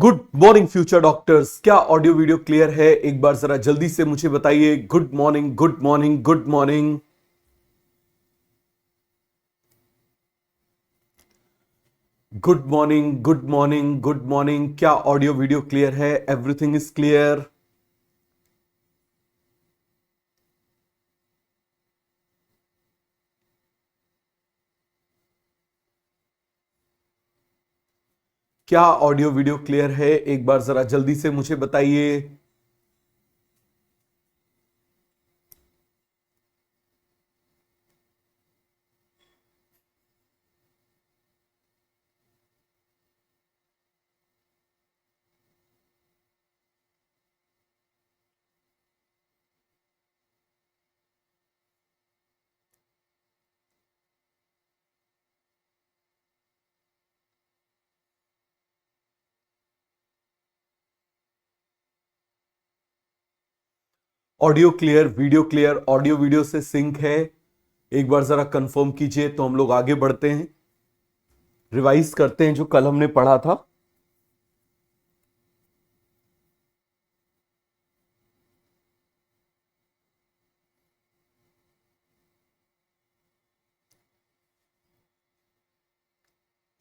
Good morning future doctors. क्या audio video clear है? एक बार जरा जल्दी से मुझे बताइए। Good morning, good morning, good morning. Good morning, good morning, good morning. क्या ऑडियो वीडियो क्लियर है? Everything is clear. क्या ऑडियो वीडियो क्लियर है? एक बार जरा जल्दी से मुझे बताइए। Audio clear, video clear, audio video से सिंक है? एक बार जरा कंफर्म कीजिए तो हम लोग आगे बढ़ते हैं, रिवाइज करते हैं जो कल हमने पढ़ा था।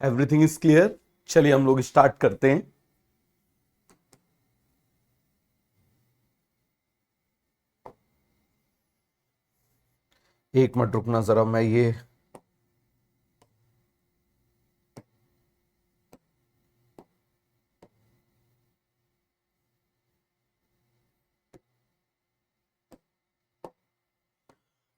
Everything is clear. चलिए हम लोग स्टार्ट करते हैं। एक मिनट रुकना जरा, मैं ये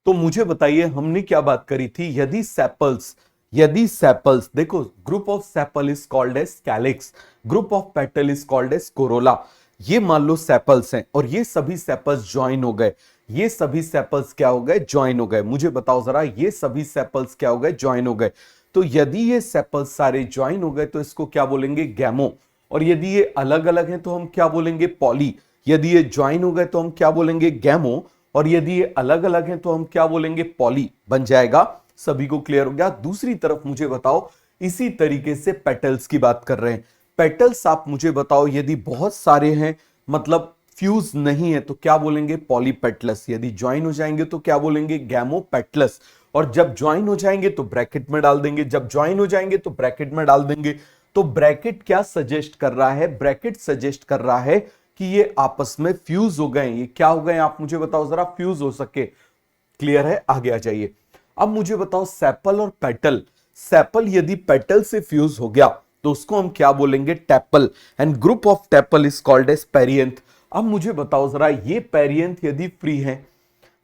तो मुझे बताइए हमने क्या बात करी थी। यदि सेपल्स देखो, group of sepal is called as calyx, group of petal is called as corolla. ये मान लो सेपल्स हैं और ये सभी सेपल्स ज्वाइन हो गए। ये सभी सेपल्स क्या हो गए? ज्वाइन हो गए। मुझे बताओ जरा, ये सभी सेपल्स क्या हो गए? ज्वाइन हो गए। तो यदि ये सेपल्स सारे ज्वाइन हो गए तो इसको क्या बोलेंगे? गैमो। और यदि ये अलग अलग हैं तो हम क्या बोलेंगे? पॉली। यदि ये ज्वाइन हो गए तो हम क्या बोलेंगे? गैमो। और यदि ये अलग अलग हैं तो हम क्या बोलेंगे? पॉली बन जाएगा। सभी को क्लियर हो गया? दूसरी तरफ मुझे बताओ, इसी तरीके से पेटल्स की बात कर रहे हैं। पेटल्स आप मुझे बताओ, यदि बहुत सारे हैं मतलब फ्यूज नहीं है तो क्या बोलेंगे? पॉलीपेटलस। यदि ज्वाइन हो जाएंगे तो क्या बोलेंगे? गैमोपेटलस। और जब ज्वाइन हो जाएंगे तो ब्रैकेट में डाल देंगे, जब ज्वाइन हो जाएंगे तो ब्रैकेट में डाल देंगे। तो ब्रैकेट क्या सजेस्ट कर रहा है? ब्रैकेट सजेस्ट कर रहा है कि ये आपस में फ्यूज हो गए। ये क्या हो गए आप मुझे बताओ जरा, फ्यूज हो सके। क्लियर है? आगे आ जाइए। अब मुझे बताओ सेपल और पेटल। सेपल यदि पेटल से फ्यूज हो गया तो उसको हम क्या बोलेंगे? Tepal. And group of tepal is called as perianth. अब मुझे बताओ जरा, ये पेरियंथ यदि फ्री है,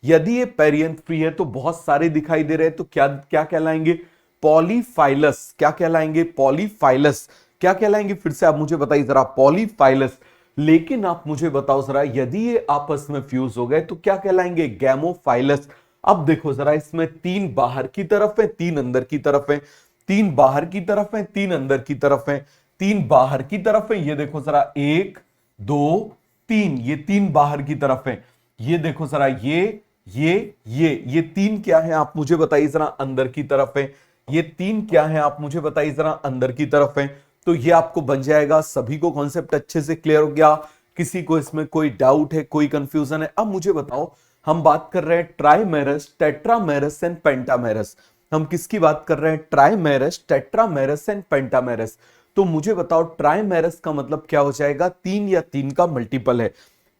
यदि ये पेरियंथ फ्री है तो बहुत सारे दिखाई दे रहे हैं तो क्या क्या कहलाएंगे? पॉलीफाइलस। क्या कहलाएंगे? पॉलीफाइलस। क्या कहलाएंगे? फिर से आप मुझे बताइए जरा, पॉलीफाइलस। लेकिन आप मुझे बताओ जरा, यदि ये आपस में फ्यूज हो गए तो क्या कहलाएंगे? गैमोफाइलस। अब देखो जरा, इसमें तीन बाहर की तरफ है, तीन अंदर की तरफ है। तीन बाहर की तरफ है, तीन अंदर की तरफ है। तीन बाहर की तरफ है, ये देखो जरा, एक, दो, तीन। ये तीन बाहर की तरफ है। ये देखो जरा, ये तीन क्या है आप मुझे बताइए जरा, अंदर की तरफ है। ये तीन क्या है आप मुझे बताइए जरा, अंदर की तरफ है। तो ये आपको बन जाएगा। सभी को कॉन्सेप्ट अच्छे से क्लियर हो गया? किसी को इसमें कोई डाउट है, कोई कंफ्यूजन है? अब मुझे बताओ, हम बात कर रहे हैं ट्राइमेरस, टेट्रामेरस एंड पेंटामेरस। हम किसकी बात कर रहे हैं? ट्राइमेरस, टेट्रामेरस एंड पेंटामेरस। तो मुझे बताओ, ट्राइमेरस का मतलब क्या हो जाएगा? तीन या तीन का मल्टीपल है।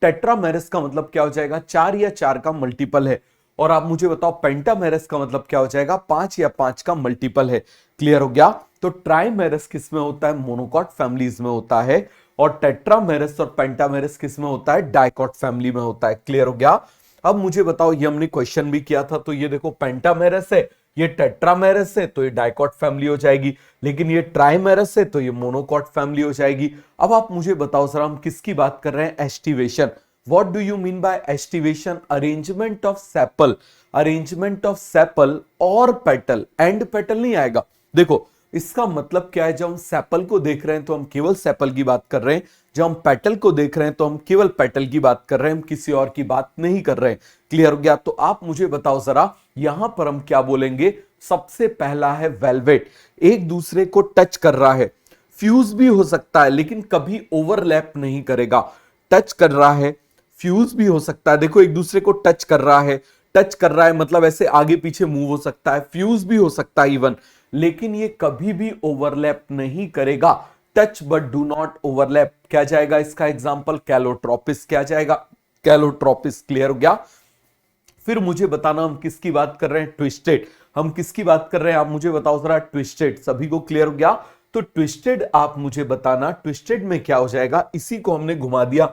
टेट्रामेरस का मतलब क्या हो जाएगा? चार या चार का मल्टीपल है। और आप मुझे बताओ, पेंटामेरस का मतलब क्या हो जाएगा? पांच या पांच का मल्टीपल है। क्लियर हो गया? तो ट्राइमेरस किस में होता है? मोनोकॉट फैमिलीज में होता है। और टेट्रामेरस और पेंटामेरस किस में होता है? डाइकॉट फैमिली में होता है। क्लियर हो गया? अब मुझे बताओ, ये हमने क्वेश्चन भी किया था, तो ये देखो पेंटामेरस है, ये टेट्रामेरस है तो ये डाइकॉट फैमिली हो जाएगी। लेकिन ये ट्राइमेरस है तो ये मोनोकॉट फैमिली हो जाएगी। अब आप मुझे बताओ सर, हम किसकी बात कर रहे हैं? Aestivation. What do you mean by aestivation? Arrangement of sepal, arrangement of sepal और पेटल। एंड पेटल नहीं आएगा। देखो इसका मतलब क्या है, जब हम सेपल को देख रहे हैं तो हम केवल सेपल की बात कर रहे हैं, जब हम पेटल को देख रहे हैं तो हम केवल पेटल की बात कर रहे हैं, हम किसी और की बात नहीं कर रहे हैं। क्लियर हो गया? तो आप मुझे बताओ जरा, यहां पर हम क्या बोलेंगे? सबसे पहला है वेलवेट, एक दूसरे को टच कर रहा है। फ्यूज भी हो सकता है लेकिन कभी ओवरलैप नहीं करेगा। टच कर रहा है, फ्यूज भी हो सकता है, देखो एक दूसरे को टच कर रहा है, टच कर रहा है मतलब ऐसे आगे पीछे मूव हो सकता है, फ्यूज भी हो सकता है इवन, लेकिन ये कभी भी ओवरलैप नहीं करेगा। Touch but do not overlap, क्या जाएगा इसका एग्जांपल? कैलोट्रोपिस। क्या जाएगा? कैलोट्रोपिस। क्लियर हो गया? फिर मुझे बताना हम किसकी बात कर रहे हैं? ट्विस्टेड। हम किसकी बात कर रहे हैं आप मुझे बताओ जरा। ट्विस्टेड। सभी को क्लियर हो गया? तो ट्विस्टेड आप मुझे बताना, ट्विस्टेड में क्या हो जाएगा? इसी को हमने घुमा दिया,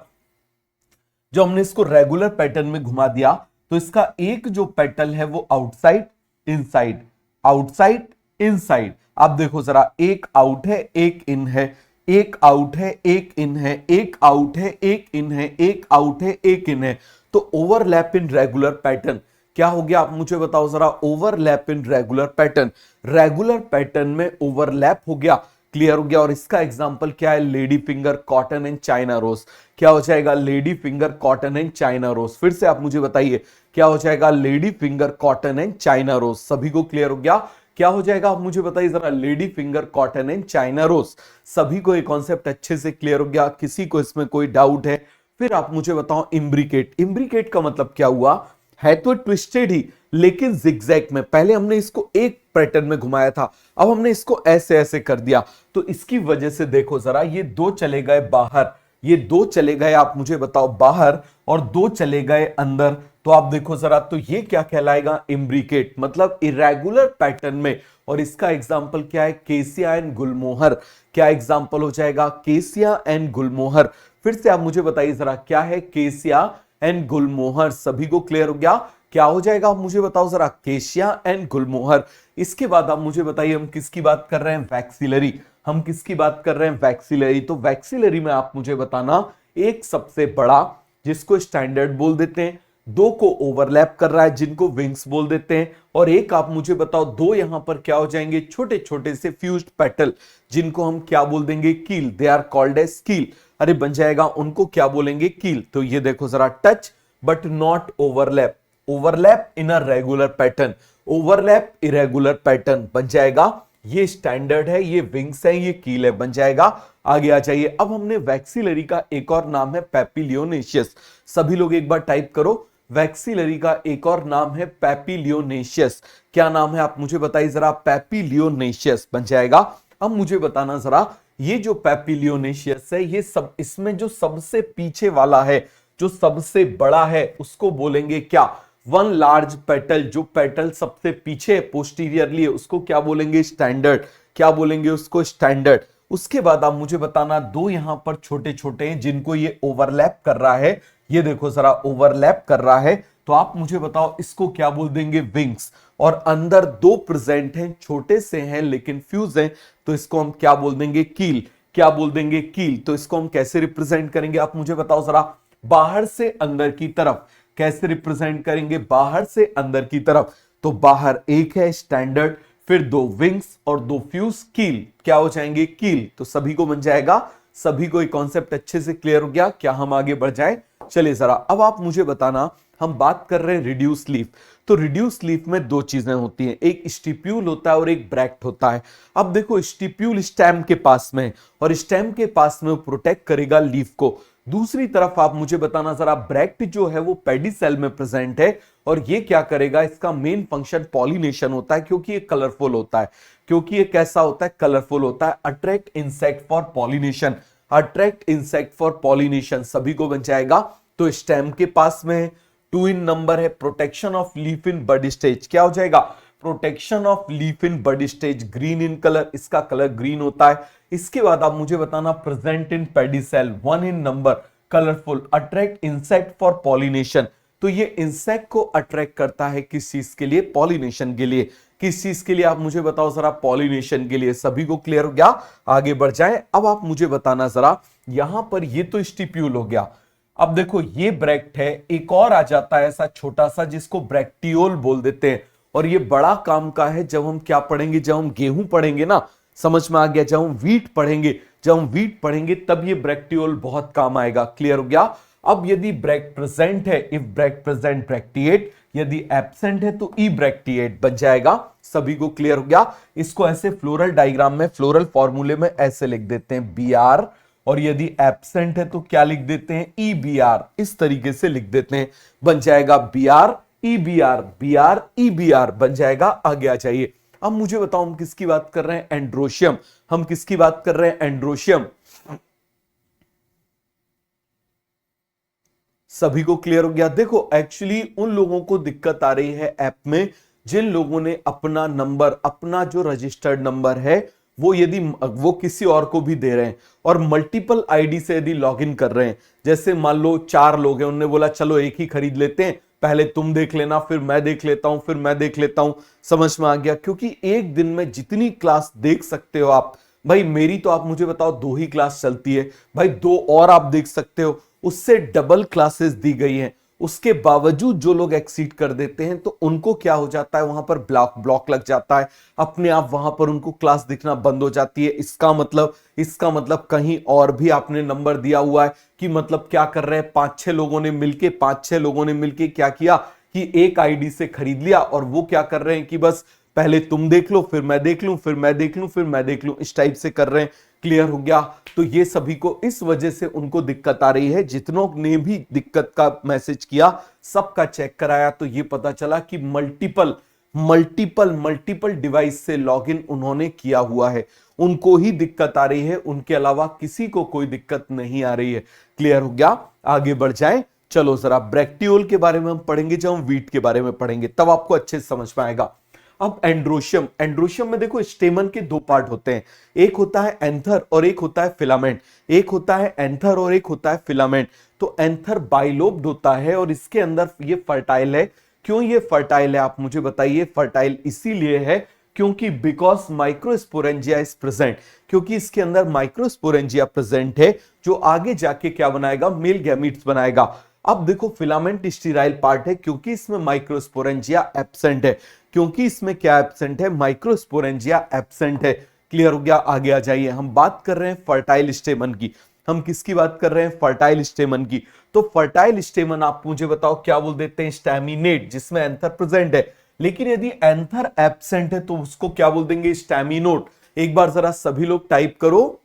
जो हमने इसको रेगुलर पैटर्न में घुमा दिया तो इसका एक जो पेटल है वो आउटसाइड इनसाइड, आउटसाइड इनसाइड। आप देखो जरा, एक आउट है एक इन है, एक आउट है एक इन है, एक आउट है एक इन है, एक आउट है एक इन है। तो ओवरलैप इन रेगुलर पैटर्न क्या हो गया आप मुझे बताओ जरा। Overlap in regular pattern, regular pattern में ओवरलैप हो गया। क्लियर हो गया? और इसका एग्जांपल क्या है? Lady finger, cotton and China rose. क्या हो जाएगा? Lady finger, cotton and China rose. फिर से आप मुझे बताइए क्या हो जाएगा? Lady finger, cotton and China rose. सभी को क्लियर हो गया? क्या हो जाएगा आप मुझे बताइए जरा। Lady finger, cotton and China rose. सभी को ये कॉन्सेप्ट अच्छे से क्लियर हो गया? किसी को इसमें कोई डाउट है? फिर आप मुझे बताओ इम्ब्रिकेट। इम्ब्रिकेट का मतलब क्या हुआ? है तो ट्विस्टेड ही लेकिन जिगजैग में। पहले हमने इसको एक पैटर्न में घुमाया था, अब हमने इसको ऐसे ऐसे कर दिया, तो इसकी वजह से देखो जरा, ये दो चले गए बाहर, ये दो चले गए आप मुझे बताओ बाहर, और दो चले गए अंदर। तो आप देखो जरा, तो ये क्या कहलाएगा? इम्ब्रिकेट, मतलब इरेगुलर पैटर्न में। और इसका एग्जाम्पल क्या है? केसिया एंड गुलमोहर। क्या एग्जाम्पल हो जाएगा? केसिया एंड गुलमोहर। फिर से आप मुझे बताइए जरा, क्या है? केसिया एंड गुलमोहर। सभी को क्लियर हो गया? क्या हो जाएगा आप मुझे बताओ जरा। केशिया एंड गुलमोहर। इसके बाद आप मुझे बताइए हम किसकी बात कर रहे हैं? वैक्सिलरी। हम किसकी बात कर रहे हैं? वैक्सिलरी। तो वैक्सिलरी में आप मुझे बताना, एक सबसे बड़ा जिसको स्टैंडर्ड बोल देते हैं, दो को ओवरलैप कर रहा है जिनको विंग्स बोल देते हैं, और एक आप मुझे बताओ दो यहां पर क्या हो जाएंगे? छोटे छोटे से फ्यूज्ड पेटल जिनको हम क्या बोल देंगे? कील। दे आर कॉल्ड एज कील। अरे बन जाएगा, उनको क्या बोलेंगे? कील। तो ये देखो जरा, touch but not overlap, overlap in a regular pattern, overlap irregular pattern बन जाएगा। ये स्टैंडर्ड है, ये विंग्स है, ये कील है, बन जाएगा। आगे आ जाइए। अब हमने वैक्सिलरी का एक और नाम है पैपिलियोनेशियस। सभी लोग एक बार टाइप करो, वैक्सिलरी का एक और नाम है पैपिलियोनेशियस। क्या नाम है आप मुझे बताइए जरा। पैपिलियोनेशियस बन जाएगा। अब मुझे बताना जरा, ये जो पैपिलियोनेशियस है, ये सब, इसमें जो सबसे पीछे वाला है, जो सबसे बड़ा है, उसको बोलेंगे क्या? One large petal. जो पेटल सबसे पीछे पोस्टीरियरली है उसको क्या बोलेंगे? स्टैंडर्ड। क्या बोलेंगे उसको? स्टैंडर्ड। उसके बाद आप मुझे बताना, दो यहां पर छोटे छोटे हैं जिनको ये ओवरलैप कर रहा है, ये देखो जरा, ओवरलैप कर रहा है, तो आप मुझे बताओ इसको क्या बोल देंगे? विंग्स। और अंदर दो प्रेजेंट हैं, छोटे से हैं लेकिन फ्यूज हैं, तो इसको हम क्या बोल देंगे? कील। क्या बोल देंगे? कील। तो इसको हम कैसे रिप्रेजेंट करेंगे आप मुझे बताओ जरा। बाहर से अंदर की तरफ। कैसे रिप्रेजेंट करेंगे? बाहर से अंदर की तरफ। तो बाहर एक है स्टैंडर्ड, फिर दो विंग्स और दो फ्यूज, कील। क्या हो जाएंगे? कील। तो सभी को बन जाएगा। सभी को ये कॉन्सेप्ट अच्छे से क्लियर हो गया? क्या हम आगे बढ़ जाए? चलिए जरा, अब आप मुझे बताना, हम बात कर रहे हैं रिड्यूस लीफ। तो रिड्यूस लीफ में दो चीजें होती हैं, एक स्टिप्यूल होता है और एक ब्रैक्ट होता है। अब देखो, स्टिप्यूल स्टेम के पास में, और स्टेम के पास में वो प्रोटेक्ट करेगा लीफ को। दूसरी तरफ आप मुझे बताना जरा, ब्रैक्ट जो है वो पेडिसेल में प्रेजेंट है, और ये क्या करेगा? इसका मेन फंक्शन पॉलिनेशन होता है, क्योंकि ये कलरफुल होता है। क्योंकि ये कैसा होता है? कलरफुल होता है। Attract insect for pollination, attract insect for pollination. सभी को बन जाएगा। तो स्टेम के पास में 2 इन नंबर है। Protection of leaf in bud stage. क्या हो जाएगा? Protection of leaf in bud stage, green in colour, इसका कलर ग्रीन होता है। इसके बाद आप मुझे बताना, present in pedicel, 1 in number, colourful, attract insect for pollination. तो ये इंसेक्ट को अट्रैक्ट करता है किस चीज के लिए? पॉलिनेशन के लिए। किस चीज के लिए आप मुझे बताओ जरा? पॉलिनेशन के लिए। सभी को क्लियर हो गया? आगे बढ़ जाए। अब आप मुझे बताना जरा, यहां पर ये तो स्टिप्यूल हो गया। अब देखो, ये ब्रैक्ट है, एक और आ जाता है ऐसा छोटा सा जिसको ब्रैक्टियोल बोल देते हैं, और ये बड़ा काम का है। जब हम क्या पढ़ेंगे? जब हम गेहूं पढ़ेंगे ना, समझ में आ गया? जब हम वीट पढ़ेंगे, जब हम वीट पढ़ेंगे तब ये ब्रैक्टियोल बहुत काम आएगा। क्लियर हो गया? अब यदि ब्रैक्ट प्रेजेंट है, इफ ब्रैक्ट प्रेजेंट ब्रैक्टिएट, यदि एब्सेंट है तो ई ब्रैक्टिएट बन जाएगा। सभी को क्लियर हो गया? इसको ऐसे फ्लोरल डायग्राम में, फ्लोरल फॉर्मूले में ऐसे लिख देते हैं बी आर, और यदि एब्सेंट है तो क्या लिख देते हैं? E B R. इस तरीके से लिख देते हैं, बन जाएगा B R E B R, B R E B R बन जाएगा। आगे आ जाइए। अब मुझे बताओ हम किसकी बात कर रहे हैं? एंड्रोशियम। हम किसकी बात कर रहे हैं? एंड्रोशियम। सभी को क्लियर हो गया? देखो एक्चुअली उन लोगों को दिक्कत आ रही है ऐप में जिन लोगों ने अपना नंबर, अपना जो रजिस्टर्ड नंबर है वो यदि वो किसी और को भी दे रहे हैं और मल्टीपल आईडी से यदि लॉगिन कर रहे हैं, जैसे मान लो 4 लोग हैं, उन्होंने बोला चलो एक ही खरीद लेते हैं, पहले तुम देख लेना फिर मैं देख लेता हूं, फिर मैं देख लेता हूं। समझ में आ गया? क्योंकि एक दिन में जितनी क्लास देख सकते हो आप, भाई मेरी तो आप मुझे बताओ 2 ही क्लास चलती है, भाई 2 और आप देख सकते हो, उससे डबल क्लासेस दी गई हैं। उसके बावजूद जो लोग एक्सीड कर देते हैं तो उनको क्या हो जाता है? वहां पर ब्लॉक लग जाता है, अपने आप वहां पर उनको क्लास दिखना बंद हो जाती है। इसका मतलब कहीं और भी आपने नंबर दिया हुआ है कि मतलब क्या कर रहे हैं? 5-6 लोगों ने मिलके क्या किया कि एक आईडी से खरीद लिया, और वो क्या कर रहे हैं कि बस पहले तुम देख लो फिर मैं देख लूं, फिर मैं देख लूं, फिर मैं देख लूं, इस टाइप से कर रहे हैं। क्लियर हो गया? तो ये सभी को इस वजह से उनको दिक्कत आ रही है। जितनों ने भी दिक्कत का मैसेज किया सबका चेक कराया तो ये पता चला कि मल्टीपल डिवाइस से लॉगिन उन्होंने किया हुआ है, उनको ही दिक्कत आ रही है, उनके अलावा किसी को कोई दिक्कत नहीं आ रही है। क्लियर हो गया? आगे बढ़ जाएं। चलो जरा ब्रैक्टियोल के बारे में हम पढ़ेंगे, जब हम वीट के बारे में पढ़ेंगे तब आपको अच्छे से समझ में आएगा। अब एंड्रोशियम में देखो स्टेमन के 2 पार्ट होते हैं, एक होता है एंथर और एक होता है फिलामेंट। एक होता है एंथर और एक होता है फिलामेंट। तो एंथर बाइलोब्ड होता है और इसके अंदर ये फर्टाइल है। क्यों ये फर्टाइल है आप मुझे बताइए? फर्टाइल इसीलिए है क्योंकि बिकॉज माइक्रोस्पोरेंजिया इज प्रेजेंट, क्योंकि इसके अंदर माइक्रोस्पोरेंजिया प्रेजेंट है जो आगे जाके क्या बनाएगा? मेल गैमीट्स बनाएगा। अब देखो फिलामेंट स्टीराइल पार्ट है क्योंकि इसमें माइक्रोस्पोरेंजिया एब्सेंट है। क्योंकि इसमें क्या एब्सेंट है? माइक्रोस्पोरेंजिया एब्सेंट है। क्लियर हो गया? आगे आ जाइए। हम बात कर रहे हैं फर्टाइल स्टेमन की। हम किसकी बात कर रहे हैं? फर्टाइल स्टेमन की। तो फर्टाइल स्टेमन आप मुझे बताओ क्या बोल देते हैं? स्टैमिनेट, जिसमें एंथर प्रेजेंट है। लेकिन यदि एंथर एब्सेंट है तो उसको क्या बोल देंगे? स्टैमिनोट। एक बार जरा सभी लोग टाइप करो,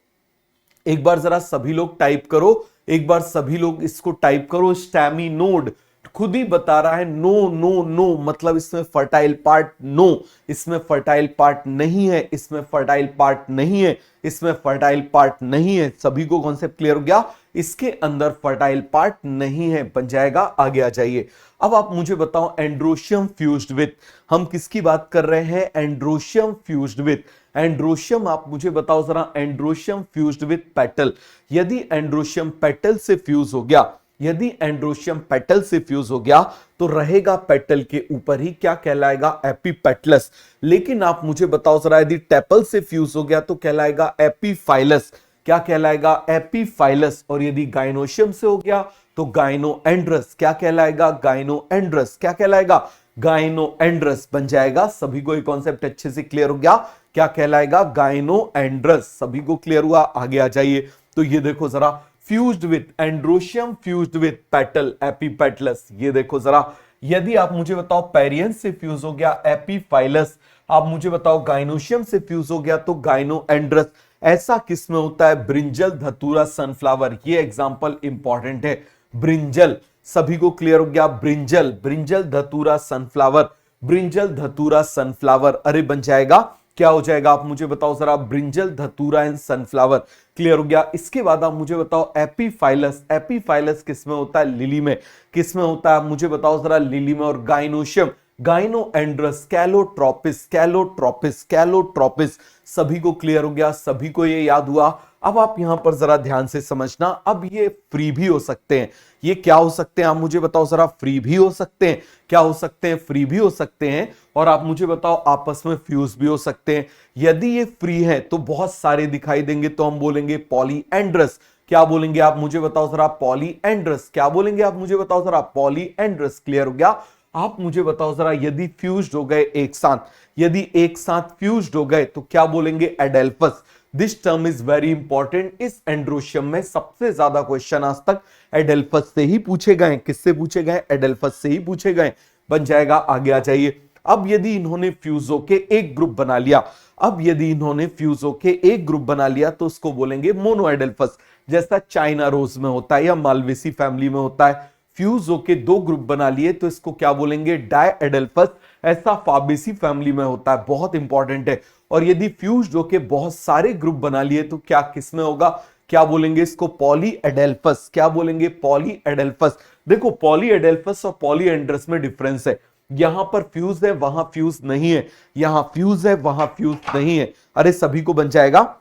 एक बार जरा सभी लोग टाइप करो, एक बार सभी लोग इसको टाइप करो, स्टैमिनोड। खुद ही बता रहा है नो नो नो, मतलब इसमें फर्टाइल पार्ट नो, इसमें फर्टाइल पार्ट नहीं है, इसमें फर्टाइल पार्ट नहीं है, इसमें फर्टाइल पार्ट नहीं है। सभी को कॉन्सेप्ट क्लियर हो गया? इसके अंदर फर्टाइल पार्ट नहीं है, बन जाएगा। आगे आ जाइए। अब आप मुझे बताओ एंड्रोशियम फ्यूज्ड विथ, हम किसकी बात कर रहे हैं? Androecium fused with. एंड्रोशियम आप मुझे बताओ जरा, एंड्रोशियम फ्यूज्ड विथ पेटल। यदि एंड्रोशियम पेटल से फ्यूज हो गया, यदि एंड्रोशियम पेटल से फ्यूज हो गया तो रहेगा पेटल के ऊपर ही, क्या कहलाएगा? एपीपेटलस। लेकिन आप मुझे बताओ जरा, यदि टेपल से फ्यूज हो गया तो कहलाएगा एपीफाइलस। क्या कहलाएगा? एपीफाइलस। और यदि गाइनोशियम से हो गया तो गाइनोएंड्रस। क्या कहलाएगा? गाइनोएंड्रस। क्या कहलाएगा? गाइनोएंड्रस बन जाएगा। सभी को ये कॉन्सेप्ट अच्छे से क्लियर हो गया? क्या कहलाएगा? गाइनोएंड्रस। सभी को क्लियर हुआ? आगे आ जाइए। तो ये देखो जरा, fused with androecium fused with petal epipetalous. ये देखो जरा, यदि आप मुझे बताओ पेरियन से फ्यूज हो गया एपीफाइलस, आप मुझे बताओ गाइनोशियम से फ्यूज हो गया तो गाइनोएंड्रस। ऐसा किसमें होता है? ब्रिंजल, धतूरा, सनफ्लावर। ये एग्जांपल इंपॉर्टेंट है। ब्रिंजल, सभी को क्लियर हो गया? ब्रिंजल, ब्रिंजल, धतूरा, सनफ्लावर, ब्रिंजल, धतूरा, सनफ्लावर। अरे बन जाएगा, क्या हो जाएगा आप मुझे बताओ जरा? ब्रिंजल, धतूरा एंड सनफ्लावर। क्लियर हो गया? इसके बाद आप मुझे बताओ एपीफाइलस। एपीफाइलस किसमें होता है? लिली में। किसमें होता है आप मुझे बताओ जरा? लिली में। और गाइनोशियम, गाइनोएंड्रस, कैलोट्रोपिस, कैलोट्रोपिस, कैलोट्रोपिस। सभी को क्लियर हो गया? सभी को ये याद हुआ? अब आप यहां पर जरा ध्यान से समझना। अब ये फ्री भी हो सकते हैं। ये क्या हो सकते हैं आप मुझे बताओ जरा? फ्री भी हो सकते हैं। क्या हो सकते हैं? फ्री भी हो सकते हैं। और आप मुझे बताओ आपस में फ्यूज भी हो सकते हैं। यदि ये फ्री है तो बहुत सारे दिखाई देंगे तो हम बोलेंगे पॉलीएंड्रस। क्या बोलेंगे आप मुझे बताओ जरा? पॉलीएंड्रस। क्या बोलेंगे आप मुझे बताओ जरा? पॉलीएंड्रस। क्लियर हो गया? आप मुझे बताओ जरा, यदि फ्यूज्ड हो गए एक साथ, यदि एक साथ फ्यूज्ड हो गए तो क्या बोलेंगे? Adelphous. This term is very important. इस एंड्रोशियम में सबसे ज्यादा क्वेश्चन आज तक एडेल्फस से ही पूछे गए। किससे पूछे गए? एडेल्फस से ही पूछे गए। बन जाएगा, आगे आ जाइए। अब यदि इन्होंने फ्यूज होके एक ग्रुप बना लिया, अब यदि इन्होंने फ्यूज होके एक ग्रुप बना लिया तो उसको बोलेंगे मोनोएडेल्फस, जैसा चाइना रोज में होता है या मालवेसी फैमिली में होता है। फ्यूज होके दो ग्रुप बना लिए तो इसको क्या बोलेंगे, डायएडेल्फस, ऐसा फाबेसी फैमिली में होता है, बहुत इंपॉर्टेंट है। और यदि फ्यूज होके बहुत सारे ग्रुप बना लिए तो क्या किसमें होगा, क्या बोलेंगे इसको, पॉलीएडेल्फस। क्या बोलेंगे, पॉलीएडेल्फस। देखो पॉलीएडेल्फस और पॉलीएंड्रस में डिफरेंस है, यहां पर फ्यूज है वहां फ्यूज नहीं है, यहां फ्यूज है वहां फ्यूज नहीं है। अरे सभी को बन जाएगा।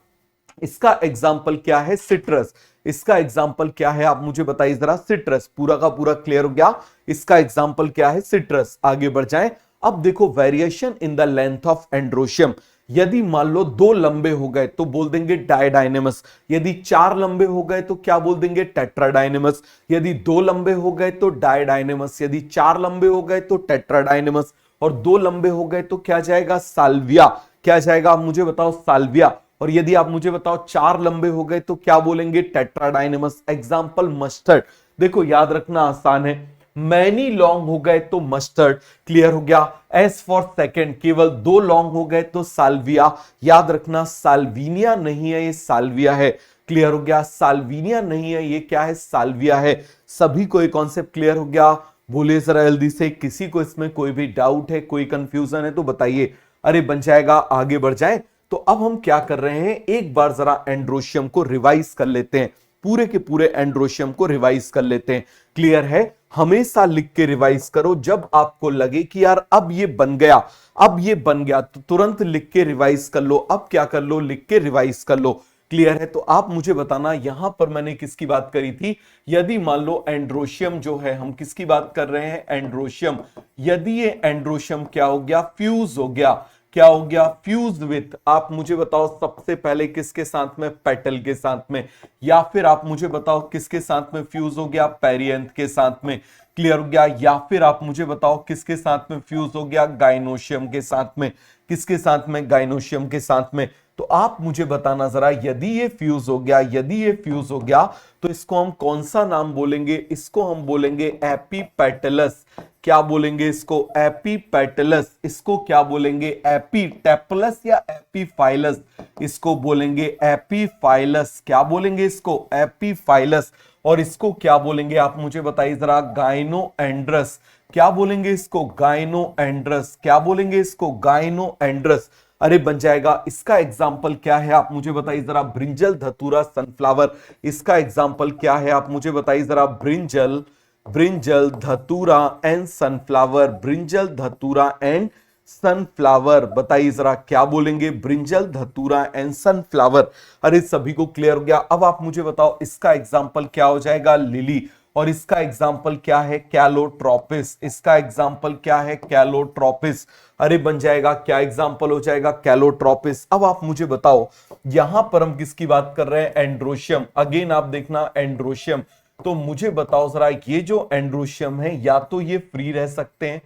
इसका एग्जाम्पल क्या है, सिट्रस। इसका एग्जाम्पल क्या है आप मुझे बताइए जरा, सिट्रस। पूरा का पूरा क्लियर हो गया, इसका एग्जाम्पल क्या है, सिट्रस। आगे बढ़ जाएं। अब देखो variation in the length of androecium. यदि मान लो दो लंबे हो गए तो बोल देंगे डायडाइनेमस, यदि चार लंबे हो गए तो क्या बोल देंगे, टेट्राडाइनेमस। यदि दो लंबे हो गए तो डायडाइनेमस, यदि चार लंबे हो गए तो टेट्राडाइनेमस, और दो लंबे हो गए तो क्या जाएगा, साल्विया। क्या जाएगा आप मुझे बताओ, साल्विया। और यदि आप मुझे बताओ चार लंबे हो गए तो क्या बोलेंगे, टेट्राडाइनेमस। Example mustard. देखो याद रखना आसान है, मैनी लॉन्ग हो गए तो मस्टर्ड, क्लियर हो गया। एस फॉर सेकेंड, केवल दो लॉन्ग हो गए तो साल्विया। याद रखना साल्विनिया नहीं है, ये साल्विया है, क्लियर हो गया। साल्विनिया नहीं है, ये क्या है, साल्विया है। सभी को ये कॉन्सेप्ट क्लियर हो गया, बोलिए जरा जल्दी से। किसी को इसमें कोई भी डाउट है, कोई कंफ्यूजन है तो बताइए। अरे बन जाएगा, आगे बढ़ जाए। तो अब हम क्या कर रहे हैं, एक बार जरा एंड्रोशियम को रिवाइज कर लेते हैं, पूरे के पूरे एंड्रोशियम को रिवाइज कर लेते हैं। क्लियर है, हमेशा लिख के रिवाइज करो, जब आपको लगे कि यार अब ये बन गया, अब ये बन गया, तो तुरंत लिख के रिवाइज कर लो। अब क्या कर लो, लिख के रिवाइज कर लो। क्लियर है, तो आप मुझे बताना यहां पर मैंने किसकी बात करी थी। यदि मान लो एंड्रोशियम जो है, हम किसकी बात कर रहे हैं, एंड्रोशियम। यदि ये एंड्रोशियम क्या हो गया, फ्यूज हो गया। क्या हो गया, फ्यूज विथ, आप मुझे बताओ सबसे पहले किसके साथ में, पेटल के साथ में, या फिर आप मुझे बताओ किसके साथ में फ्यूज हो गया, पेरियंथ के साथ में। क्लियर हो गया, या फिर आप मुझे बताओ किसके साथ में फ्यूज हो गया, गाइनोशियम के साथ में। किसके साथ में, गाइनोशियम के साथ में। तो आप मुझे बताना जरा, यदि ये फ्यूज हो गया, यदि ये फ्यूज हो गया तो इसको हम कौन सा नाम बोलेंगे, इसको हम बोलेंगे एपीपेटलस। क्या बोलेंगे इसको, एपीपेटलस। इसको क्या बोलेंगे, एपीटेपलस या एपीफाइलस। इसको बोलेंगे एपीफाइलस। क्या बोलेंगे इसको, एपीफाइलस। और इसको क्या बोलेंगे आप मुझे बताइए जरा, गाइनोएंड्रस। क्या बोलेंगे इसको, गाइनोएंड्रस। क्या बोलेंगे इसको, गाइनोएंड्रस। अरे बन जाएगा। इसका एग्जाम्पल क्या है आप मुझे बताइए जरा, ब्रिंजल, धतूरा, सनफ्लावर। इसका एग्जाम्पल क्या है आप मुझे बताइए जरा, ब्रिंजल, ब्रिंजल, धतूरा एंड सनफ्लावर। ब्रिंजल, धतूरा एंड सनफ्लावर। बताइए जरा क्या बोलेंगे, ब्रिंजल, धतूरा एंड सनफ्लावर। अरे सभी को क्लियर हो गया। अब आप मुझे बताओ इसका एग्जाम्पल क्या हो जाएगा, लिली। और इसका एग्जाम्पल क्या है, कैलोट्रोपिस। इसका एग्जाम्पल क्या है, कैलोट्रोपिस। अरे बन जाएगा, क्या एग्जाम्पल हो जाएगा, कैलोट्रोपिस। अब आप मुझे बताओ यहां पर हम किसकी बात कर रहे हैं, एंड्रोशियम। अगेन आप देखना एंड्रोशियम। तो मुझे बताओ जरा, ये जो एंड्रोशियम है या तो ये फ्री रह सकते हैं,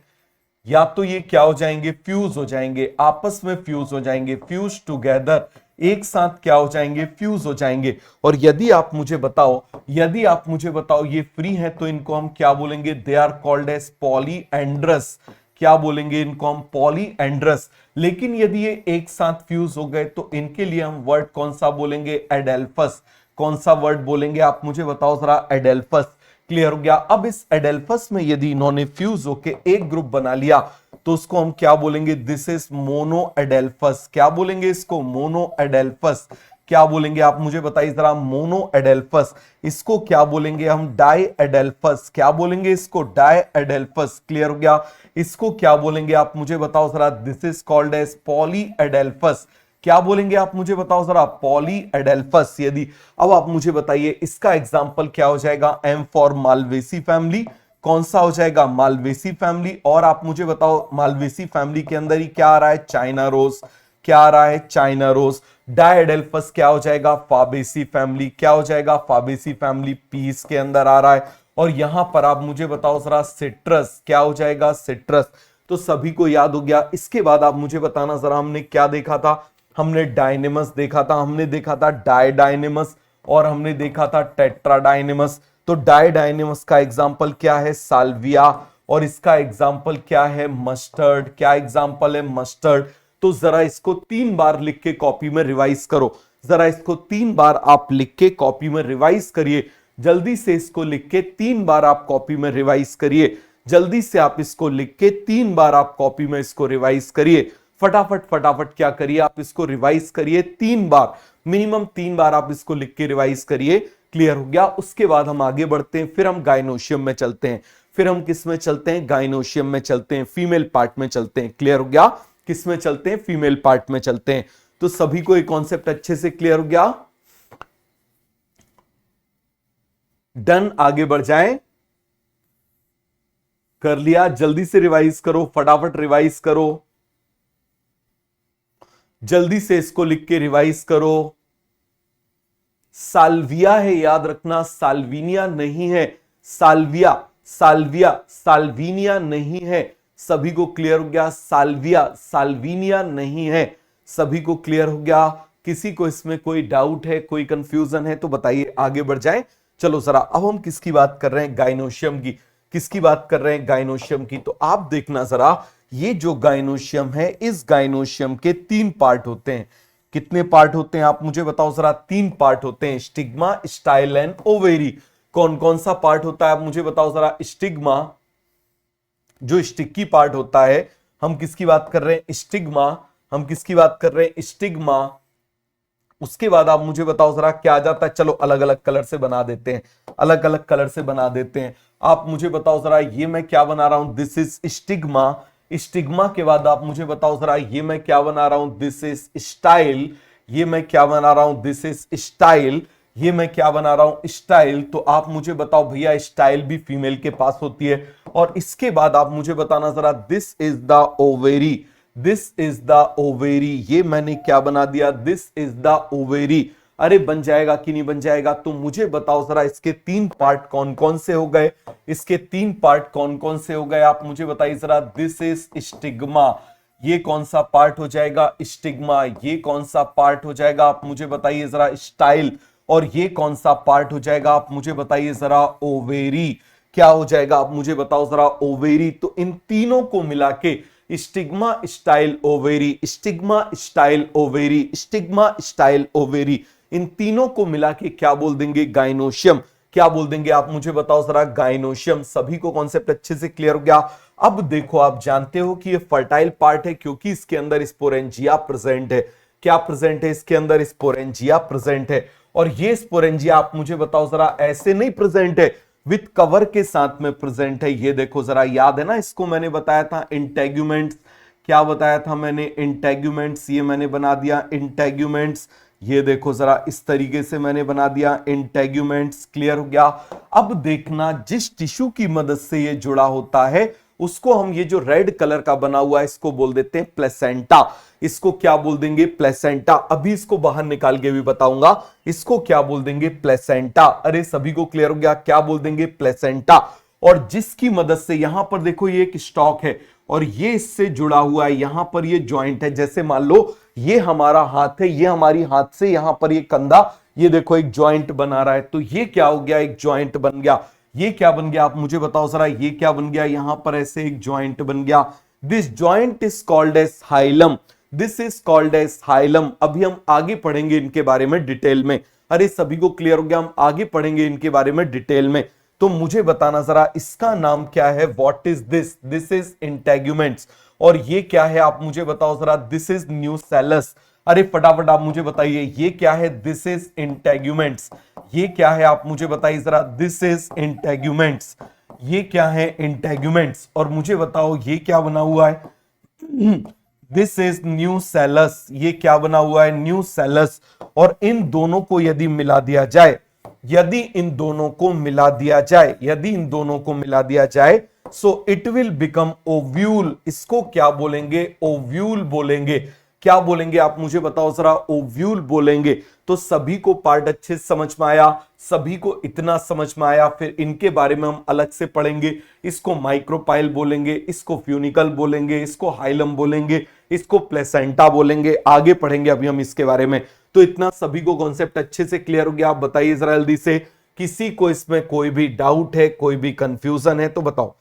या तो ये क्या हो जाएंगे, फ्यूज हो जाएंगे, आपस में फ्यूज हो जाएंगे, फ्यूज टुगेदर, एक साथ क्या हो जाएंगे, फ्यूज हो जाएंगे। और यदि आप मुझे बताओ, यदि आप मुझे बताओ ये फ्री है तो इनको हम क्या बोलेंगे, they are called as polyandrous. क्या बोलेंगे इनको हम, पॉलीएंड्रस। लेकिन यदि ये एक साथ फ्यूज हो गए तो इनके लिए हम वर्ड कौन सा बोलेंगे, एडेल्फस। कौन सा वर्ड बोलेंगे आप मुझे बताओ जरा, एडेल्फस। क्लियर हो गया। अब इस एडेल्फस में यदि इन्होंने फ्यूज होके एक ग्रुप बना लिया तो उसको हम क्या बोलेंगे, दिस इज मोनो एडेल्फस। क्या बोलेंगे इसको, मोनो एडेल्फस। क्या बोलेंगे आप मुझे बताइए जरा, मोनो एडेल्फस। इसको क्या बोलेंगे हम, डाई एडेल्फस। क्या बोलेंगे इसको, डाई एडेल्फस। क्लियर हो गया। इसको क्या बोलेंगे आप मुझे बताओ जरा, this is called as polyadelphous. क्या बोलेंगे आप मुझे बताओ जरा, पॉली एडेल्फस। यदि अब आप मुझे बताइए इसका एग्जाम्पल क्या हो जाएगा, एम फॉर मालवेसी फैमिली। कौन सा हो जाएगा, मालवेसी फैमिली। और आप मुझे बताओ मालवेसी फैमिली के अंदर ही क्या आ रहा है, चाइना रोज। क्या आ रहा है, चाइना रोज। डायडेल्फस क्या हो जाएगा, फाबेसी फैमिली। क्या हो जाएगा, फाबेसी फैमिली, पीस के अंदर आ रहा है। और यहां पर आप मुझे बताओ जरा, सिट्रस। क्या हो जाएगा, सिट्रस। तो सभी को याद हो गया। इसके बाद आप मुझे बताना जरा, हमने क्या देखा था, हमने डायनेमस देखा था, हमने देखा था डायडायनेमस, और हमने देखा था टेट्राडायनेमस। तो डायडायनेमस का एग्जांपल क्या है, साल्विया। और इसका एग्जाम्पल क्या है, मस्टर्ड। क्या एग्जाम्पल है, मस्टर्ड। तो जरा इसको 3 बार लिख के कॉपी में रिवाइज करो, जरा इसको 3 बार आप लिख के कॉपी में रिवाइज करिए। जल्दी से इसको लिख के 3 बार आप कॉपी में रिवाइज करिए। जल्दी से आप इसको लिख के 3 बार आप कॉपी में इसको रिवाइज करिए। फटाफट फटाफट क्या करिए, आप इसको रिवाइज करिए 3 बार, मिनिमम 3 बार आप इसको लिख के रिवाइज करिए। क्लियर हो गया। उसके बाद हम आगे बढ़ते हैं, फिर हम गायनोशियम में चलते हैं। फिर हम किस में चलते हैं, गायनोशियम में चलते हैं, फीमेल पार्ट में चलते हैं। क्लियर हो गया। किस में चलते हैं, फीमेल पार्ट में चलते हैं। तो सभी को एक कॉन्सेप्ट अच्छे से क्लियर हो गया। डन, आगे बढ़ जाएं। कर लिया, जल्दी से रिवाइज करो, फटाफट रिवाइज करो, जल्दी से इसको लिख के रिवाइज करो। साल्विया है, याद रखना, साल्विनिया नहीं है। साल्विया, साल्विया, साल्विनिया नहीं है। सभी को क्लियर हो गया। साल्विया, साल्विनिया नहीं है। सभी को क्लियर हो गया। किसी को इसमें कोई डाउट है, कोई कंफ्यूजन है तो बताइए, आगे बढ़ जाएं। चलो जरा, अब हम किसकी बात कर रहे हैं, गायनोशियम की। किसकी बात कर रहे हैं, गायनोशियम की। तो आप देखना जरा, ये जो गायनोशियम है, इस गायनोशियम के 3 पार्ट होते हैं। कितने पार्ट होते हैं आप मुझे बताओ जरा। 3 पार्ट होते हैं, स्टिग्मा, स्टाइल एंड ओवेरी। कौन कौन सा पार्ट होता है आप मुझे बताओ जरा। स्टिग्मा, जो स्टिकी पार्ट होता है, हम किसकी बात कर रहे हैं, स्टिग्मा। हम किसकी बात कर रहे हैं, स्टिग्मा। उसके बाद आप मुझे बताओ जरा क्या आ जाता है। चलो अलग अलग कलर से बना देते हैं, अलग अलग कलर से बना देते हैं। आप मुझे बताओ जरा, ये मैं क्या बना रहा हूं, दिस इज स्टिग्मा। स्टिग्मा के बाद आप मुझे बताओ जरा, ये मैं क्या बना रहा हूं, दिस इज स्टाइल। ये मैं क्या बना रहा हूं, दिस इज स्टाइल। ये मैं क्या बना रहा हूं, स्टाइल। तो आप मुझे बताओ भैया, स्टाइल भी फीमेल के पास होती है। और इसके बाद आप मुझे बताना जरा, this is the ovary. This is the ovary. ये मैंने क्या बना दिया, दिस इज द ओवेरी। अरे बन जाएगा कि नहीं बन जाएगा। तो मुझे बताओ जरा, इसके 3 पार्ट कौन कौन से हो गए, इसके 3 पार्ट कौन कौन से हो गए आप मुझे बताइए जरा। दिस इज स्टिग्मा, ये कौन सा पार्ट हो जाएगा, स्टिग्मा। ये कौन सा पार्ट हो जाएगा आप मुझे बताइए जरा, स्टाइल। और ये कौन सा पार्ट हो जाएगा आप मुझे बताइए जरा, ओवेरी। क्या हो जाएगा आप मुझे बताओ जरा, ओवेरी। तो इन तीनों को मिला के stigma, style, ovary, stigma, style, ovary, stigma, style, ovary, इन तीनों को मिला के क्या बोल देंगे, गायनोशियम। क्या बोल देंगे आप मुझे बताओ जरा, गायनोशियम। सभी को कॉन्सेप्ट अच्छे से क्लियर हो गया। अब देखो, आप जानते हो कि ये फर्टाइल पार्ट है क्योंकि इसके अंदर स्पोरेंजिया प्रेजेंट है। क्या प्रेजेंट है इसके अंदर, स्पोरेंजिया प्रेजेंट है। और ये स्पोरेंजिया आप मुझे बताओ जरा, ऐसे नहीं प्रेजेंट है, विथ कवर के साथ में प्रेजेंट है। ये देखो जरा, याद है ना, इसको मैंने बताया था इंटेग्यूमेंट्स। क्या बताया था मैंने, इंटेग्यूमेंट्स। ये मैंने बना दिया इंटेग्यूमेंट्स। ये देखो जरा, इस तरीके से मैंने बना दिया इंटेग्यूमेंट्स। क्लियर हो गया। अब देखना, जिस टिश्यू की मदद से ये जुड़ा होता है उसको हम, ये जो रेड कलर का बना हुआ है, इसको बोल देते हैं प्लेसेंटा। इसको क्या बोल देंगे, प्लेसेंटा। अभी इसको बाहर निकाल के भी बताऊंगा, इसको क्या बोल देंगे, प्लेसेंटा। अरे सभी को क्लियर हो गया, क्या बोल देंगे, प्लेसेंटा। और जिसकी मदद से, यहां पर देखो ये एक स्टॉक है और ये इससे जुड़ा हुआ है, यहां पर ये जॉइंट है। जैसे मान लो ये हमारा हाथ है, ये हमारी हाथ से यहां पर ये कंधा, ये देखो एक जॉइंट बना रहा है। तो ये क्या हो गया, एक जॉइंट बन गया। ये क्या बन गया आप मुझे बताओ जरा, ये क्या बन गया, यहां पर ऐसे एक जॉइंट बन गया। This joint is called as hilum. This is called as hilum. अभी हम आगे पढ़ेंगे इनके बारे में डिटेल में। अरे सभी को क्लियर हो गया, हम आगे पढ़ेंगे इनके बारे में डिटेल में। तो मुझे बताना जरा, इसका नाम क्या है, what is this. This is integuments. और ये क्या है आप मुझे बताओ जरा, दिस इज न्यूसेलस। अरे फटाफट आप मुझे बताइए, ये क्या है, दिस इज इंटेग्यूमेंट्स। ये क्या है आप मुझे बताइए जरा, दिस इज इंटेग्यूमेंट्स। ये क्या है, इंटेग्यूमेंट्स। और मुझे बताओ ये क्या बना हुआ है, दिस इज न्यूसेलस। ये क्या बना हुआ है, न्यूसेलस। और इन दोनों को यदि मिला दिया जाए, यदि इन दोनों को मिला दिया जाए, यदि इन दोनों को मिला दिया जाए, so it will become ovule. इसको क्या बोलेंगे, ओव्यूल बोलेंगे। क्या बोलेंगे आप मुझे बताओ जरा, ओव्यूल बोलेंगे। तो सभी को पार्ट अच्छे से समझ में आया, सभी को इतना समझ में आया। फिर इनके बारे में हम अलग से पढ़ेंगे। इसको माइक्रोपाइल बोलेंगे, इसको फ्यूनिकल बोलेंगे, इसको हाइलम बोलेंगे, इसको प्लेसेंटा बोलेंगे। आगे पढ़ेंगे अभी हम इसके बारे में। तो इतना सभी को कॉन्सेप्ट अच्छे से क्लियर हो गया। आप बताइए जरा जल्दी से, किसी को इसमें कोई भी डाउट है, कोई भी कंफ्यूजन है तो बताओ।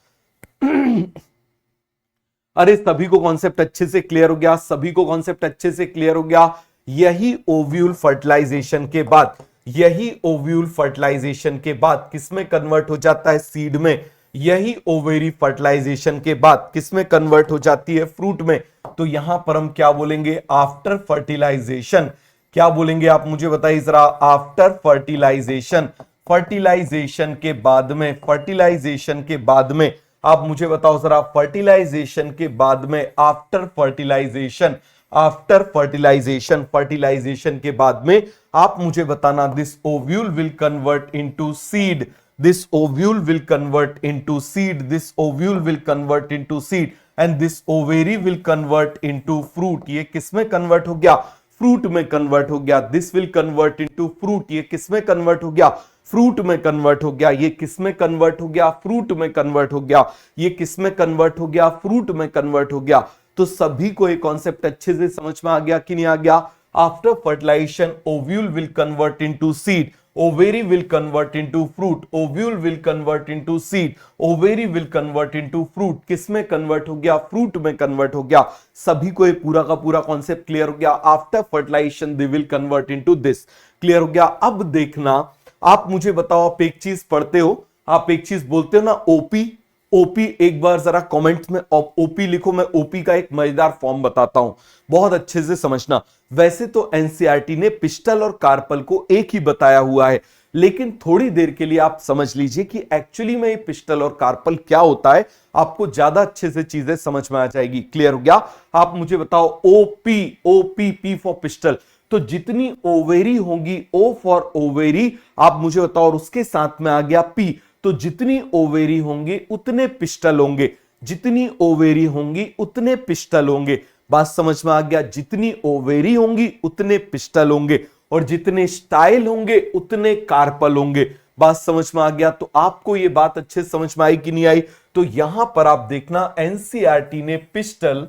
अरे सभी को कॉन्सेप्ट अच्छे से क्लियर हो गया, सभी को कॉन्सेप्ट अच्छे से क्लियर हो गया। यही ओव्यूल फर्टिलाइजेशन के बाद, यही ओव्यूल फर्टिलाइजेशन के बाद किसमें कन्वर्ट हो जाता है? सीड में। यही ओवेरी फर्टिलाइजेशन के बाद किसमें कन्वर्ट हो जाती है? फ्रूट में। तो यहां पर हम क्या बोलेंगे? After fertilisation. क्या बोलेंगे आप मुझे बताइए जरा? After fertilisation. फर्टिलाइजेशन के बाद में, फर्टिलाइजेशन के बाद में आप मुझे बताओ जरा, फर्टिलाइजेशन के बाद में, after fertilisation, after fertilisation, fertilisation के बाद में आप मुझे बताना, this ovule will convert into seed, this ovule will convert into seed, this ovule will convert into seed and this ovary will convert into fruit. ये किसमें कन्वर्ट हो गया? फ्रूट में कन्वर्ट हो गया। This will convert into fruit. ये किसमें convert हो गया? फ्रूट में कन्वर्ट हो गया। ये किसमें कन्वर्ट हो गया? फ्रूट में कन्वर्ट हो गया। ये किसमें कन्वर्ट हो गया? फ्रूट में कन्वर्ट हो गया। तो सभी को ये कॉन्सेप्ट अच्छे से समझ में आ गया कि नहीं आ गया? After fertilisation ovule will convert into seed, ovary will convert into fruit, ovule will convert into seed, ovary will convert into fruit। किसमें कन्वर्ट हो गया? फ्रूट में कन्वर्ट हो गया। सभी को ये पूरा का पूरा कॉन्सेप्ट क्लियर हो गया। After fertilisation they will convert into this. Clear हो गया? अब देखना, आप मुझे बताओ, आप एक चीज पढ़ते हो, आप एक चीज बोलते हो ना, ओपी। ओपी एक बार जरा कमेंट्स में ओपी लिखो। मैं ओपी का एक मजेदार फॉर्म बताता हूं, बहुत अच्छे से समझना। वैसे तो एनसीईआरटी ने पिस्टल और कार्पल को एक ही बताया हुआ है, लेकिन थोड़ी देर के लिए आप समझ लीजिए कि एक्चुअली में ये पिस्टल और कार्पल क्या होता है, आपको ज्यादा अच्छे से चीजें समझ में आ जाएगी। क्लियर हो गया? आप मुझे बताओ, OP, OP, P for pistol. तो जितनी ओवेरी होंगी, ओ फॉर ओवेरी, आप मुझे बताओ, और उसके साथ में आ गया पी, तो जितनी ओवेरी होंगी उतने पिस्टल होंगे, जितनी ओवेरी होंगी उतने पिस्टल होंगे। बात समझ में आ गया? जितनी ओवेरी होंगी उतने पिस्टल होंगे, और जितने स्टाइल होंगे उतने कार्पल होंगे। बात समझ में आ गया? तो आपको ये बात अच्छे समझ में आई कि नहीं आई? तो यहां पर आप देखना, एनसीईआरटी ने पिस्टल,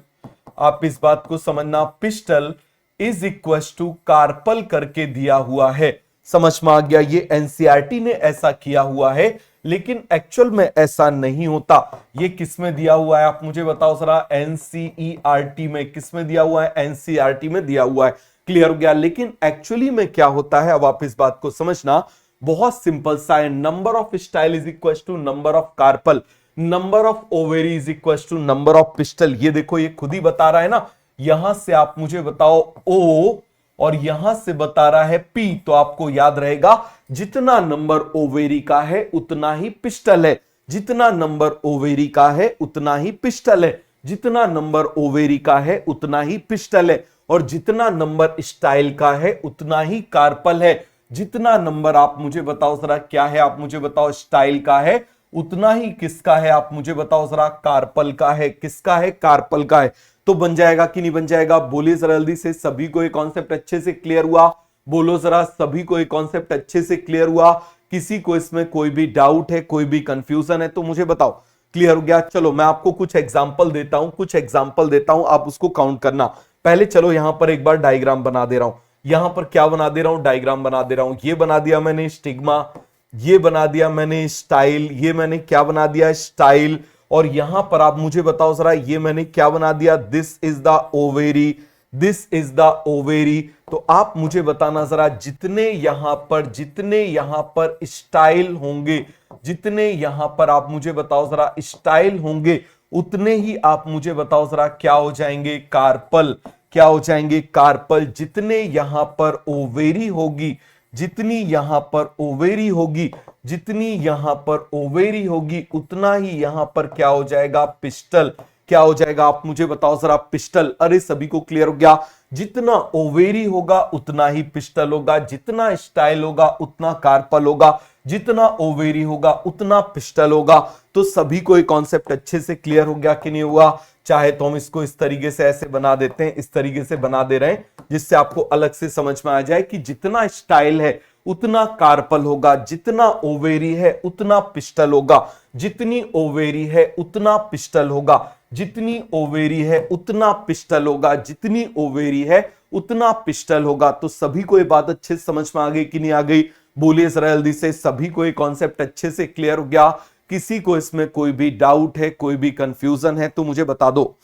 आप इस बात को समझना, pistil is equal to carpel करके दिया हुआ है। समझ में आ गया? ये एनसीईआरटी ने ऐसा किया हुआ है, लेकिन एक्चुअल में ऐसा नहीं होता। ये किसमें दिया हुआ है आप मुझे बताओ जरा? एनसीईआरटी में। किसमें दिया हुआ है? एनसीईआरटी में दिया हुआ है। क्लियर हो गया? लेकिन एक्चुअली में क्या होता है, अब आप इस बात को समझना, बहुत सिंपल सा है। Number of style is equal to number of carpel, number of ovary is equal to number of pistil. ये देखो, ये खुद ही बता रहा है ना। यहां से आप मुझे बताओ ओ, और यहां से बता रहा है पी, तो आपको याद रहेगा, जितना नंबर ओवेरी का है उतना ही पिस्टल है, जितना नंबर ओवेरी का है उतना ही पिस्टल है, जितना नंबर ओवेरी का है उतना ही पिस्टल है, और जितना नंबर स्टाइल का है उतना ही कार्पल है। जितना नंबर आप मुझे बताओ जरा क्या है, आप मुझे बताओ, स्टाइल का है, उतना ही किसका है, आप मुझे बताओ जरा, कार्पल का है। किसका है? कार्पल का है। तो बन जाएगा कि नहीं बन जाएगा? बोलिए जरा जल्दी से। सभी को ये कॉन्सेप्ट अच्छे से क्लियर हुआ? बोलो जरा, सभी को ये कॉन्सेप्ट अच्छे से क्लियर हुआ? किसी को इसमें कोई भी डाउट है, कोई भी कंफ्यूजन है तो मुझे बताओ। क्लियर हो गया? चलो मैं आपको कुछ एग्जांपल देता हूं, कुछ एग्जांपल देता हूं, आप उसको काउंट करना। पहले चलो यहां पर एक बार डायग्राम बना दे रहा हूं। यहां पर क्या बना दे रहा हूं? डायग्राम बना दे रहा हूं। ये बना दिया मैंने स्टिग्मा, ये बना दिया मैंने स्टाइल, ये मैंने क्या बना दिया? स्टाइल। और यहां पर आप मुझे बताओ जरा, ये मैंने क्या बना दिया? This is the ovary, this is the ovary. तो आप मुझे बताना जरा, जितने यहां पर स्टाइल होंगे, जितने यहां पर आप मुझे बताओ जरा स्टाइल होंगे, उतने ही आप मुझे बताओ जरा क्या हो जाएंगे? कार्पल। क्या हो जाएंगे? कार्पल। जितने यहां पर ओवेरी होगी, जितनी यहां पर ओवेरी होगी, जितनी यहां पर ओवेरी होगी, उतना ही यहां पर क्या हो जाएगा? पिस्टल। क्या हो जाएगा? आप मुझे बताओ जरा, पिस्टल। अरे सभी को क्लियर हो गया? जितना ओवेरी होगा उतना ही पिस्टल होगा, जितना स्टाइल होगा उतना कार्पल होगा, जितना ओवेरी होगा उतना पिस्टल होगा। तो सभी को ये कॉन्सेप्ट अच्छे से क्लियर हो गया कि नहीं हुआ? चाहे तो हम इसको इस तरीके से ऐसे बना देते हैं, इस तरीके से बना दे रहे हैं, जिससे आपको अलग से समझ में आ जाए कि जितना स्टाइल है उतना कार्पल होगा, जितना ओवेरी है उतना पिस्टल होगा, जितनी ओवेरी है उतना पिस्टल होगा, जितनी ओवेरी है उतना पिस्टल होगा, जितनी ओवेरी है उतना पिस्टल होगा। तो सभी को ये बात अच्छे से समझ में आ गई कि नहीं आ गई? बोलिए जरा जल्दी से। सभी को ये कॉन्सेप्ट अच्छे से क्लियर हो गया किसी को इसमें कोई भी डाउट है, कोई भी कंफ्यूजन है तो मुझे बता दो।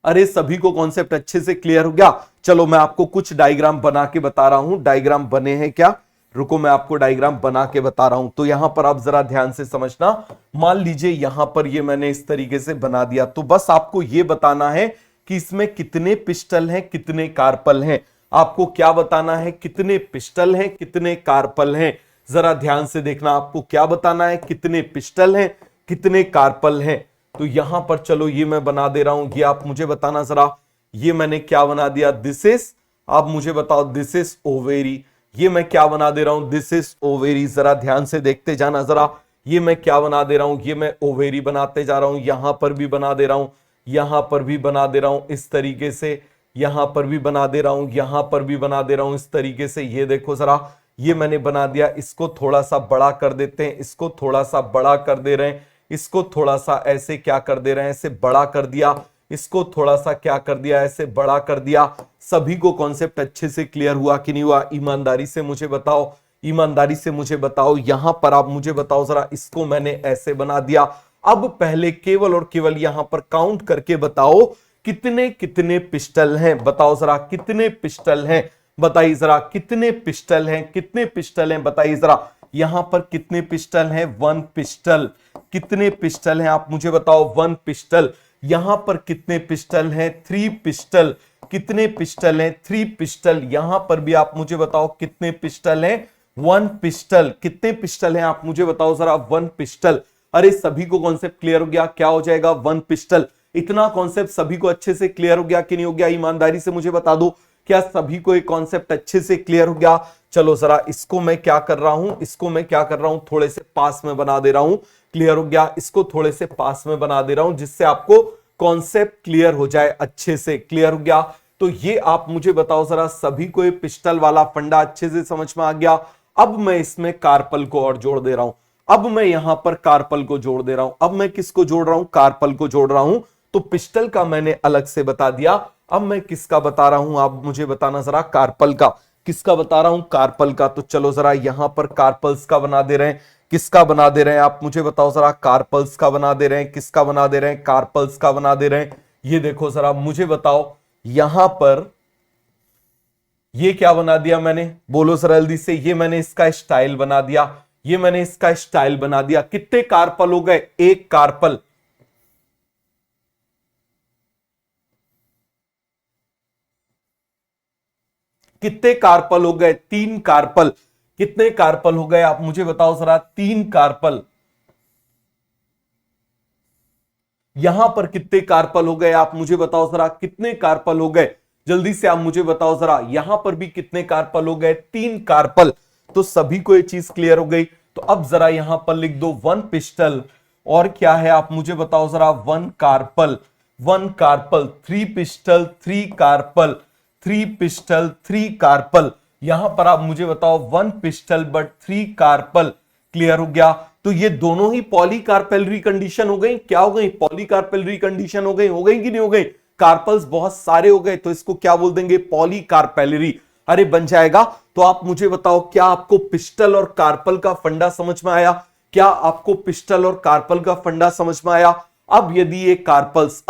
अरे सभी को कॉन्सेप्ट अच्छे से क्लियर हो गया? चलो मैं आपको कुछ डायग्राम बना के बता रहा हूं। डायग्राम बने हैं क्या? रुको मैं आपको डायग्राम बना के बता रहा हूं। तो यहां पर आप जरा ध्यान से समझना। मान लीजिए यहां पर ये मैंने इस तरीके से बना दिया, तो बस आपको ये बताना है कि इसमें कितने पिस्टल हैं, कितने कार्पल हैं। आपको क्या बताना है? कितने पिस्टल हैं, कितने कार्पल हैं। जरा ध्यान से देखना, आपको क्या बताना है? कितने पिस्टल हैं, कितने कार्पल हैं। तो यहां पर चलो ये मैं बना दे रहा हूं, ये आप मुझे बताना जरा। ये मैंने क्या बना दिया? दिस इज, आप मुझे बताओ, दिस इज ओवेरी। ये मैं क्या बना दे रहा हूं? This is ovary. जरा ध्यान से देखते जाना जरा। ये मैं क्या बना दे रहा हूं? ये मैं ओवेरी बनाते जा रहा हूं। यहां पर भी बना दे रहा हूं, यहां पर भी बना दे रहा हूं इस तरीके से, यहां पर भी बना दे रहा हूं, यहां पर भी बना दे रहा हूं इस तरीके से। ये देखो जरा, ये मैंने बना दिया। इसको थोड़ा सा बड़ा कर देते हैं, इसको थोड़ा सा बड़ा कर दे रहे हैं, इसको थोड़ा सा ऐसे क्या कर दे रहे हैं, ऐसे बड़ा कर दिया। इसको थोड़ा सा क्या कर दिया, ऐसे बड़ा कर दिया। सभी को कॉन्सेप्ट अच्छे से क्लियर हुआ कि नहीं हुआ? ईमानदारी से मुझे बताओ, ईमानदारी से मुझे बताओ। यहां पर आप मुझे बताओ जरा, इसको मैंने ऐसे बना दिया। अब पहले केवल और केवल यहां पर काउंट करके बताओ कितने कितने पिस्टल हैं। बताओ जरा कितने पिस्टल हैं, बताइए जरा कितने पिस्टल हैं, कितने पिस्टल हैं बताइए जरा। यहां पर कितने पिस्टल हैं? 1 पिस्टल। कितने पिस्टल हैं आप मुझे बताओ? 1 पिस्टल। यहां पर कितने पिस्टल हैं? 3 पिस्टल। कितने पिस्टल हैं? 3 पिस्टल। यहां पर भी आप मुझे बताओ कितने पिस्टल हैं? 1 पिस्टल। कितने पिस्टल हैं आप मुझे बताओ जरा? 1 पिस्टल। अरे सभी को कॉन्सेप्ट क्लियर हो गया? क्या हो जाएगा? 1 पिस्टल। इतना कॉन्सेप्ट सभी को अच्छे से क्लियर हो गया कि नहीं हो गया? ईमानदारी से मुझे बता दो, क्या सभी को एक कॉन्सेप्ट अच्छे से क्लियर हो गया? चलो जरा इसको मैं क्या कर रहा हूं, इसको मैं क्या कर रहा हूं, थोड़े से पास में बना दे रहा हूं। क्लियर हो गया? इसको थोड़े से पास में बना दे रहा हूं जिससे आपको कॉन्सेप्ट क्लियर हो जाए अच्छे से। क्लियर हो गया? तो ये आप मुझे बताओ जरा, सभी को ये पिस्टल वाला फंडा अच्छे से समझ में आ गया? अब मैं इसमें कार्पल को और जोड़ दे रहा हूं। अब मैं यहां पर कार्पल को जोड़ दे रहा हूं। अब मैं किसको जोड़ रहा हूं? कार्पल को जोड़ रहा हूं। तो पिस्टल का मैंने अलग से बता दिया। अब मैं किसका बता रहा हूं, आप मुझे बताना जरा। कार्पल का। किसका बता रहा हूं? कार्पल का। तो चलो जरा यहां पर कार्पल्स का बना दे रहे हैं। किसका बना दे रहे हैं आप मुझे बताओ जरा? कार्पल्स का बना दे रहे हैं। किसका बना दे रहे हैं? कार्पल्स का बना दे रहे हैं। ये देखो जरा मुझे बताओ, यहां पर ये क्या बना दिया मैंने? बोलो जरा जल्दी से। ये मैंने इसका स्टाइल बना दिया, ये मैंने इसका स्टाइल बना दिया। कितने कार्पल हो गए? 1 कार्पल। कितने कार्पल हो गए? 3 कार्पल। कितने कार्पल हो गए आप मुझे बताओ जरा? 3 कार्पल। यहां पर कितने कार्पल हो गए आप मुझे बताओ जरा? कितने कार्पल हो गए? जल्दी से आप मुझे बताओ जरा। यहां पर भी कितने कार्पल हो गए? 3 कार्पल। तो सभी को ये चीज क्लियर हो गई। तो अब जरा यहां पर लिख दो 1 पिस्टल। और क्या है आप मुझे बताओ जरा? 1 carpel. 1 carpel. 3 pistil, 3 carpel. 3 pistil, 3 carpel. यहां पर आप मुझे बताओ 1 पिस्टल बट 3 कार्पल। क्लियर हो गया? तो ये दोनों ही पॉलीकार्पेलरी कंडीशन हो गई। क्या हो गई? पॉलीकार्पेलरी कंडीशन हो गई। हो गई कि नहीं हो गई? कार्पल्स बहुत सारे हो गए तो इसको क्या बोल देंगे? पॉलीकार्पेलरी। अरे बन जाएगा। तो आप मुझे बताओ, क्या आपको पिस्टल और कार्पल का फंडा समझ में आया? क्या आपको पिस्टल और कार्पल का फंडा समझ में आया? अब यदि ये कार्पल्स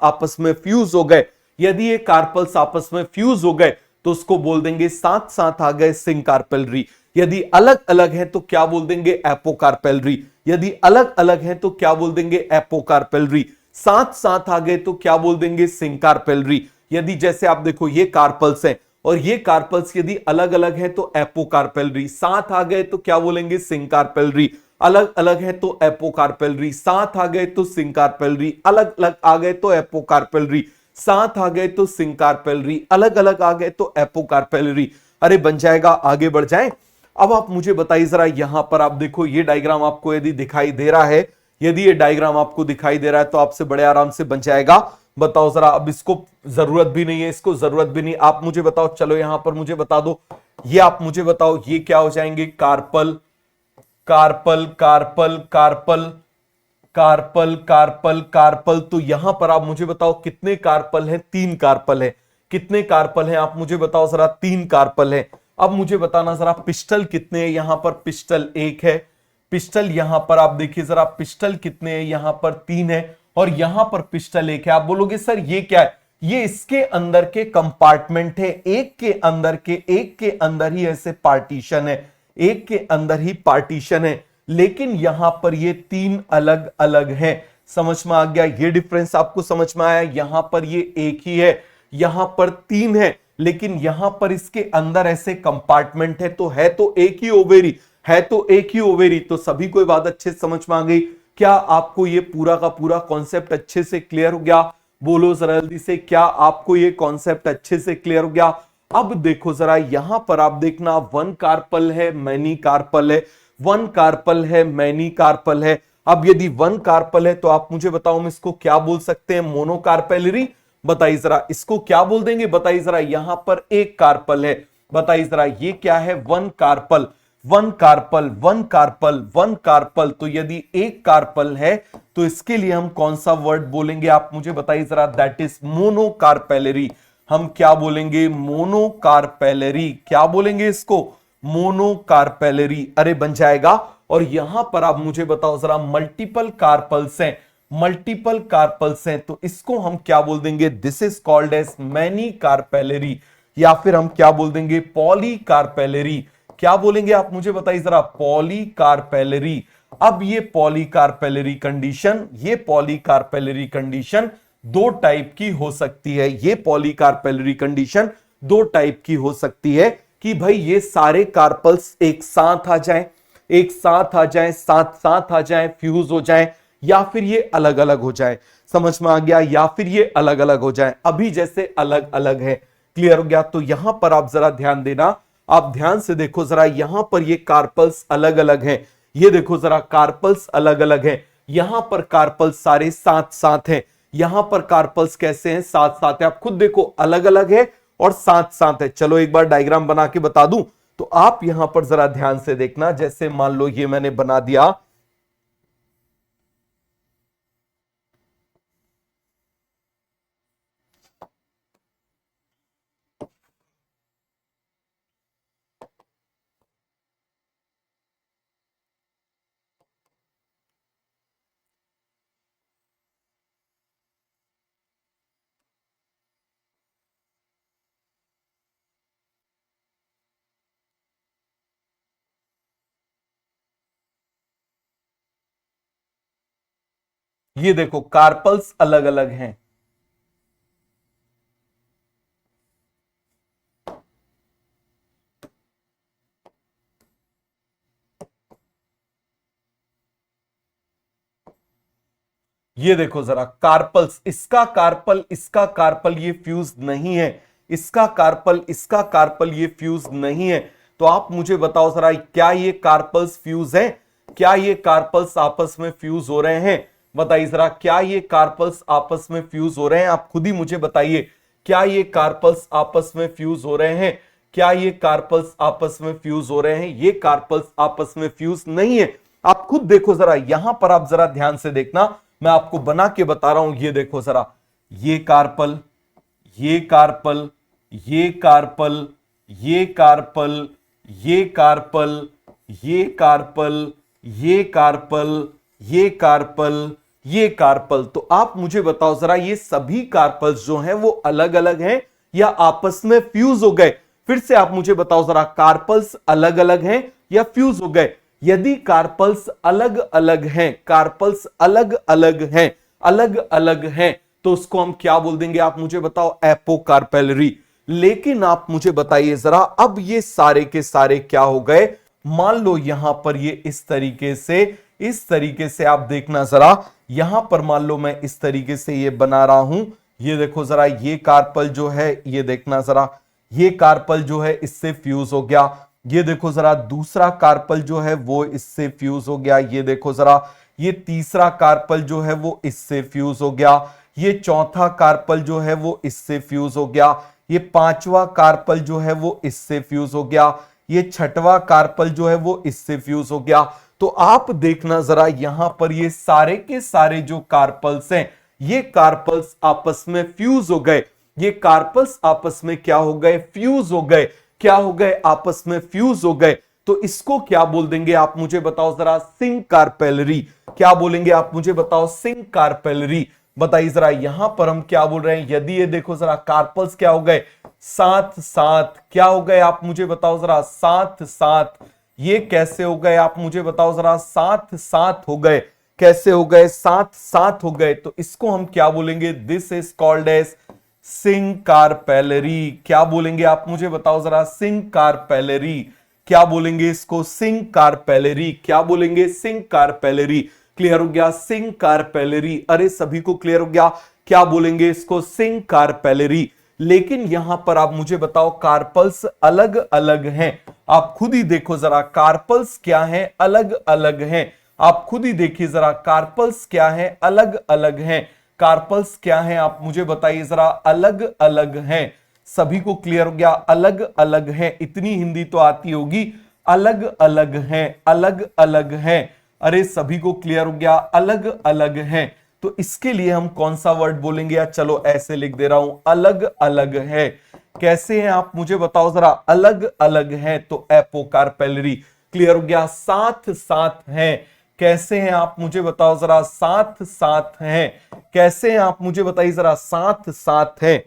आपस में फ्यूज हो गए, यदि ये कार्पल्स आपस में फ्यूज हो गए तो उसको बोल देंगे साथ साथ आ गए सिंकार्पेलरी। यदि अलग अलग है तो क्या बोल देंगे? एपोकार्पेलरी। यदि अलग अलग है तो क्या बोल देंगे? एपोकार्पेलरी। साथ साथ आ गए तो क्या बोल देंगे? सिंकार्पेलरी। यदि जैसे आप देखो ये कार्पल्स हैं और ये कार्पल्स यदि अलग अलग है तो एपोकार्पेलरी। साथ आ गए तो क्या बोलेंगे? सिंकार्पेलरी। अलग अलग है तो एपोकार्पेलरी। साथ आ गए तो सिंकार्पेलरी। अलग अलग आ गए तो एपोकार्पेलरी। साथ आ गए तो सिंकार्पेलरी। अलग अलग आ गए तो एपोकार्पेलरी। अरे बन जाएगा। आगे बढ़ जाएं। अब आप मुझे बताइए जरा, यहां पर आप देखो ये डायग्राम आपको यदि दिखाई दे रहा है, यदि ये डायग्राम आपको दिखाई दे रहा है तो आपसे बड़े आराम से बन जाएगा। बताओ जरा। अब इसको जरूरत भी नहीं है, इसको जरूरत भी नहीं। आप मुझे बताओ, चलो यहां पर मुझे बता दो, ये आप मुझे बताओ ये क्या हो जाएंगे? Carpel, carpel, carpel, carpel, carpel, carpel, carpel. तो यहां पर आप मुझे बताओ कितने कार्पल हैं? 3 कार्पल है। कितने कार्पल हैं आप मुझे बताओ जरा? 3 कार्पल है। अब मुझे बताना जरा पिस्टल कितने हैं? यहां पर पिस्टल 1 है, पिस्टल यहां पर आप देखिए जरा, पिस्टल कितने हैं, यहां पर 3 है और यहां पर पिस्टल 1 है। आप बोलोगे सर ये क्या है, ये इसके अंदर के कंपार्टमेंट है, एक के अंदर ही ऐसे पार्टीशन है, एक के अंदर ही पार्टीशन है, लेकिन यहां पर ये 3 अलग अलग हैं। समझ में आ गया, ये डिफरेंस आपको समझ में आया। यहां पर ये एक ही है, यहां पर 3 है, लेकिन यहां पर इसके अंदर ऐसे कंपार्टमेंट है, तो एक ही ओवेरी है, तो एक ही ओवेरी। तो सभी को बात अच्छे से समझ में आ गई। क्या आपको ये पूरा का पूरा कॉन्सेप्ट अच्छे से क्लियर हो गया? बोलो जरा जल्दी से, क्या आपको ये कॉन्सेप्ट अच्छे से क्लियर हो गया? अब देखो जरा, यहां पर आप देखना, वन कार्पल है, मैनी कार्पल है, वन कार्पल है, मैनी कार्पल है। अब यदि वन कार्पल है तो आप मुझे बताओ, हम इसको क्या बोल सकते हैं? मोनोकार्पेलरी। बताइए जरा, इसको क्या बोल देंगे? बताइए जरा, यहां पर एक कार्पल है, बताइए जरा ये क्या है? One carpel, one carpel, one carpel, one carpel. तो यदि एक कार्पल है तो इसके लिए हम कौन सा वर्ड बोलेंगे? आप मुझे बताइए जरा। That is monocarpellary. हम क्या बोलेंगे? मोनोकार्पेलरी। क्या बोलेंगे इसको? मोनोकार्पेलरी। अरे बन जाएगा। और यहां पर आप मुझे बताओ जरा, मल्टीपल कार्पल्स हैं, मल्टीपल कार्पल्स हैं, तो इसको हम क्या बोल देंगे? This is called as many carpellary, या फिर हम क्या बोल देंगे? पॉलीकार्पेलरी। क्या बोलेंगे आप मुझे बताइए जरा? पॉलीकार्पेलरी। अब ये पॉलीकार्पेलरी कंडीशन, ये पॉलीकार्पेलरी कंडीशन दो टाइप की हो सकती है। ये पॉलीकार्पेलरी कंडीशन दो टाइप की हो सकती है कि भाई ये सारे कार्पल्स एक साथ आ जाएं, एक साथ आ जाएं, साथ साथ आ जाएं, फ्यूज हो जाएं, या फिर ये अलग अलग हो जाएं। समझ में आ गया? या फिर ये अलग अलग हो जाएं। अभी जैसे अलग अलग है, क्लियर हो गया? तो यहां पर आप जरा ध्यान देना, आप ध्यान से देखो जरा, यहां पर ये कार्पल्स अलग अलग हैं, ये देखो जरा, कार्पल्स अलग अलग हैं। यहां पर कार्पल्स सारे साथ साथ हैं, यहां पर कार्पल्स कैसे हैं? साथ साथ है। आप खुद देखो, अलग अलग है और साथ साथ है। चलो एक बार डायग्राम बना के बता दूं तो आप यहां पर जरा ध्यान से देखना। जैसे मान लो ये मैंने बना दिया, ये देखो कार्पल्स अलग अलग हैं। ये देखो जरा, कार्पल्स, इसका कार्पल इसका कार्पल ये फ्यूज नहीं है, इसका कार्पल इसका कार्पल ये फ्यूज नहीं है। तो आप मुझे बताओ जरा, क्या ये कार्पल्स फ्यूज हैं? क्या ये कार्पल्स आपस में फ्यूज हो रहे हैं? बताइए जरा, क्या ये कार्पल्स आपस में फ्यूज हो रहे हैं? आप खुद ही मुझे बताइए, क्या ये कार्पल्स आपस में फ्यूज हो रहे हैं? क्या ये कार्पल्स आपस में फ्यूज हो रहे हैं? ये कार्पल्स आपस में फ्यूज नहीं है। आप खुद देखो जरा, यहां पर आप जरा ध्यान से देखना, मैं आपको बना के बता रहा हूं। ये देखो जरा, ये कार्पल, ये कार्पल, ये कार्पल, ये कार्पल, ये कार्पल, ये कार्पल, ये कार्पल, ये कार्पल, ये कार्पल। तो आप मुझे बताओ जरा, ये सभी कार्पल्स जो हैं वो अलग अलग हैं या आपस में फ्यूज हो गए? फिर से आप मुझे बताओ जरा, कार्पल्स अलग अलग हैं या फ्यूज हो गए? यदि कार्पल्स अलग अलग हैं, कार्पल्स अलग अलग हैं, अलग अलग हैं, तो उसको हम क्या बोल देंगे? आप मुझे बताओ, एपोकार्पेलरी। लेकिन आप मुझे बताइए जरा, अब ये सारे के सारे क्या हो गए? मान लो यहां पर ये इस तरीके से आप देखना जरा, यहां पर मान लो मैं इस तरीके से ये बना रहा हूं। ये देखो जरा, ये कार्पल जो है, ये देखना जरा, ये कार्पल जो है इससे फ्यूज हो गया। ये देखो जरा, दूसरा कार्पल जो है वो इससे फ्यूज हो गया। ये देखो जरा, ये तीसरा कार्पल जो है वो इससे फ्यूज हो गया। ये चौथा कार्पल जो है वो इससे फ्यूज हो गया। ये पांचवा कार्पल जो है वो इससे फ्यूज हो गया। ये छठवां कार्पल जो है वो इससे फ्यूज हो गया। तो आप देखना जरा, यहां पर ये सारे के सारे जो कार्पल्स हैं, ये कार्पल्स आपस में फ्यूज हो गए। ये कार्पल्स आपस में क्या हो गए? फ्यूज हो गए। क्या हो गए? आपस में फ्यूज हो गए। तो इसको क्या बोल देंगे आप मुझे बताओ जरा, सिंकार्पेलरी। क्या बोलेंगे आप मुझे बताओ, सिंकार्पेलरी। बताइए जरा, यहां पर हम क्या बोल रहे हैं, यदि ये देखो जरा, कार्पल्स क्या हो गए, साथ साथ। क्या हो गए आप मुझे बताओ जरा, साथ साथ। ये कैसे हो गए आप मुझे बताओ जरा, साथ साथ हो गए। कैसे हो गए, साथ साथ हो गए। तो इसको हम क्या बोलेंगे, दिस इज कॉल्ड एज सिंकार्पेलरी। क्या बोलेंगे आप मुझे बताओ जरा, सिंकार्पेलरी। क्या बोलेंगे इसको, सिंकार्पेलरी। क्या बोलेंगे, सिंकार्पेलरी। क्लियर हो गया, सिंकार्पेलरी। अरे सभी को क्लियर हो गया, क्या बोलेंगे इसको, सिंकार्पेलरी। लेकिन यहां पर आप मुझे बताओ, कार्पल्स अलग अलग हैं। आप खुद ही देखो जरा, कार्पल्स क्या हैं, अलग अलग हैं। आप खुद ही देखिए जरा, कार्पल्स क्या हैं, अलग अलग हैं। कार्पल्स क्या हैं आप मुझे बताइए जरा, अलग अलग हैं। सभी को क्लियर हो गया, अलग अलग हैं। इतनी हिंदी तो आती होगी, अलग अलग हैं, अलग अलग हैं। अरे सभी को क्लियर हो गया, अलग अलग हैं। तो इसके लिए हम कौन सा वर्ड बोलेंगे, या चलो ऐसे लिख दे रहा हूं, अलग अलग है। कैसे हैं आप मुझे बताओ जरा, अलग अलग है। तो एपोकार्पेलरी। क्लियर हो गया, साथ साथ हैं। कैसे हैं आप मुझे बताओ जरा, साथ साथ हैं। कैसे हैं आप मुझे बताइए जरा, साथ साथ हैं।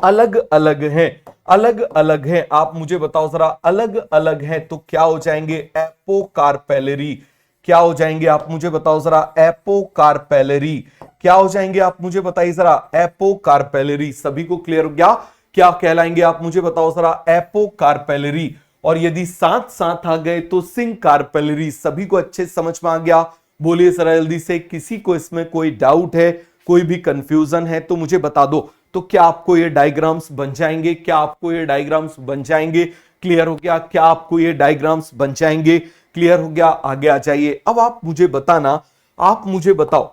अलग अलग हैं, अलग अलग हैं। आप मुझे बताओ जरा, अलग अलग हैं। तो क्या हो जाएंगे, एपोकार्पेलरी। क्या हो जाएंगे आप मुझे बताओ जरा, एपोकार्पेलरी। क्या हो जाएंगे आप मुझे बताइए जरा, एपोकार्पेलरी। सभी को क्लियर हो गया, क्या कहलाएंगे आप मुझे बताओ जरा, एपोकार्पेलरी। और यदि साथ साथ आ गए तो सिंकार्पेलरी। सभी को अच्छे समझ में आ गया, बोलिए जरा जल्दी से। किसी को इसमें कोई डाउट है, कोई भी कंफ्यूजन है तो मुझे बता दो। तो क्या आपको ये डायग्राम्स बन जाएंगे, क्या आपको ये डायग्राम्स बन जाएंगे। क्लियर हो गया, क्या आपको ये डायग्राम्स बन जाएंगे। क्लियर हो गया, आगे आ जाइए। अब आप मुझे बताना, आप मुझे बताओ,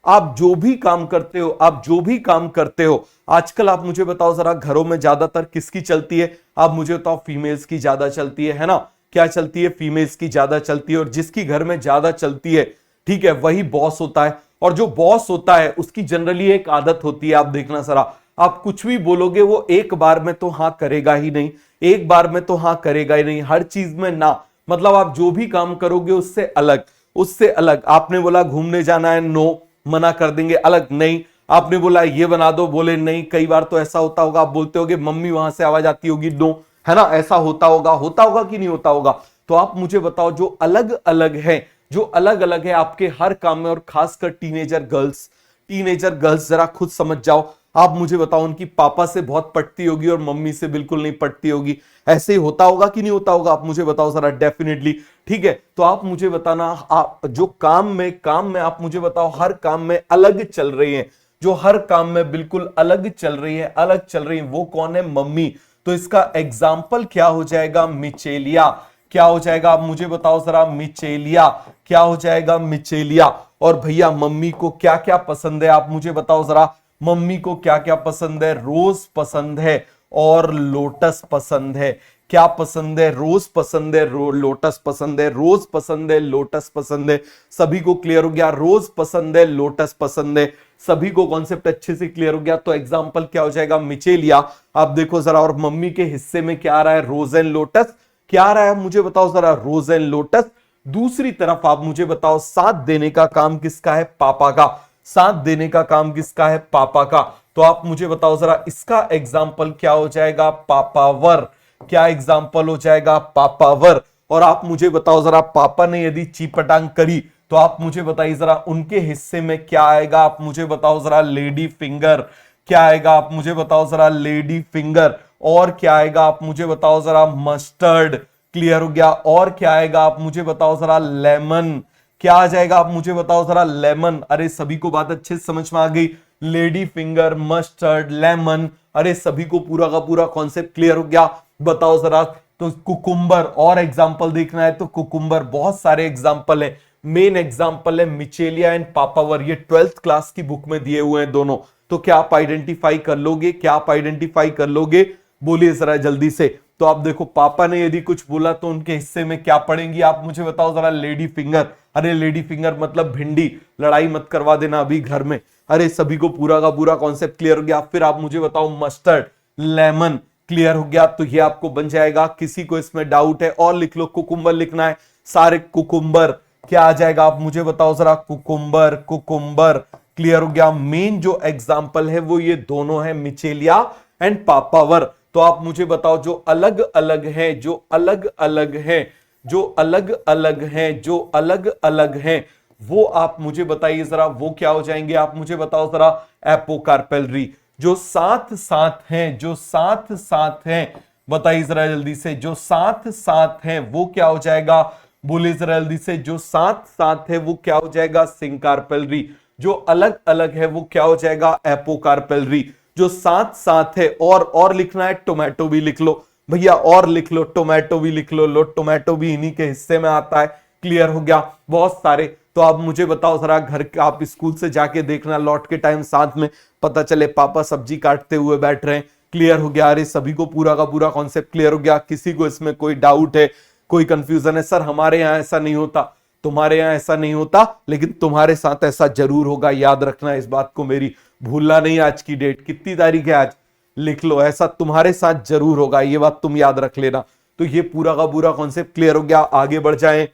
आप जो भी काम करते हो, आप जो भी काम करते हो, आजकल आप मुझे बताओ जरा, घरों में ज्यादातर किसकी चलती है। आप मुझे बताओ, फीमेल्स की ज्यादा चलती है ना। क्या चलती है, फीमेल्स की ज्यादा चलती है। और जिसकी घर में ज्यादा चलती है, ठीक है, वही बॉस होता है। और जो बॉस होता है उसकी जनरली एक आदत होती है, आप देखना जरा, आप कुछ भी बोलोगे वो एक बार में तो हाँ करेगा ही नहीं, एक बार में तो हाँ करेगा ही नहीं, हर चीज में ना। मतलब आप जो भी काम करोगे उससे अलग, उससे अलग। आपने बोला घूमने जाना है, नो, मना कर देंगे, अलग नहीं। आपने बोला ये बना दो, बोले नहीं। कई बार तो ऐसा होता होगा, आप बोलते होगे मम्मी, वहां से आवाज आती होगी, नो, है ना। ऐसा होता होगा कि नहीं होता होगा। तो आप मुझे बताओ, जो अलग अलग है, जो अलग अलग है आपके हर काम में, और खासकर टीनेजर गर्ल्स, टीनेजर गर्ल्स जरा खुद समझ जाओ। आप मुझे बताओ, उनकी पापा से बहुत पटती होगी और मम्मी से बिल्कुल नहीं पटती होगी। ऐसे ही होता होगा कि नहीं होता होगा, आप मुझे बताओ जरा, डेफिनेटली। ठीक है, तो आप मुझे बताना, आप जो काम में आप मुझे बताओ, हर काम में अलग चल रही है, जो हर काम में बिल्कुल अलग चल रही है, अलग चल रही है, वो कौन है, मम्मी। तो इसका एग्जाम्पल क्या हो जाएगा, मिचेलिया। क्या हो जाएगा आप मुझे बताओ जरा, मिचेलिया। क्या हो जाएगा, मिचेलिया। और भैया मम्मी को क्या क्या पसंद है, आप मुझे बताओ जरा, मम्मी को क्या क्या पसंद है, रोज पसंद है और लोटस पसंद है। क्या पसंद है, रोज पसंद है, लोटस पसंद है, रोज पसंद है, लोटस पसंद है। सभी को क्लियर हो गया, रोज पसंद है, लोटस पसंद है। सभी को कॉन्सेप्ट अच्छे से क्लियर हो गया। तो एग्जांपल क्या हो जाएगा, मिचेलिया। आप देखो जरा, और मम्मी के हिस्से में क्या आ रहा है, रोज एंड लोटस। क्या आ रहा है मुझे बताओ जरा, रोज एंड लोटस। दूसरी तरफ आप मुझे बताओ, साथ देने का काम किसका है, पापा का। साथ देने का काम किसका है, पापा का। तो आप मुझे बताओ जरा, इसका एग्जाम्पल क्या हो जाएगा, पापावर। क्या एग्जाम्पल हो जाएगा, पापावर। और आप मुझे बताओ जरा, पापा ने यदि चीपटांग करी, तो आप मुझे बताइए जरा, उनके हिस्से में क्या आएगा, आप मुझे बताओ जरा, लेडी फिंगर। क्या आएगा आप मुझे बताओ जरा, लेडी फिंगर। और क्या आएगा आप मुझे बताओ जरा, मस्टर्ड। क्लियर हो गया। और क्या आएगा आप मुझे बताओ जरा, लेमन। क्या आ जाएगा आप मुझे बताओ जरा, लेमन। अरे सभी को बात अच्छे से समझ में आ गई, लेडी फिंगर, मस्टर्ड, लेमन। अरे सभी को पूरा का पूरा कॉन्सेप्ट क्लियर हो गया, बताओ जरा। तो कुकुम्बर, और एग्जांपल देखना है तो कुकुम्बर, बहुत सारे एग्जांपल है। मेन एग्जांपल है मिचेलिया एंड पापावर। ये 12th क्लास की बुक में दिए हुए हैं दोनों। तो क्या आप आइडेंटिफाई कर लोगे, क्या आप आइडेंटिफाई कर लोगे, बोलिए जरा जल्दी से। तो आप देखो, पापा ने यदि कुछ बोला तो उनके हिस्से में क्या पढ़ेंगी, आप मुझे बताओ जरा, लेडी फिंगर। अरे लेडी फिंगर मतलब भिंडी। लड़ाई मत करवा देना अभी घर में। अरे सभी को पूरा का पूरा कॉन्सेप्ट क्लियर हो गया। फिर आप मुझे बताओ, मस्टर्ड, लेमन। क्लियर हो गया? तो ये आपको बन जाएगा। किसी को इसमें डाउट है और लिख लो, कुकुम्बर लिखना है सारे। कुकुम्बर क्या आ जाएगा आप मुझे बताओ जरा? Cucumber, cucumber. क्लियर हो गया? मेन जो एग्जाम्पल है वो ये दोनों है, मिचेलिया एंड पापावर। तो आप मुझे बताओ जो अलग अलग हैं, जो अलग अलग हैं, जो अलग अलग हैं, जो अलग अलग हैं, वो आप मुझे बताइए जरा, वो क्या हो जाएंगे? आप मुझे बताओ जरा। एपोकार्पेलरी। जो साथ साथ हैं, जो साथ साथ हैं, बताइए जरा जल्दी से। जो साथ साथ हैं वो क्या हो जाएगा? बोलिए जरा जल्दी से। जो साथ साथ है वो क्या हो जाएगा? सिंकार्पेलरी। जो अलग अलग है वो क्या हो जाएगा? एपोकार्पेलरी। जो साथ साथ है, और लिखना है, टोमेटो भी लिख लो भैया, और लिख लो, टोमेटो भी लिख लो। टोमेटो भी इन्हीं के हिस्से में आता है। क्लियर हो गया? बहुत सारे। तो आप मुझे बताओ जरा, घर आप स्कूल से जाके देखना, लौट के टाइम साथ में पता चले पापा सब्जी काटते हुए बैठ रहे हैं। क्लियर हो गया? अरे सभी को पूरा का पूरा कॉन्सेप्ट क्लियर हो गया? किसी को इसमें कोई डाउट है, कोई कंफ्यूजन है? सर हमारे यहाँ ऐसा नहीं होता, तुम्हारे यहाँ ऐसा नहीं होता, लेकिन तुम्हारे साथ ऐसा जरूर होगा। याद रखना इस बात को, मेरी भूलना नहीं। आज की डेट कितनी तारीख है आज? लिख लो, ऐसा तुम्हारे साथ जरूर होगा, ये बात तुम याद रख लेना। तो ये पूरा का पूरा कॉन्सेप्ट क्लियर हो गया? आगे बढ़ जाएं,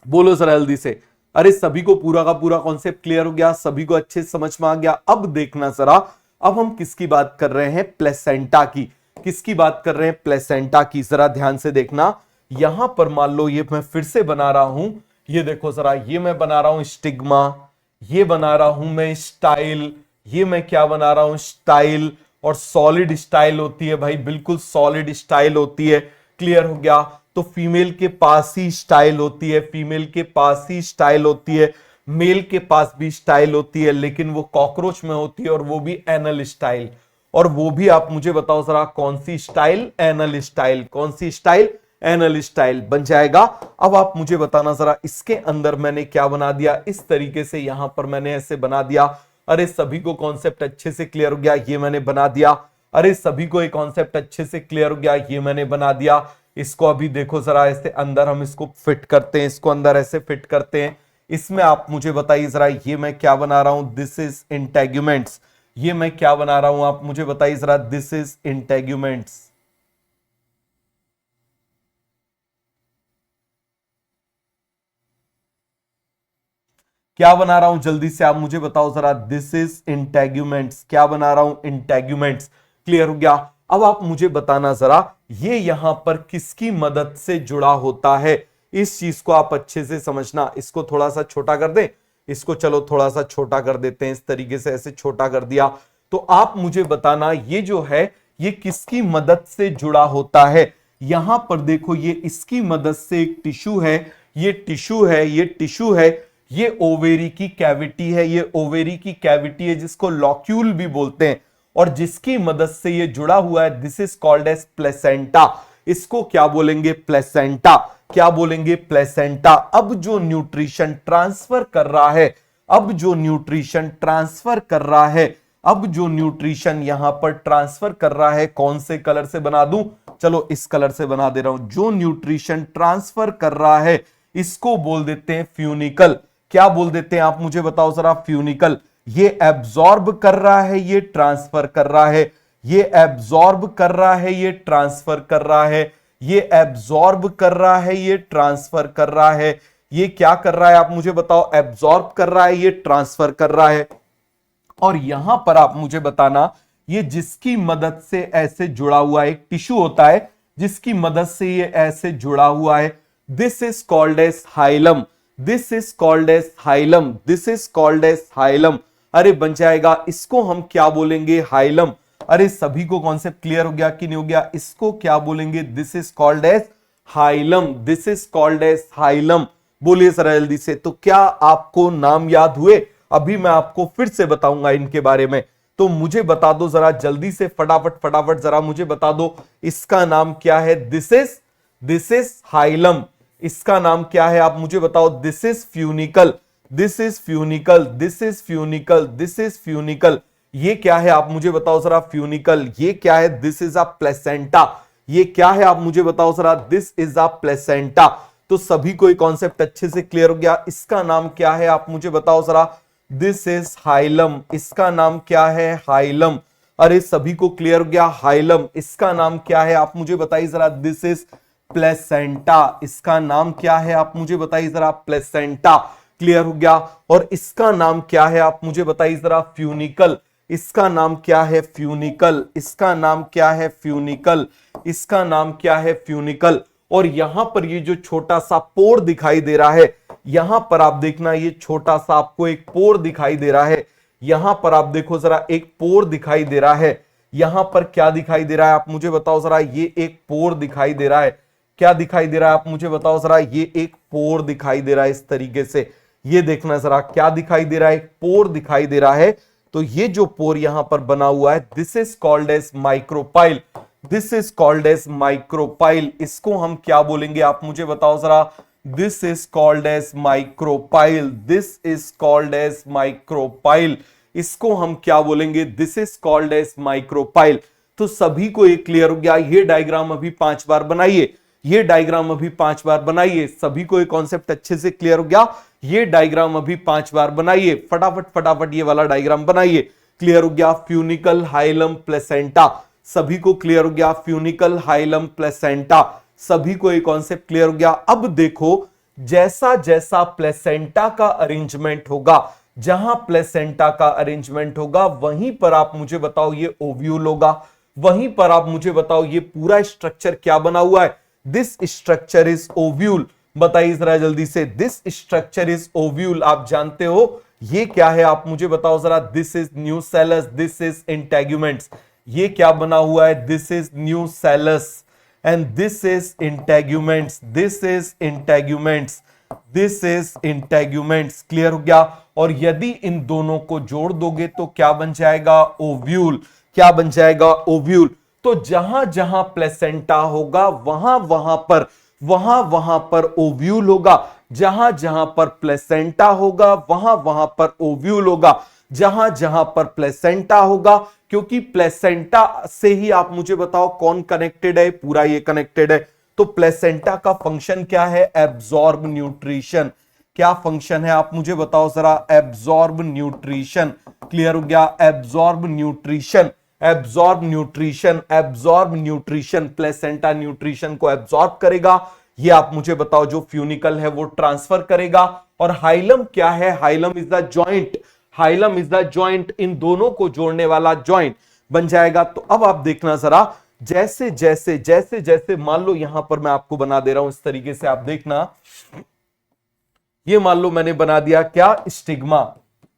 बोलो जरा जल्दी से। अरे सभी को पूरा का पूरा कॉन्सेप्ट क्लियर हो गया? सभी को अच्छे से समझ में आ गया? अब देखना जरा, अब हम किसकी बात कर रहे हैं? प्लेसेंटा की। किसकी बात कर रहे हैं? प्लेसेंटा की। जरा ध्यान से देखना, यहां पर मान लो ये मैं फिर से बना रहा हूं, ये देखो जरा, ये मैं बना रहा हूं स्टिग्मा, ये बना रहा हूं मैं स्टाइल, ये मैं क्या बना रहा हूं? स्टाइल। और सॉलिड स्टाइल होती है भाई, बिल्कुल सॉलिड स्टाइल होती है। क्लियर हो गया? तो फीमेल के पास ही स्टाइल होती है, फीमेल के पास ही स्टाइल होती है, मेल के पास भी स्टाइल होती है, लेकिन वो कॉकरोच में होती है, और वो भी एनल स्टाइल। और वो भी आप मुझे बताओ जरा, कौन सी स्टाइल? Anal style. कौन सी स्टाइल? एनल स्टाइल बन जाएगा। अब आप मुझे बताना जरा, इसके अंदर मैंने क्या बना दिया? इस तरीके से यहां पर मैंने ऐसे बना दिया। अरे सभी को कॉन्सेप्ट अच्छे से क्लियर हो गया? ये मैंने बना दिया। अरे सभी को ये कॉन्सेप्ट अच्छे से क्लियर हो गया? ये मैंने बना दिया। इसको अभी देखो जरा, ऐसे अंदर हम इसको फिट करते हैं, इसको अंदर ऐसे फिट करते हैं। इसमें आप मुझे बताइए जरा, ये मैं क्या बना रहा हूं? This is integuments. ये मैं क्या बना रहा हूं? आप मुझे बताइए जरा, दिस इज इंटेग्यूमेंट्स। क्या बना रहा हूं? जल्दी से आप मुझे बताओ जरा। This is integuments. क्या बना रहा हूं? इंटेग्यूमेंट्स। क्लियर हो गया? अब आप मुझे बताना जरा, ये यहां पर किसकी मदद से जुड़ा होता है? इस चीज को आप अच्छे से समझना। इसको थोड़ा सा छोटा कर दें, इसको चलो थोड़ा सा छोटा कर देते हैं, इस तरीके से ऐसे छोटा कर दिया। तो आप मुझे बताना, ये जो है ये किसकी मदद से जुड़ा होता है? यहां पर देखो, ये इसकी मदद से एक टिश्यू है, ये टिश्यू है, ये टिश्यू है, ये ओवेरी की कैविटी है, ये ओवेरी की कैविटी है जिसको लॉक्यूल भी बोलते हैं, और जिसकी मदद से ये जुड़ा हुआ है। This is called as placenta. इसको क्या बोलेंगे? प्लेसेंटा। क्या बोलेंगे? प्लेसेंटा। अब जो न्यूट्रिशन ट्रांसफर कर रहा है, अब जो न्यूट्रिशन ट्रांसफर कर रहा है, अब जो न्यूट्रिशन यहां पर ट्रांसफर कर रहा है, कौन से कलर से बना दूं? चलो इस कलर से बना दे रहा हूं। जो न्यूट्रिशन ट्रांसफर कर रहा है इसको बोल देते हैं फ्यूनिकल। क्या बोल देते हैं आप मुझे बताओ जरा? फ्यूनिकल। ये एब्जॉर्ब कर रहा है, ये ट्रांसफर कर रहा है, ये एब्जॉर्ब कर रहा है, ये ट्रांसफर कर रहा है, ये एब्जॉर्ब कर रहा है, ये ट्रांसफर कर रहा है। ये क्या कर रहा है आप मुझे बताओ? एब्जॉर्ब कर रहा है, ये ट्रांसफर कर रहा है। और यहां पर आप मुझे बताना, ये जिसकी मदद से ऐसे जुड़ा हुआ एक टिश्यू होता है, जिसकी मदद से ये ऐसे जुड़ा हुआ है, this is called as hilum. This is called as hilum. This is called as hilum. अरे बन जाएगा, इसको हम क्या बोलेंगे? हाइलम। अरे सभी को कॉन्सेप्ट क्लियर हो गया कि नहीं हो गया? इसको क्या बोलेंगे? This is called as hilum. This is called as hilum. बोलिए जरा जल्दी से। तो क्या आपको नाम याद हुए? अभी मैं आपको फिर से बताऊंगा इनके बारे में, तो मुझे बता दो जरा जल्दी से, फटाफट फटाफट जरा मुझे बता दो, इसका नाम क्या है? This is hilum. इसका नाम क्या है आप मुझे बताओ? This is funicle. This is funicle. This is funicle. This is funicle. ये क्या है आप मुझे बताओ जरा? फ्यूनिकल। ये क्या है? This is a placenta. ये क्या है आप मुझे बताओ जरा? This is a placenta. तो सभी को ये कॉन्सेप्ट अच्छे से क्लियर हो गया? इसका नाम क्या है आप मुझे बताओ जरा? This is hilum. इसका नाम क्या है? हाइलम। अरे सभी को क्लियर हो गया। हाइलम, इसका नाम क्या है आप मुझे बताइए जरा। दिस इज प्लेसेंटा, इसका नाम क्या है आप मुझे बताइए जरा। प्लेसेंटा, क्लियर हो गया। और इसका नाम क्या है आप मुझे बताइए जरा। फ्यूनिकल, इसका नाम क्या है। फ्यूनिकल, इसका नाम क्या है। फ्यूनिकल, इसका नाम क्या है। फ्यूनिकल। और यहां पर ये जो छोटा सा पोर दिखाई दे रहा है, यहां पर आप देखना ये छोटा सा आपको एक पोर दिखाई दे रहा है। यहां पर आप देखो जरा एक पोर दिखाई दे रहा है। यहां पर क्या दिखाई दे रहा है आप मुझे बताओ जरा। ये एक पोर दिखाई दे रहा है। क्या दिखाई दे रहा है आप मुझे बताओ जरा। ये एक पोर दिखाई दे रहा है इस तरीके से। ये देखना जरा क्या दिखाई दे रहा है। एक पोर दिखाई दे रहा है। तो ये जो पोर यहां पर बना हुआ है, this is called as micropyle. This is called as micropyle. इसको हम क्या बोलेंगे आप मुझे बताओ जरा। This is called as micropyle. This is called as micropyle. इसको हम क्या बोलेंगे। This is called as micropyle. तो सभी को ये क्लियर हो गया। ये डायग्राम अभी 5 बार बनाइए। ये डायग्राम अभी 5 बार बनाइए। सभी को ये कॉन्सेप्ट अच्छे से क्लियर हो गया। ये डायग्राम अभी 5 बार बनाइए। फटाफट फटाफट ये वाला डायग्राम बनाइए। क्लियर हो गया। फ्यूनिकल, हाइलम, प्लेसेंटा, सभी को क्लियर हो गया। फ्यूनिकल, हाइलम, प्लेसेंटा, सभी को ये कॉन्सेप्ट क्लियर हो गया। अब देखो जैसा जैसा प्लेसेंटा का अरेंजमेंट होगा, जहां प्लेसेंटा का अरेंजमेंट होगा वहीं पर आप मुझे बताओ ये ओव्यूल होगा। वहीं पर आप मुझे बताओ ये पूरा स्ट्रक्चर क्या बना हुआ है। This structure is ovule. बताइए जरा जल्दी से। This structure is ovule. आप जानते हो ये क्या है आप मुझे बताओ जरा। This is nucellus, this is integuments. ये क्या बना हुआ है। This is nucellus and this is integuments. This is integuments, this is integuments. Clear हो गया। और यदि इन दोनों को जोड़ दोगे तो क्या बन जाएगा। ओव्यूल। क्या बन जाएगा। ओव्यूल। तो जहां जहां प्लेसेंटा होगा वहां वहां पर ओव्यूल होगा। जहां जहां पर प्लेसेंटा होगा वहां पर ओव्यूल होगा। जहां जहां पर प्लेसेंटा होगा, क्योंकि प्लेसेंटा से ही आप मुझे बताओ कौन कनेक्टेड है। पूरा ये कनेक्टेड है। तो प्लेसेंटा का फंक्शन क्या है। Absorb nutrition. क्या फंक्शन है आप मुझे बताओ जरा। Absorb nutrition. क्लियर हो गया। Absorb nutrition, absorb nutrition, absorb nutrition. Placenta nutrition को एब्जॉर्ब करेगा। ये आप मुझे बताओ जो फ्यूनिकल है वो ट्रांसफर करेगा। और हाइलम क्या है। Hilum is the joint. Hilum is the joint. इन दोनों को जोड़ने वाला जॉइंट बन जाएगा। तो अब आप देखना जरा। जैसे जैसे जैसे जैसे मान लो यहां पर मैं आपको बना दे रहा हूं इस तरीके से। आप देखना, ये मान लो मैंने बना दिया क्या। स्टिग्मा।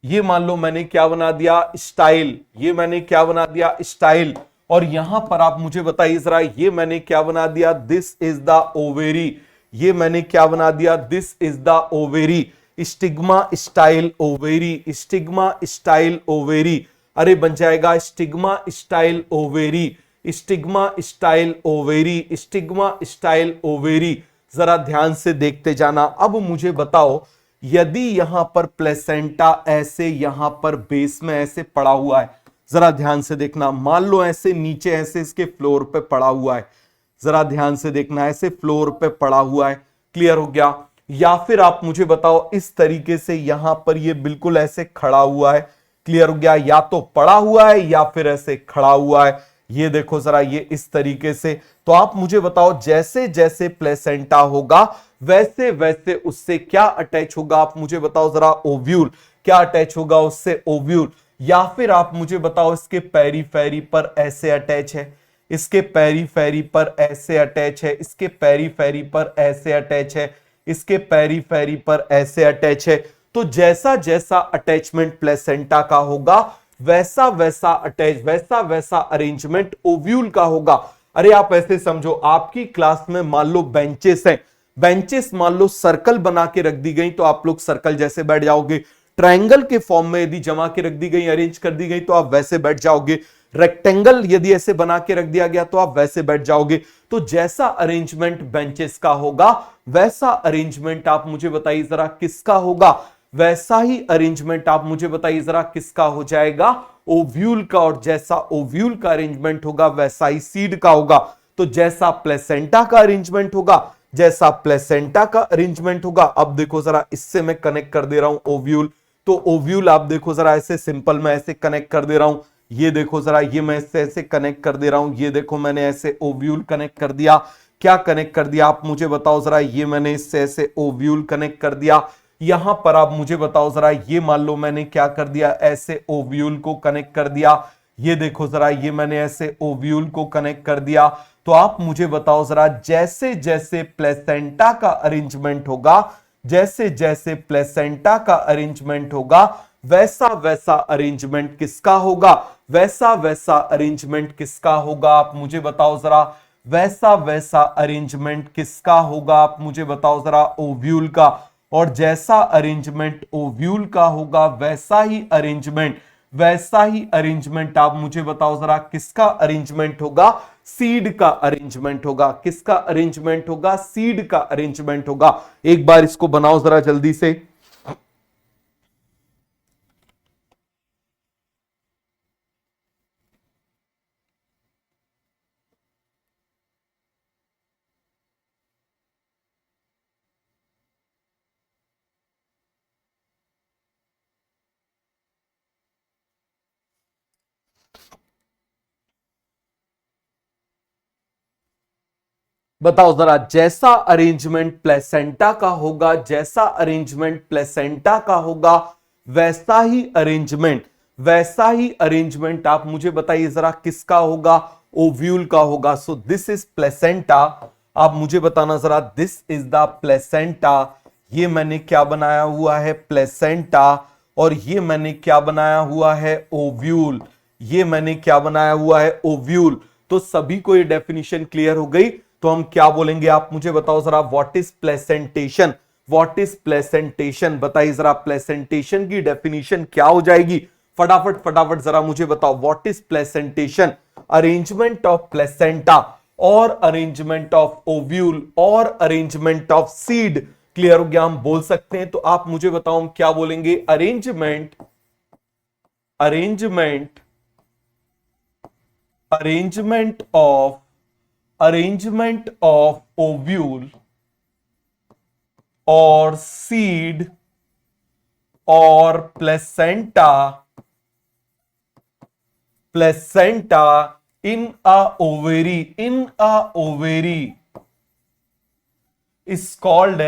ये मान लो मैंने क्या बना दिया। स्टाइल। ये मैंने क्या बना दिया। स्टाइल। और यहां पर आप मुझे बताइए जरा। ये मैंने क्या बना दिया। This is the ovary. ये मैंने क्या बना दिया। This is the ovary. Stigma, style, ovary. Stigma, style, ovary. अरे बन जाएगा stigma, style, ovary. Stigma, style, ovary. Stigma, style, ovary. जरा ध्यान से देखते जाना। अब मुझे बताओ यदि यहां पर प्लेसेंटा ऐसे यहां पर बेस में ऐसे पड़ा हुआ है, जरा ध्यान से देखना। मान लो ऐसे नीचे ऐसे इसके फ्लोर पे पड़ा हुआ है। जरा ध्यान से देखना, ऐसे फ्लोर पे पड़ा हुआ है। क्लियर हो गया। या फिर आप मुझे बताओ इस तरीके से यहां पर ये बिल्कुल ऐसे खड़ा हुआ है। क्लियर हो गया। या तो पड़ा हुआ है या फिर ऐसे खड़ा हुआ है। ये देखो जरा, ये इस तरीके से। तो आप मुझे बताओ जैसे जैसे प्लेसेंटा होगा वैसे वैसे उससे क्या अटैच होगा आप मुझे बताओ जरा। ओव्यूल। क्या अटैच होगा उससे। ओव्यूल। या फिर आप मुझे बताओ इसके पेरीफेरी पर ऐसे अटैच है, इसके पेरीफेरी पर ऐसे अटैच है, इसके पेरीफेरी पर ऐसे अटैच है, इसके पेरीफेरी पर ऐसे अटैच है। तो जैसा जैसा अटैचमेंट प्लेसेंटा का होगा वैसा वैसा अटैच, वैसा वैसा अरेंजमेंट ओव्यूल का होगा। अरे आप ऐसे समझो, आपकी क्लास में मान लो बेंचेस हैं। बेंचेस मान लो सर्कल बना के रख दी गई तो आप लोग सर्कल जैसे बैठ जाओगे। ट्रायंगल के फॉर्म में यदि जमा के रख दी गई, अरेंज कर दी गई तो आप वैसे बैठ जाओगे। रेक्टेंगल यदि ऐसे बना के रख दिया गया तो आप वैसे बैठ जाओगे। तो जैसा अरेंजमेंट बेंचेस का होगा वैसा अरेंजमेंट आप मुझे बताइए जरा किसका होगा। वैसा ही अरेंजमेंट आप मुझे बताइए जरा किसका हो जाएगा। ओव्यूल का। और जैसा ओव्यूल का अरेंजमेंट होगा वैसा ही सीड का होगा। तो जैसा प्लेसेंटा का अरेंजमेंट होगा, जैसा प्लेसेंटा का अरेंजमेंट होगा। अब देखो जरा, इससे मैं कनेक्ट कर दे रहा हूं ओव्यूल। तो ओव्यूल आप देखो जरा ऐसे सिंपल में ऐसे कनेक्ट कर दे रहा हूं। ये देखो जरा, ये मैं इससे ऐसे कनेक्ट कर दे रहा हूं, ये देखो मैंने ऐसे ओव्यूल कनेक्ट कर दिया। क्या कनेक्ट कर दिया आप मुझे बताओ जरा, ये मैंने इससे ऐसे ओव्यूल कनेक्ट कर दिया। यहां पर आप मुझे बताओ जरा, ये मान लो मैंने क्या कर दिया, ऐसे ओव्यूल को कनेक्ट कर दिया। ये देखो जरा, ये मैंने ऐसे ओव्यूल को कनेक्ट कर दिया। तो आप मुझे बताओ जरा, जैसे जैसे प्लेसेंटा का अरेंजमेंट होगा, जैसे जैसे प्लेसेंटा का अरेंजमेंट होगा, वैसा वैसा अरेंजमेंट किसका होगा, वैसा वैसा अरेंजमेंट किसका होगा, आप मुझे बताओ जरा, वैसा वैसा अरेंजमेंट किसका होगा, आप मुझे बताओ जरा, ओव्यूल का। और जैसा अरेंजमेंट ओव्यूल का होगा, वैसा ही अरेंजमेंट आप मुझे बताओ जरा, किसका अरेंजमेंट होगा, सीड का अरेंजमेंट होगा। किसका अरेंजमेंट होगा, सीड का अरेंजमेंट होगा। एक बार इसको बनाओ जरा जल्दी से। बताओ जरा, जैसा अरेंजमेंट प्लेसेंटा का होगा, जैसा अरेंजमेंट प्लेसेंटा का होगा, वैसा ही अरेंजमेंट आप मुझे बताइए जरा, किसका होगा, ओव्यूल का होगा। So this is placenta. आप मुझे बताना जरा, दिस इज द प्लेसेंटा। ये मैंने क्या बनाया हुआ है, प्लेसेंटा। और ये मैंने क्या बनाया हुआ है, ओव्यूल। ये मैंने क्या बनाया हुआ है, ओव्यूल। तो सभी को ये डेफिनेशन क्लियर हो गई। तो हम क्या बोलेंगे, आप मुझे बताओ जरा, what is placentation, what is placentation, बताइए जरा, प्लेसेंटेशन की डेफिनेशन क्या हो जाएगी, फटाफट फटाफट जरा मुझे बताओ, what is placentation, arrangement of placenta और अरेंजमेंट ऑफ ओव्यूल और अरेंजमेंट ऑफ सीड। क्लियर हो गया, हम बोल सकते हैं। तो आप मुझे बताओ हम क्या बोलेंगे, arrangement arrangement arrangement of ovule और सीड और placenta in a ovary is called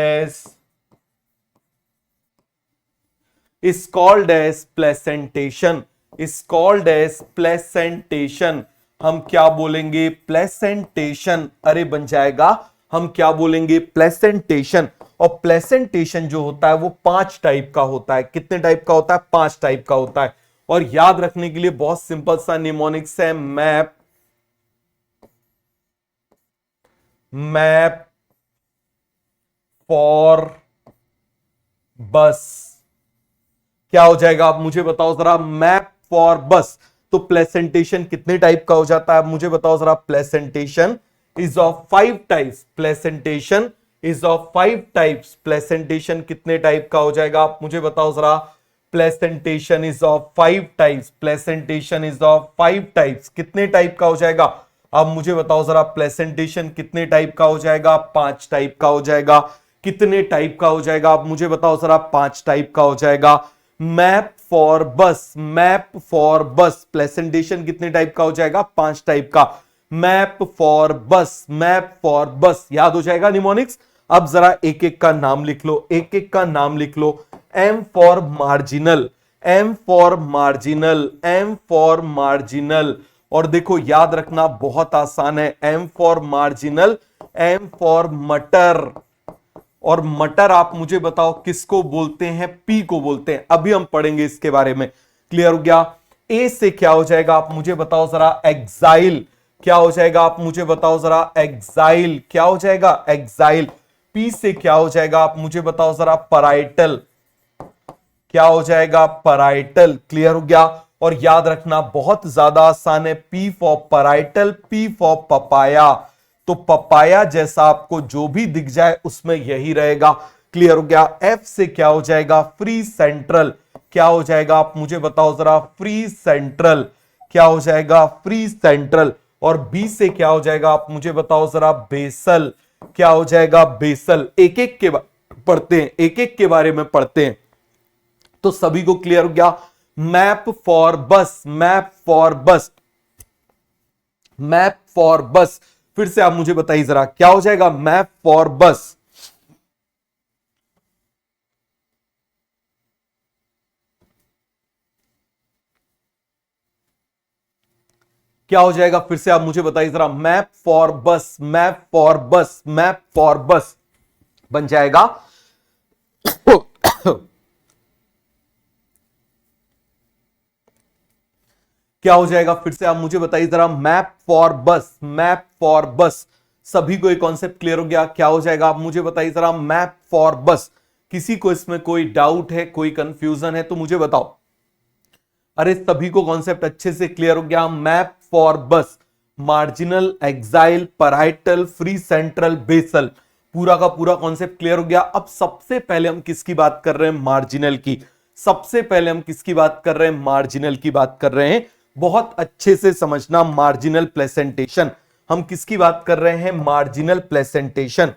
as placentation, is called as placentation। हम क्या बोलेंगे, प्लेसेंटेशन। अरे बन जाएगा, हम क्या बोलेंगे, प्लेसेंटेशन। और प्लेसेंटेशन जो होता है वो 5 टाइप का होता है। कितने टाइप का होता है, 5 टाइप का होता है। और याद रखने के लिए बहुत सिंपल सा निमोनिक्स है, मैप फॉर बस। क्या हो जाएगा, आप मुझे बताओ जरा, मैप फॉर बस। तो प्लेसेंटेशन कितने टाइप का हो जाता है, मुझे बताओ जरा, placentation is of 5 types, placentation is of 5 types. Placentation कितने टाइप का हो जाएगा, आप मुझे बताओ जरा, placentation is of 5 types, placentation is of 5 types. कितने टाइप का हो जाएगा, आप मुझे बताओ जरा, प्लेसेंटेशन कितने टाइप का हो जाएगा, 5 टाइप का हो जाएगा। कितने टाइप का हो जाएगा, आप मुझे बताओ जरा, 5 टाइप का हो जाएगा। मैप फॉर बस, मैप फॉर बस, प्लेसेंटेशन कितने टाइप का हो जाएगा, 5 टाइप का। मैप फॉर बस, मैप फॉर बस, याद हो जाएगा निमोनिक्स। अब जरा एक एक का नाम लिख लो, एक एक का नाम लिख लो। M for marginal, M for marginal, M for marginal. और देखो याद रखना बहुत आसान है, M for marginal, M for matar. और मटर आप मुझे बताओ किसको बोलते हैं, पी को बोलते हैं। अभी हम पढ़ेंगे इसके बारे में। क्लियर हो गया। ए से क्या हो जाएगा, आप मुझे बताओ जरा, एक्साइल। क्या हो जाएगा, आप मुझे बताओ जरा, एक्साइल। क्या हो जाएगा, एक्साइल। पी से क्या हो जाएगा, आप मुझे बताओ जरा, पराइटल। क्या हो जाएगा, पराइटल। क्लियर हो गया। और याद रखना बहुत ज्यादा आसान है, P for parietal, P for papaya. तो पपाया जैसा आपको जो भी दिख जाए उसमें यही रहेगा। क्लियर हो गया। एफ से क्या हो जाएगा, फ्री सेंट्रल। क्या हो जाएगा, आप मुझे बताओ जरा, फ्री सेंट्रल। क्या हो जाएगा, फ्री सेंट्रल। और बी से क्या हो जाएगा, आप मुझे बताओ जरा, बेसल। क्या हो जाएगा, बेसल। एक एक के पढ़ते हैं, एक एक के बारे में पढ़ते हैं। तो सभी को क्लियर हो गया। मैप फॉर बस, मैप फॉर बस, मैप फॉर बस। फिर से आप मुझे बताइए जरा क्या हो जाएगा, मैप फॉर बस। क्या हो जाएगा, फिर से आप मुझे बताइए जरा, मैप फॉर बस, मैप फॉर बस, मैप फॉर बस बन जाएगा क्या हो जाएगा, फिर से आप मुझे बताइए जरा, मैप फॉर बस, मैप फॉर बस। सभी को ये कॉन्सेप्ट क्लियर हो गया, क्या हो जाएगा आप मुझे बताइए जरा, मैप फॉर बस। किसी को इसमें कोई डाउट है, कोई कंफ्यूजन है तो मुझे बताओ। अरे सभी को कॉन्सेप्ट अच्छे से क्लियर हो गया, map for bus, marginal, axile, parietal, free central, basal, पूरा का पूरा कॉन्सेप्ट क्लियर हो गया। अब सबसे पहले हम किसकी बात कर रहे हैं, मार्जिनल की। सबसे पहले हम किसकी बात कर रहे हैं, मार्जिनल की बात कर रहे हैं। बहुत अच्छे से समझना, मार्जिनल प्लेसेंटेशन। हम किसकी बात कर रहे हैं, मार्जिनल प्लेसेंटेशन,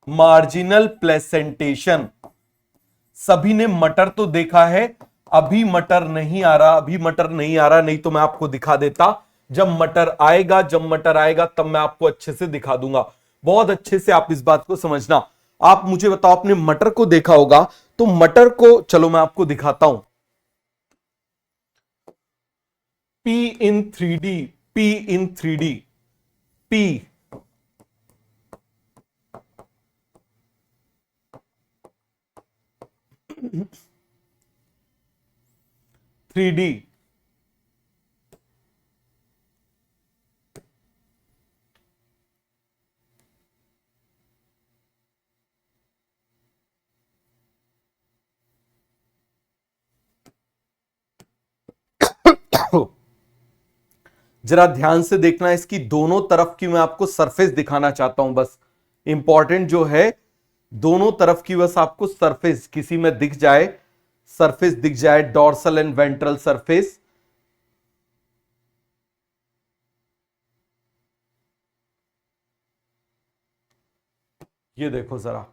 मार्जिनल प्लेसेंटेशन। सभी ने मटर तो देखा है, अभी मटर नहीं आ रहा, अभी मटर नहीं आ रहा, नहीं तो मैं आपको दिखा देता। जब मटर आएगा, जब मटर आएगा तब मैं आपको अच्छे से दिखा दूंगा। बहुत अच्छे से आप इस बात को समझना। आप मुझे बताओ, आपने मटर को देखा होगा, तो मटर को चलो मैं आपको दिखाता हूं। P in 3D, P in 3D, P 3D। जरा ध्यान से देखना, इसकी दोनों तरफ की मैं आपको सरफेस दिखाना चाहता हूं। बस इंपॉर्टेंट जो है, दोनों तरफ की बस आपको सरफेस किसी में दिख जाए, सरफेस दिख जाए, डॉर्सल एंड वेंट्रल सरफेस। ये देखो जरा,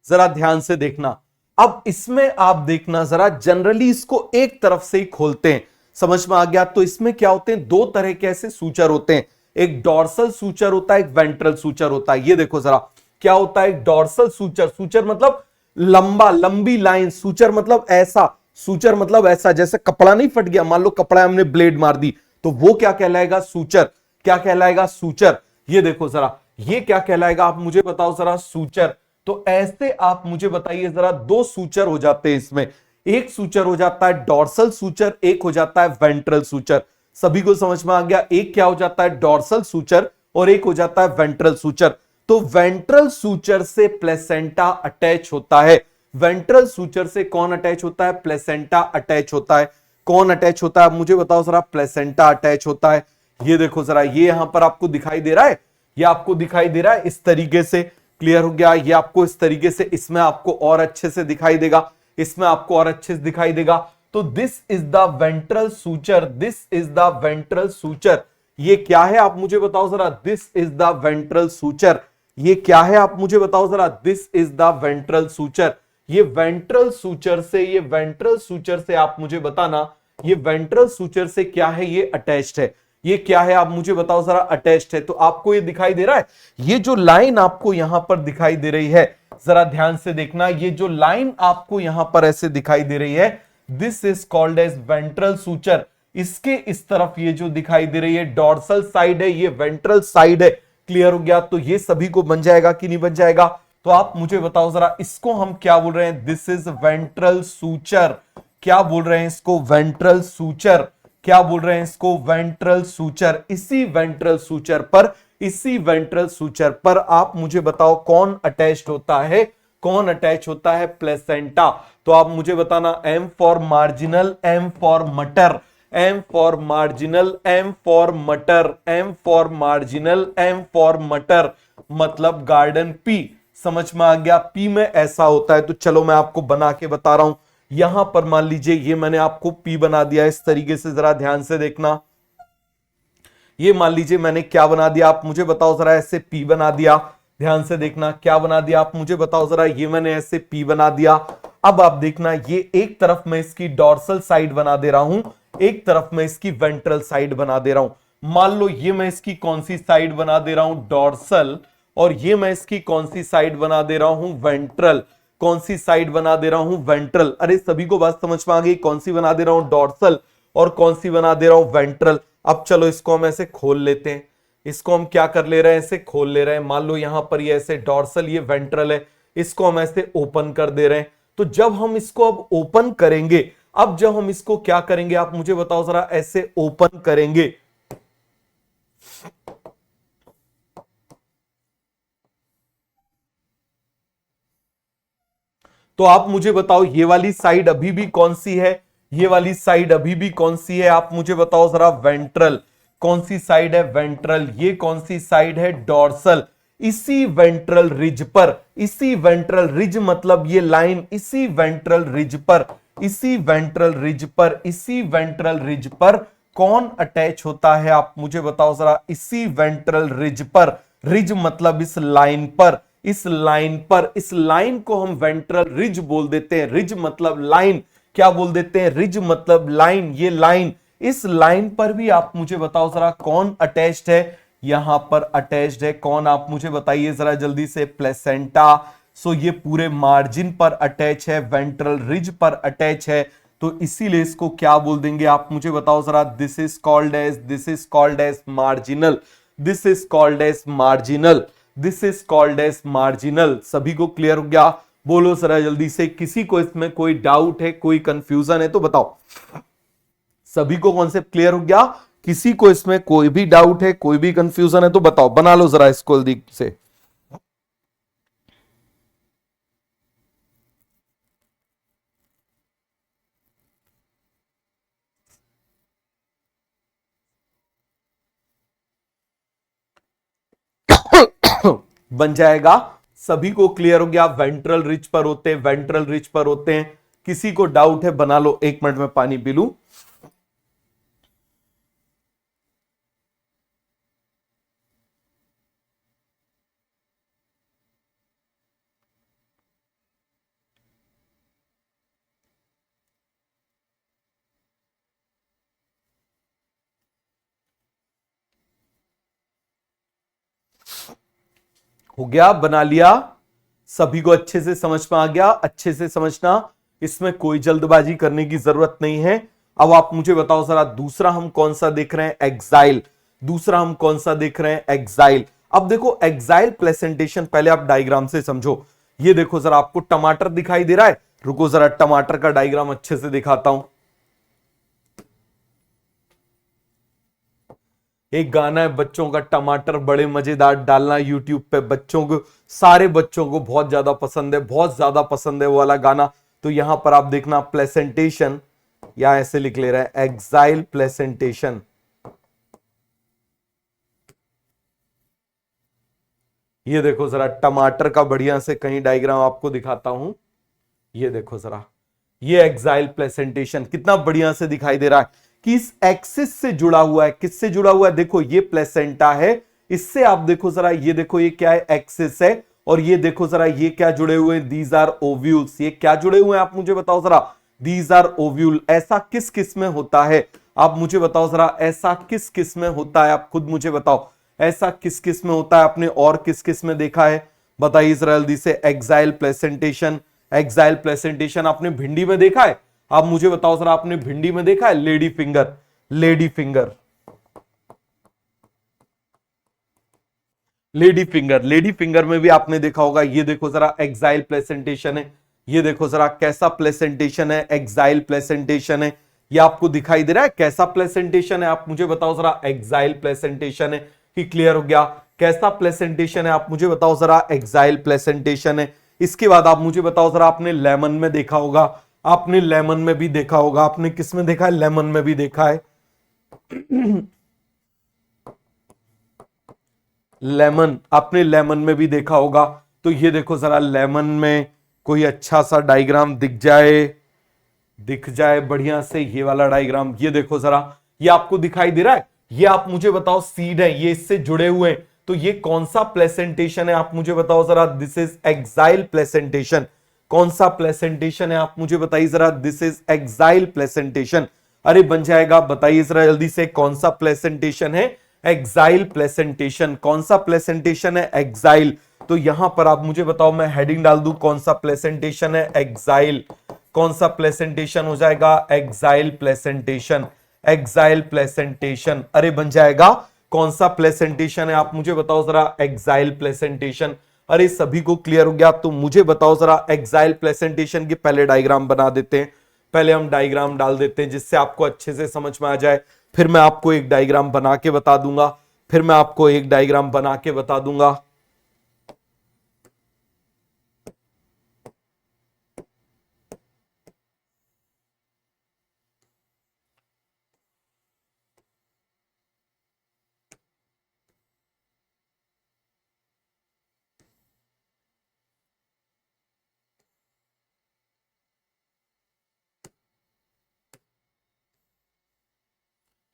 जरा ध्यान से देखना। अब इसमें आप देखना जरा, जनरली इसको एक तरफ से ही खोलते हैं, समझ में आ गया। तो इसमें क्या होते हैं, दो तरह के ऐसे सूचर होते हैं, एक डॉर्सल सूचर होता है, एक वेंट्रल सूचर होता है। ये देखो जरा क्या होता है, एक डॉर्सल सूचर, सूचर मतलब लंबा, लंबी लाइन, सूचर मतलब ऐसा, सूचर मतलब ऐसा, जैसे कपड़ा नहीं फट गया, मान लो कपड़ा हमने ब्लेड मार दी, तो वो क्या कहलाएगा, सूचर। क्या कहलाएगा, सूचर। ये देखो जरा, ये क्या कहलाएगा, आप मुझे बताओ जरा, सूचर। तो ऐसे आप मुझे बताइए जरा, दो सूचर हो जाते हैं इसमें। एक सूचर हो जाता है डॉर्सल सूचर, एक हो जाता है वेंट्रल सूचर। सभी को समझ में आ गया, एक क्या हो जाता है, डॉर्सल सूचर, और एक हो जाता है वेंट्रल सूचर। तो वेंट्रल सूचर से प्लेसेंटा अटैच होता है। वेंट्रल सूचर से कौन अटैच होता है, प्लेसेंटा अटैच होता है। कौन अटैच होता है, मुझे बताओ जरा, प्लेसेंटा अटैच होता है। ये देखो जरा, ये यहां पर आपको दिखाई दे रहा है, ये आपको दिखाई दे रहा है इस तरीके से। क्लियर हो गया, ये आपको इस तरीके से, इसमें आपको और अच्छे से दिखाई देगा, इसमें आपको और अच्छे से दिखाई देगा। तो this is the ventral suture, this is the ventral suture. ये क्या है, आप मुझे बताओ जरा, this is the ventral suture. ये क्या है, आप मुझे बताओ जरा, this is the ventral suture. ये वेंट्रल सूचर से, ये वेंट्रल सूचर से आप मुझे बताना, ये वेंट्रल सूचर से क्या है, ये अटैच्ड है। ये क्या है, आप मुझे बताओ जरा, अटैच्ड है। तो आपको ये दिखाई दे रहा है, ये जो लाइन आपको यहां पर दिखाई दे रही है, जरा ध्यान से देखना, ये जो लाइन आपको यहां पर ऐसे दिखाई दे रही है, this is called as ventral suture. इसके इस तरफ ये जो दिखाई दे रही है डॉर्सल साइड है, ये वेंट्रल साइड है। क्लियर हो गया, तो ये सभी को बन जाएगा कि नहीं बन जाएगा। तो आप मुझे बताओ जरा, इसको हम क्या बोल रहे हैं, दिस इज वेंट्रल सूचर। क्या बोल रहे हैं इसको, वेंट्रल सूचर। क्या बोल रहे हैं इसको, वेंट्रल सूचर। इसी वेंट्रल सूचर पर, इसी वेंट्रल सूचर पर आप मुझे बताओ कौन अटैच्ड होता है, कौन अटैच होता है, प्लेसेंटा। तो आप मुझे बताना, M for marginal, M for matar, M for marginal, M for matar, M for marginal, M for matar, मतलब गार्डन पी। समझ में आ गया, पी में ऐसा होता है। तो चलो मैं आपको बना के बता रहा हूं। यहां पर मान लीजिए, ये मैंने आपको पी बना दिया इस तरीके से, जरा ध्यान से देखना। ये मान लीजिए मैंने क्या बना दिया, आप मुझे बताओ जरा, ऐसे पी बना दिया। ध्यान से देखना, क्या बना दिया, आप मुझे बताओ जरा, ये मैंने ऐसे पी बना दिया। अब आप देखना, ये एक तरफ मैं इसकी डॉर्सल साइड बना दे रहा हूं, एक तरफ मैं इसकी वेंट्रल साइड बना दे रहा हूं। मान लो ये मैं इसकी कौन सी साइड बना दे रहा हूं, डॉर्सल, और ये मैं इसकी कौन सी साइड बना दे रहा हूं, वेंट्रल। कौन सी साइड बना दे रहा हूं, वेंट्रल। अरे सभी को बात समझ में आ गई, कौन सी बना दे रहा हूं, डॉर्सल, और कौन सी बना दे रहा हूं, वेंट्रल। अब चलो इसको हम ऐसे खोल लेते हैं, इसको हम क्या कर ले रहे हैं, ऐसे खोल ले रहे हैं। मान लो यहां पर ये ऐसे डॉर्सल, ये वेंट्रल है, इसको हम ऐसे ओपन कर दे रहे हैं। तो जब हम इसको अब ओपन करेंगे, अब जब हम इसको क्या करेंगे, आप मुझे बताओ जरा, ऐसे ओपन करेंगे, तो आप मुझे बताओ ये वाली साइड अभी भी कौन सी है, ये वाली साइड अभी भी कौन सी है, आप मुझे बताओ जरा, वेंट्रल। कौन सी साइड है, वेंट्रल। ये कौन सी साइड है, डॉर्सल। इसी वेंट्रल रिज पर, इसी वेंट्रल रिज मतलब ये लाइन, इसी वेंट्रल रिज पर, इसी वेंट्रल रिज पर, इसी वेंट्रल रिज पर कौन अटैच होता है, आप मुझे बताओ जरा, इसी वेंट्रल रिज पर। रिज मतलब इस लाइन पर, इस लाइन पर, इस लाइन को हम वेंट्रल रिज बोल देते हैं। रिज मतलब लाइन, क्या बोल देते हैं, रिज मतलब लाइन, ये लाइन। इस लाइन पर भी आप मुझे बताओ जरा कौन अटैच्ड है, यहां पर अटैच्ड है कौन, आप मुझे बताइए जरा जल्दी से, प्लेसेंटा। सो ये पूरे मार्जिन पर अटैच है, वेंट्रल रिज पर अटैच है, तो इसीलिए इसको क्या बोल देंगे, आप मुझे बताओ जरा, this is called as, this is called as marginal, this is called as marginal, this is called as marginal. सभी को क्लियर हो गया, बोलो जरा जल्दी से, किसी को इसमें कोई डाउट है, कोई कंफ्यूजन है तो बताओ। सभी को कॉन्सेप्ट क्लियर हो गया, किसी को इसमें कोई भी डाउट है, कोई भी कंफ्यूजन है तो बताओ, बना लो जरा इसको जल्दी से। बन जाएगा, सभी को क्लियर हो गया, वेंट्रल रिच पर होते हैं, वेंट्रल रिच पर होते हैं। किसी को डाउट है बना लो, 1 मिनट में पानी पी लूं। हो गया, बना लिया, सभी को अच्छे से समझ में आ गया, अच्छे से समझना, इसमें कोई जल्दबाजी करने की जरूरत नहीं है। अब आप मुझे बताओ जरा, दूसरा हम कौन सा देख रहे हैं, एक्साइल। दूसरा हम कौन सा देख रहे हैं, एक्साइल। अब देखो एक्साइल प्लेसेंटेशन, पहले आप डायग्राम से समझो। ये देखो जरा, आपको टमाटर दिखाई दे रहा है, रुको जरा टमाटर का डायग्राम अच्छे से दिखाता हूं। एक गाना है बच्चों का, टमाटर बड़े मजेदार डालना, यूट्यूब पे बच्चों को, सारे बच्चों को बहुत ज्यादा पसंद है, बहुत ज्यादा पसंद है वो वाला गाना। तो यहां पर आप देखना, प्लेसेंटेशन, या ऐसे लिख ले रहा है, एक्साइल प्लेसेंटेशन। ये देखो जरा टमाटर का बढ़िया से कहीं डायग्राम आपको दिखाता हूं, ये देखो जरा, ये एक्साइल प्लेसेंटेशन कितना बढ़िया से दिखाई दे रहा है कि इस एक्सिस से जुड़ा हुआ है। किससे जुड़ा हुआ है, देखो ये प्लेसेंटा है, इससे आप देखो जरा, ये देखो ये क्या है, एक्सिस है, और ये देखो जरा ये क्या जुड़े हुए हैं, दीज आर ओव्यूल्स। ये क्या जुड़े हुए हैं, आप मुझे बताओ जरा, दीज आर ओव्यूल। ऐसा किस किस में होता है, आप मुझे बताओ जरा, ऐसा किस किस में होता है, आप खुद मुझे बताओ, ऐसा किस किस में होता है, आपने और किस किस में देखा है, बताइए जरा जल्दी से। एक्साइल प्लेसेंटेशन, एक्साइल प्लेसेंटेशन आपने भिंडी में देखा है, आप मुझे बताओ जरा, आपने भिंडी में देखा है, lady finger, lady finger, lady finger, lady finger में भी आपने देखा होगा। ये देखो जरा एक्साइल प्लेसेंटेशन है, ये देखो जरा कैसा प्लेसेंटेशन है, एक्साइल प्लेसेंटेशन है। ये आपको दिखाई दे रहा है कैसा प्लेसेंटेशन है, आप मुझे बताओ जरा, एक्साइल प्लेसेंटेशन है। कि क्लियर हो गया, कैसा प्लेसेंटेशन है, आप मुझे बताओ जरा, एक्साइल प्लेसेंटेशन है। इसके बाद आप मुझे बताओ जरा, आपने लेमन में देखा होगा, आपने लेमन में भी देखा होगा, आपने किस में देखा है, लेमन में भी देखा है। लेमन, आपने लेमन में भी देखा होगा। तो ये देखो जरा, लेमन में कोई अच्छा सा डायग्राम दिख जाए बढ़िया से, ये वाला डायग्राम, ये देखो जरा, ये आपको दिखाई दे रहा है, ये आप मुझे बताओ सीड है, ये इससे जुड़े हुए हैं। तो ये कौन सा प्लेसेंटेशन है, आप मुझे बताओ जरा, दिस इज एक्साइल प्लेसेंटेशन। कौन सा प्लेसेंटेशन है आप मुझे बताइए जरा, दिस इज एक्साइल प्लेसेंटेशन। अरे बन जाएगा, बताइए जरा जल्दी से, कौन सा प्लेसेंटेशन है? Exile placentation. कौन सा प्लेसेंटेशन है? एक्साइल। तो यहां पर आप मुझे बताओ, मैं हेडिंग डाल दूं, कौन सा प्लेसेंटेशन है? एक्साइल। कौन सा प्लेसेंटेशन हो जाएगा? Exile placentation. Exile placentation. अरे बन जाएगा, कौन सा प्लेसेंटेशन है आप मुझे बताओ जरा? Axile placentation. अरे सभी को क्लियर हो गया? तो मुझे बताओ जरा, एक्साइल प्लेसेंटेशन की पहले डायग्राम बना देते हैं। पहले हम डायग्राम डाल देते हैं जिससे आपको अच्छे से समझ में आ जाए। फिर मैं आपको एक डायग्राम बना के बता दूंगा। फिर मैं आपको एक डायग्राम बना के बता दूंगा।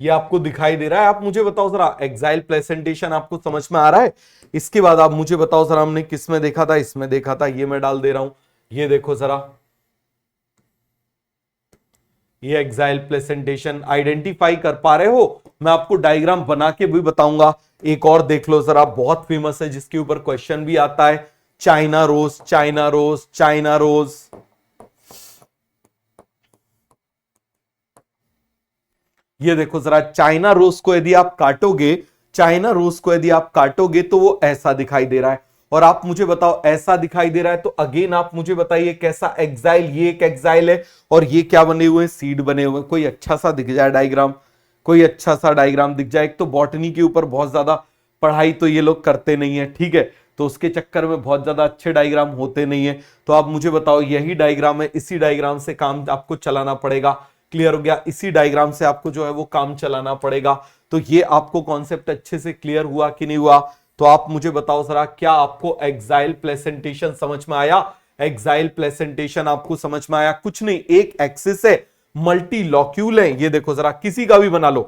ये आपको दिखाई दे रहा है? आप मुझे बताओ जरा, एक्साइल प्रेजेंटेशन आपको समझ में आ रहा है? इसके बाद आप मुझे बताओ जरा, हमने किस में देखा था? इसमें देखा था। ये मैं डाल दे रहा हूं, ये देखो जरा, ये एक्साइल प्रेजेंटेशन आइडेंटिफाई कर पा रहे हो? मैं आपको डायग्राम बना के भी बताऊंगा। एक और देख लो जरा, बहुत फेमस है, जिसके ऊपर क्वेश्चन भी आता है, China rose, China rose, China rose. ये देखो जरा, चाइना रोज को यदि आप काटोगे, चाइना रोज को यदि आप काटोगे तो वो ऐसा दिखाई दे रहा है। और आप मुझे बताओ, ऐसा दिखाई दे रहा है तो अगेन आप मुझे बताइए कैसा एक्साइल? ये एक एक्साइल है और ये क्या बने हुए हैं? सीड बने हुए हैं। कोई अच्छा सा दिख जाए डायग्राम, कोई अच्छा सा डायग्राम दिख जाए। एक तो बॉटनी के ऊपर बहुत ज्यादा पढ़ाई तो ये लोग करते नहीं है, ठीक है, तो उसके चक्कर में बहुत ज्यादा अच्छे डायग्राम होते नहीं है। तो आप मुझे बताओ, यही डायग्राम है, इसी डायग्राम से काम आपको चलाना पड़ेगा। क्लियर हो गया? इसी डायग्राम से आपको जो है वो काम चलाना पड़ेगा। तो ये आपको कॉन्सेप्ट अच्छे से क्लियर हुआ कि नहीं हुआ? तो आप मुझे बताओ जरा, क्या आपको एक्साइल प्रेजेंटेशन समझ में आया? एक्साइल प्रेजेंटेशन आपको समझ में आया? कुछ नहीं, एक एक्सिस है, मल्टी लॉक्यूल है। ये देखो जरा, किसी का भी बना लो,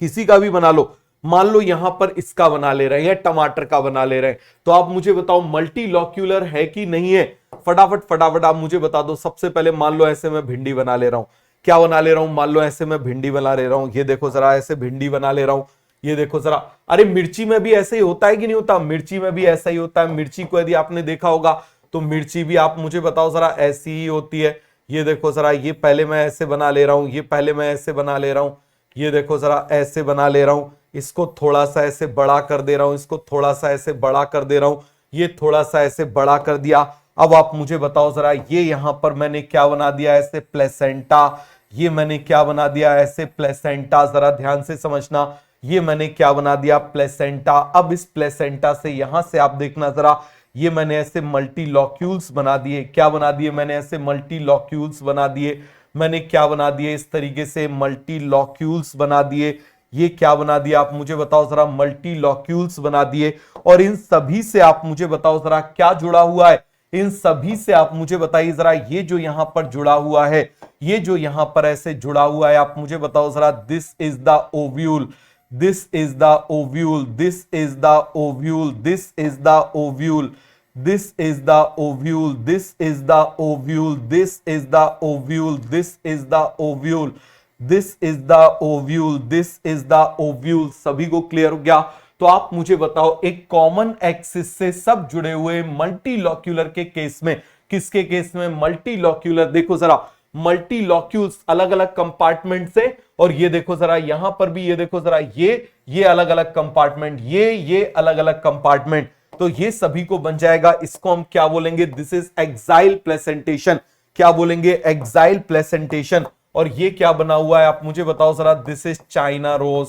किसी का भी बना लो। मान लो यहां पर इसका बना ले रहे हैं, टमाटर का बना ले रहे हैं, तो आप मुझे बताओ मल्टी लॉक्यूलर है कि नहीं है? फटाफट फटाफट आप मुझे बता दो। सबसे पहले मान लो ऐसे मैं भिंडी बना ले रहा हूं, क्या बना ले रहा हूं? मान लो ऐसे मैं भिंडी बना ले रहा हूं। ये देखो जरा, ऐसे भिंडी बना ले रहा हूं। ये देखो जरा, अरे मिर्ची में भी ऐसे ही होता है कि नहीं होता? मिर्ची में भी ऐसा ही होता है। मिर्ची को यदि आपने देखा होगा तो मिर्ची भी आप मुझे बताओ जरा, ऐसी ही होती है। ये देखो जरा, ये पहले मैं ऐसे बना ले रहा हूं, ये पहले मैं ऐसे बना ले रहा हूं। ये देखो जरा, ऐसे बना ले रहा हूं, इसको थोड़ा सा ऐसे बड़ा कर दे रहा हूं, इसको थोड़ा सा ऐसे बड़ा कर दे रहा हूं, ये थोड़ा सा ऐसे बड़ा कर दिया। अब आप मुझे बताओ जरा, ये यहां पर मैंने क्या बना दिया? ऐसे प्लेसेंटा। ये मैंने क्या बना दिया? ऐसे प्लेसेंटा। जरा ध्यान से समझना, ये मैंने क्या बना दिया? प्लेसेंटा। अब इस प्लेसेंटा से यहां से आप देखना जरा, ये मैंने ऐसे मल्टी लॉक्यूल्स बना दिए। क्या बना दिए मैंने? ऐसे मल्टी लॉक्यूल्स बना दिए। मैंने क्या बना दिए? इस तरीके से मल्टी लॉक्यूल्स बना दिए। ये क्या बना दिया आप मुझे बताओ जरा? मल्टी लॉक्यूल्स बना दिए। और इन सभी से आप मुझे बताओ जरा, क्या जुड़ा हुआ है? इन सभी से आप मुझे बताइए जरा, ये जो यहां पर जुड़ा हुआ है, ये जो यहां पर ऐसे जुड़ा हुआ है, आप मुझे बताओ जरा, this is the ovule, this is the ovule, this is the ovule, this is the ovule, this is the ovule, this is the ovule, this is the ovule, this is the ovule, this is the ovule, this is the ovule। सभी को clear हो गया? तो आप मुझे बताओ, एक common axis से सब जुड़े हुए मल्टी लॉक्यूलर के केस में, किसके केस में? Multi locular. देखो जरा, मल्टी लॉक्यूल्स अलग अलग कंपार्टमेंट से, और ये देखो जरा यहां पर भी, ये देखो जरा, ये अलग अलग कंपार्टमेंट, ये अलग अलग कंपार्टमेंट, तो ये सभी को बन जाएगा। इसको हम क्या बोलेंगे? This is exile placentation. क्या बोलेंगे? Exile placentation. और ये क्या बना हुआ है आप मुझे बताओ जरा? This is China rose.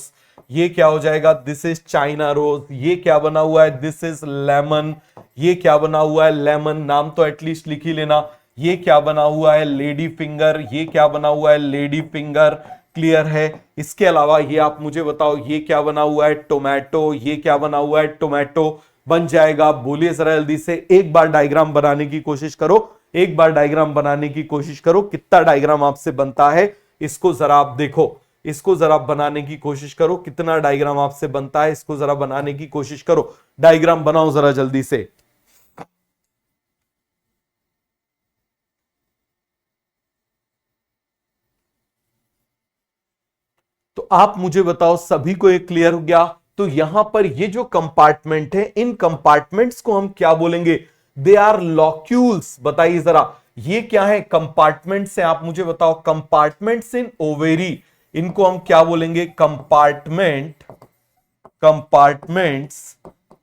ये क्या हो जाएगा? This is China rose. ये क्या बना हुआ है? This is lemon. ये क्या बना हुआ है? लेमन। नाम तो एटलीस्ट लिख ही लेना। ये क्या बना हुआ है? Lady finger. ये क्या बना हुआ है? Lady finger. क्लियर है? इसके अलावा ये आप मुझे बताओ, ये क्या बना हुआ है? टोमेटो। ये क्या बना हुआ है? टोमेटो। बन जाएगा? बोलिए जरा जल्दी से, एक बार डायग्राम बनाने की कोशिश करो, एक बार डायग्राम बनाने की कोशिश करो। कितना डायग्राम आपसे बनता है इसको जरा आप देखो, इसको जरा बनाने की कोशिश करो, कितना डायग्राम आपसे बनता है इसको जरा बनाने की कोशिश करो। डायग्राम बनाओ जरा जल्दी से। तो आप मुझे बताओ सभी को ये क्लियर हो गया? तो यहां पर ये जो कंपार्टमेंट है, इन कंपार्टमेंट्स को हम क्या बोलेंगे? They are locules. बताइए जरा, ये क्या है? कंपार्टमेंट्स है। आप मुझे बताओ, कंपार्टमेंट्स इन ओवेरी, इनको हम क्या बोलेंगे? कंपार्टमेंट, कंपार्टमेंट्स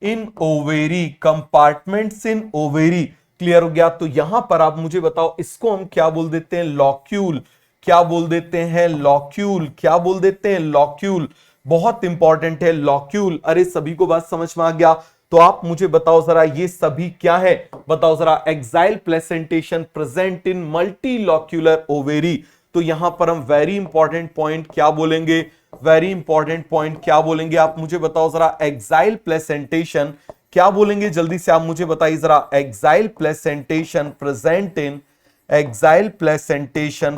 इन ओवेरी, कंपार्टमेंट्स इन ओवेरी। क्लियर हो गया? तो यहां पर आप मुझे बताओ, इसको हम क्या बोल देते हैं? लॉक्यूल। क्या बोल देते हैं? लॉक्यूल। क्या बोल देते हैं? लॉक्यूल। बहुत इंपॉर्टेंट है लॉक्यूल। अरे सभी को बात समझ में आ गया? तो आप मुझे बताओ जरा, ये सभी क्या है? बताओ जरा। एक्साइल प्लेसेंटेशन प्रेजेंट इन मल्टी लॉक्यूलर ओवेरी। तो यहां पर हम वेरी इंपॉर्टेंट पॉइंट क्या बोलेंगे? वेरी इंपॉर्टेंट पॉइंट क्या बोलेंगे? आप मुझे बताओ जरा। एक्साइल प्लेसेंटेशन क्या बोलेंगे? जल्दी से आप मुझे बताइए जरा। Axile placentation present in, axile placentation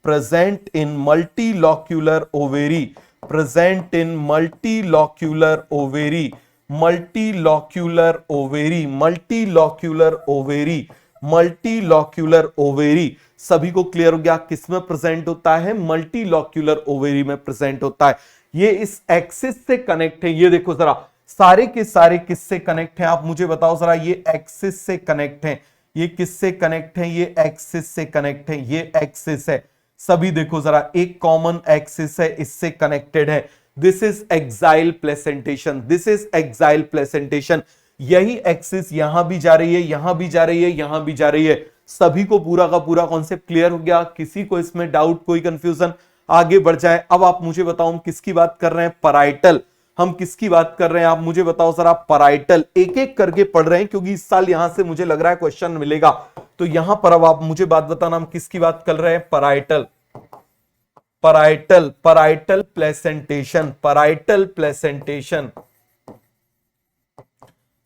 present in multilocular ovary, present in multilocular ovary, multilocular ovary, multilocular ovary, multilocular ovary. सभी को क्लियर हो गया? किसमें प्रेजेंट होता है? मल्टीलॉक्यूलर ओवेरी में प्रेजेंट होता है। ये इस एक्सिस से कनेक्ट है। ये देखो जरा, सारे के सारे किससे कनेक्ट हैं? आप मुझे बताओ जरा। ये एक्सिस से कनेक्ट हैं। ये किससे कनेक्ट है? ये एक्सिस से कनेक्ट है। ये एक्सिस है। सभी देखो जरा, एक कॉमन एक्सिस है, इससे कनेक्टेड है। This is exile placentation, this is exile placentation. यही एक्सिस यहां भी जा रही है, यहां भी जा रही है, यहां भी जा रही है। सभी को पूरा का पूरा कॉन्सेप्ट क्लियर हो गया? किसी को इसमें डाउट, कोई कंफ्यूजन? आगे बढ़ जाए। अब आप मुझे बताओ, हम किसकी बात कर रहे हैं? पैराइटल। हम किसकी बात कर रहे हैं? आप मुझे बताओ जरा। पैराइटल। एक एक करके पढ़ रहे हैं क्योंकि इस साल यहां से मुझे लग रहा है क्वेश्चन मिलेगा। तो यहां पर अब आप मुझे बात बताना, हम किसकी बात कर रहे हैं? Parietal, parietal, parietal placentation, parietal placentation,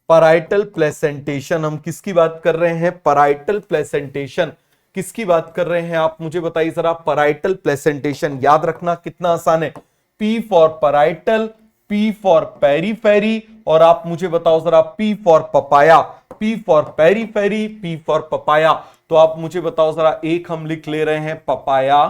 parietal placentation. हम किसकी बात कर रहे हैं? Parietal placentation. किसकी बात कर रहे हैं? आप मुझे बताइए जरा। Parietal placentation. याद रखना कितना आसान है। P for parietal, P for periphery, और आप मुझे बताओ जरा P for papaya, P for periphery, P for papaya. तो आप मुझे बताओ जरा, एक हम लिख ले रहे हैं पपाया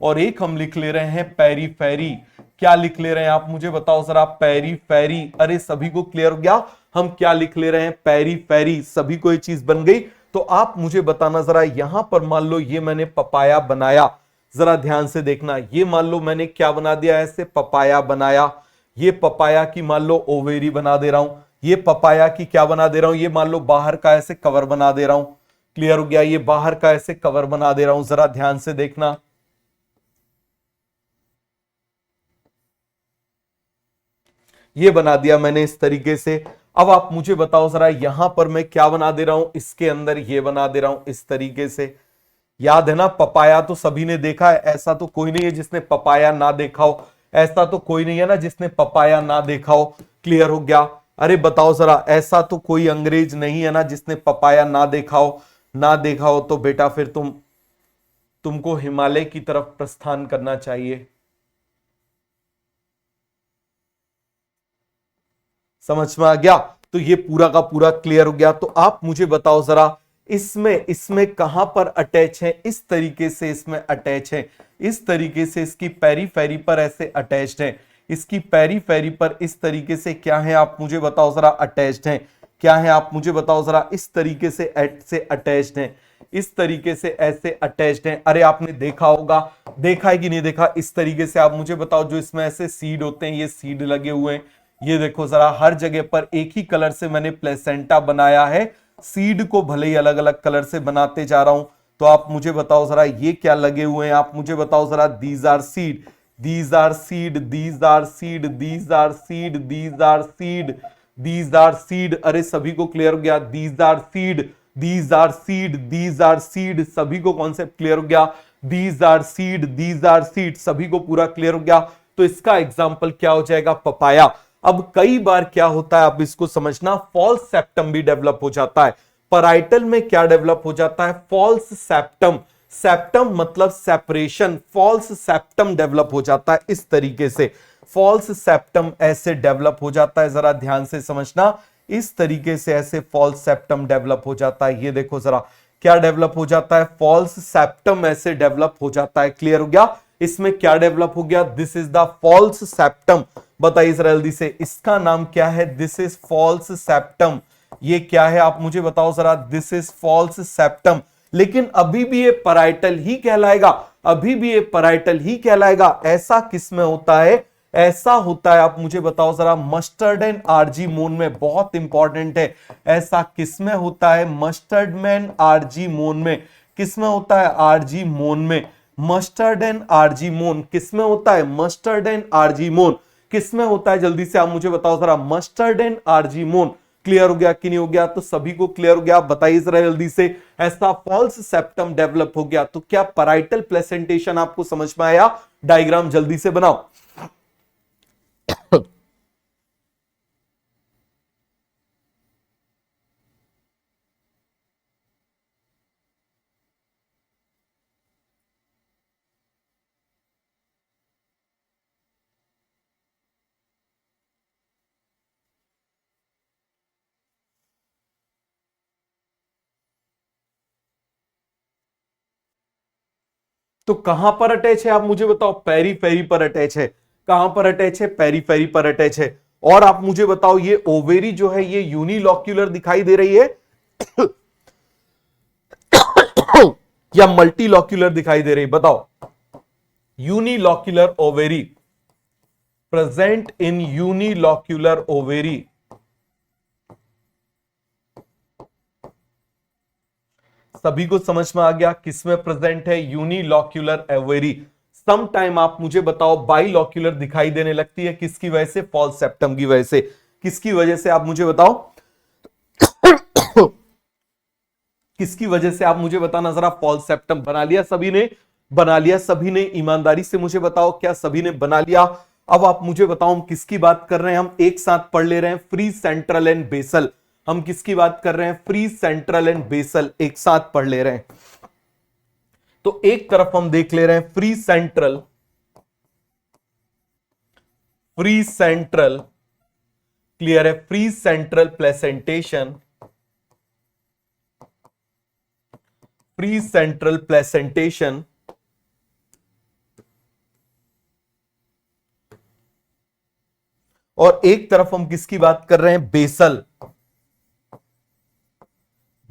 और एक हम लिख ले रहे हैं पेरीफेरी। क्या लिख ले रहे हैं? आप मुझे बताओ जरा। पेरीफेरी। अरे सभी को क्लियर हो गया? हम क्या लिख ले रहे हैं? पेरीफेरी। सभी को ये चीज बन गई? तो आप मुझे बताना जरा, यहां पर मान लो ये मैंने पपाया बनाया, जरा ध्यान से देखना। ये मान लो मैंने क्या बना दिया? ऐसे पपाया बनाया। ये पपाया की मान लो ओवेरी बना दे रहा हूं। ये पपाया की क्या बना दे रहा हूं? ये मान लो बाहर का ऐसे कवर बना दे रहा हूं। क्लियर हो गया? ये बाहर का ऐसे कवर बना दे रहा हूं। जरा ध्यान से देखना। ये बना दिया मैंने इस तरीके से। अब आप मुझे बताओ जरा, यहां पर मैं क्या बना दे रहा हूं? इसके अंदर ये बना दे रहा हूं इस तरीके से। याद है ना? पपाया तो सभी ने देखा है। ऐसा तो कोई नहीं है जिसने पपाया ना देखा हो। ऐसा तो कोई नहीं है ना जिसने पपाया ना देखा हो। क्लियर हो गया? अरे बताओ जरा, ऐसा तो कोई अंग्रेज नहीं है ना जिसने पपाया ना देखा हो। ना देखा हो तो बेटा फिर तुमको हिमालय की तरफ प्रस्थान करना चाहिए। समझ में आ गया? तो ये पूरा का पूरा क्लियर हो गया। तो आप मुझे बताओ जरा, इसमें कहां पर अटैच है? इस तरीके से इसमें अटैच है। इस तरीके से इसकी पेरीफेरी पर ऐसे अटैच्ड है। इसकी पेरीफेरी पर इस तरीके से क्या है? आप मुझे बताओ जरा। अटैच्ड है। क्या है? आप मुझे बताओ जरा। इस तरीके से अटैच्ड है। इस तरीके से ऐसे अटैच्ड है। अरे आपने देखा होगा, देखा है कि नहीं देखा? इस तरीके से आप मुझे बताओ, जो इसमें ऐसे सीड होते हैं, ये सीड लगे हुए हैं। ये देखो जरा, हर जगह पर एक ही कलर से मैंने प्लेसेंटा बनाया है। सीड को भले ही अलग अलग कलर से बनाते जा रहा हूं। तो आप मुझे बताओ जरा, ये क्या लगे हुए हैं? आप मुझे बताओ जरा। These are seed, these are seed, these are seed, these are seed, these are seed, these are seed. अरे सभी को क्लियर हो गया? These are seed, these are seed, these are seed. सभी को कॉन्सेप्ट क्लियर हो गया? These are seed, these are seed. सभी को पूरा क्लियर हो गया? तो इसका एग्जाम्पल क्या हो जाएगा? पपाया। अब कई बार क्या होता है, आप इसको समझना, फॉल्स सेप्टम भी डेवलप हो जाता है। पैराइटल में क्या डेवलप हो जाता है? False septum. सेप्टम मतलब सेपरेशन। फॉल्स सेप्टम डेवलप हो जाता है इस तरीके से। फॉल्स सेप्टम ऐसे डेवलप हो जाता है। जरा ध्यान से समझना। इस तरीके से ऐसे फॉल्स सेप्टम डेवलप हो जाता है। ये देखो जरा, क्या डेवलप हो जाता है? फॉल्स सेप्टम ऐसे डेवलप हो जाता है। क्लियर हो गया? इसमें क्या डेवलप हो गया, this is the false septum. बताइए जरा जल्दी से, इसका नाम क्या है, दिस इज फॉल्स सेप्टम। ये क्या है आप मुझे बताओ जरा, दिस इज फॉल्स सेप्टम। लेकिन अभी भी ये पैराइटल ही कहलाएगा, अभी भी ये पैराइटल ही कहलाएगा। ऐसा किसमें होता है, ऐसा होता है आप मुझे बताओ जरा, मस्टर्ड एंड आरजी मोन में। बहुत इंपॉर्टेंट है, ऐसा किसमें होता है, मस्टर्ड में आरजी मोन में। किसमें होता है, आरजी मोन में। मस्टर्ड एंड आरजी मोन किसमें होता है, मस्टर्ड एंड आरजी मोन किसमें होता है, जल्दी से आप मुझे बताओ जरा, मस्टर्ड एंड आरजी मोन। क्लियर हो गया कि नहीं हो गया, तो सभी को क्लियर हो गया, आप बताइए जरा जल्दी से। ऐसा फॉल्स सेप्टम डेवलप हो गया, तो क्या पैराइटल प्लेसेंटेशन आपको समझ में आया, डायग्राम जल्दी से बनाओ। तो कहां पर अटैच है आप मुझे बताओ, पेरीफेरी पर अटैच है। कहां पर अटैच है, पेरीफेरी पर अटैच है। और आप मुझे बताओ, ये ओवेरी जो है ये यूनिलॉक्यूलर दिखाई दे रही है या मल्टीलॉक्यूलर दिखाई दे रही है, बताओ। यूनिलॉक्यूलर ओवेरी, प्रेजेंट इन यूनिलॉक्यूलर ओवेरी। सभी को समझ में आ गया किसमें प्रेजेंट है, यूनिलॉक्यूलर ओवेरी। सम टाइम आप मुझे बताओ बाइलॉक्यूलर दिखाई देने लगती है, किसकी वजह से, फॉल्स सेप्टम की वजह से। किसकी वजह से आप मुझे बताओ किसकी वजह से आप मुझे बताना जरा, फॉल्स सेप्टम। बना लिया सभी ने, बना लिया सभी ने, ईमानदारी से मुझे बताओ क्या सभी ने बना लिया। अब आप मुझे बताओ हम किसकी बात कर रहे हैं, हम एक साथ पढ़ ले रहे हैं, फ्री सेंट्रल एंड बेसल। हम किसकी बात कर रहे हैं, फ्री सेंट्रल एंड बेसल, एक साथ पढ़ ले रहे हैं। तो एक तरफ हम देख ले रहे हैं free central, free central, clear है, free central placentation, free central placentation. और एक तरफ हम किसकी बात कर रहे हैं, बेसल,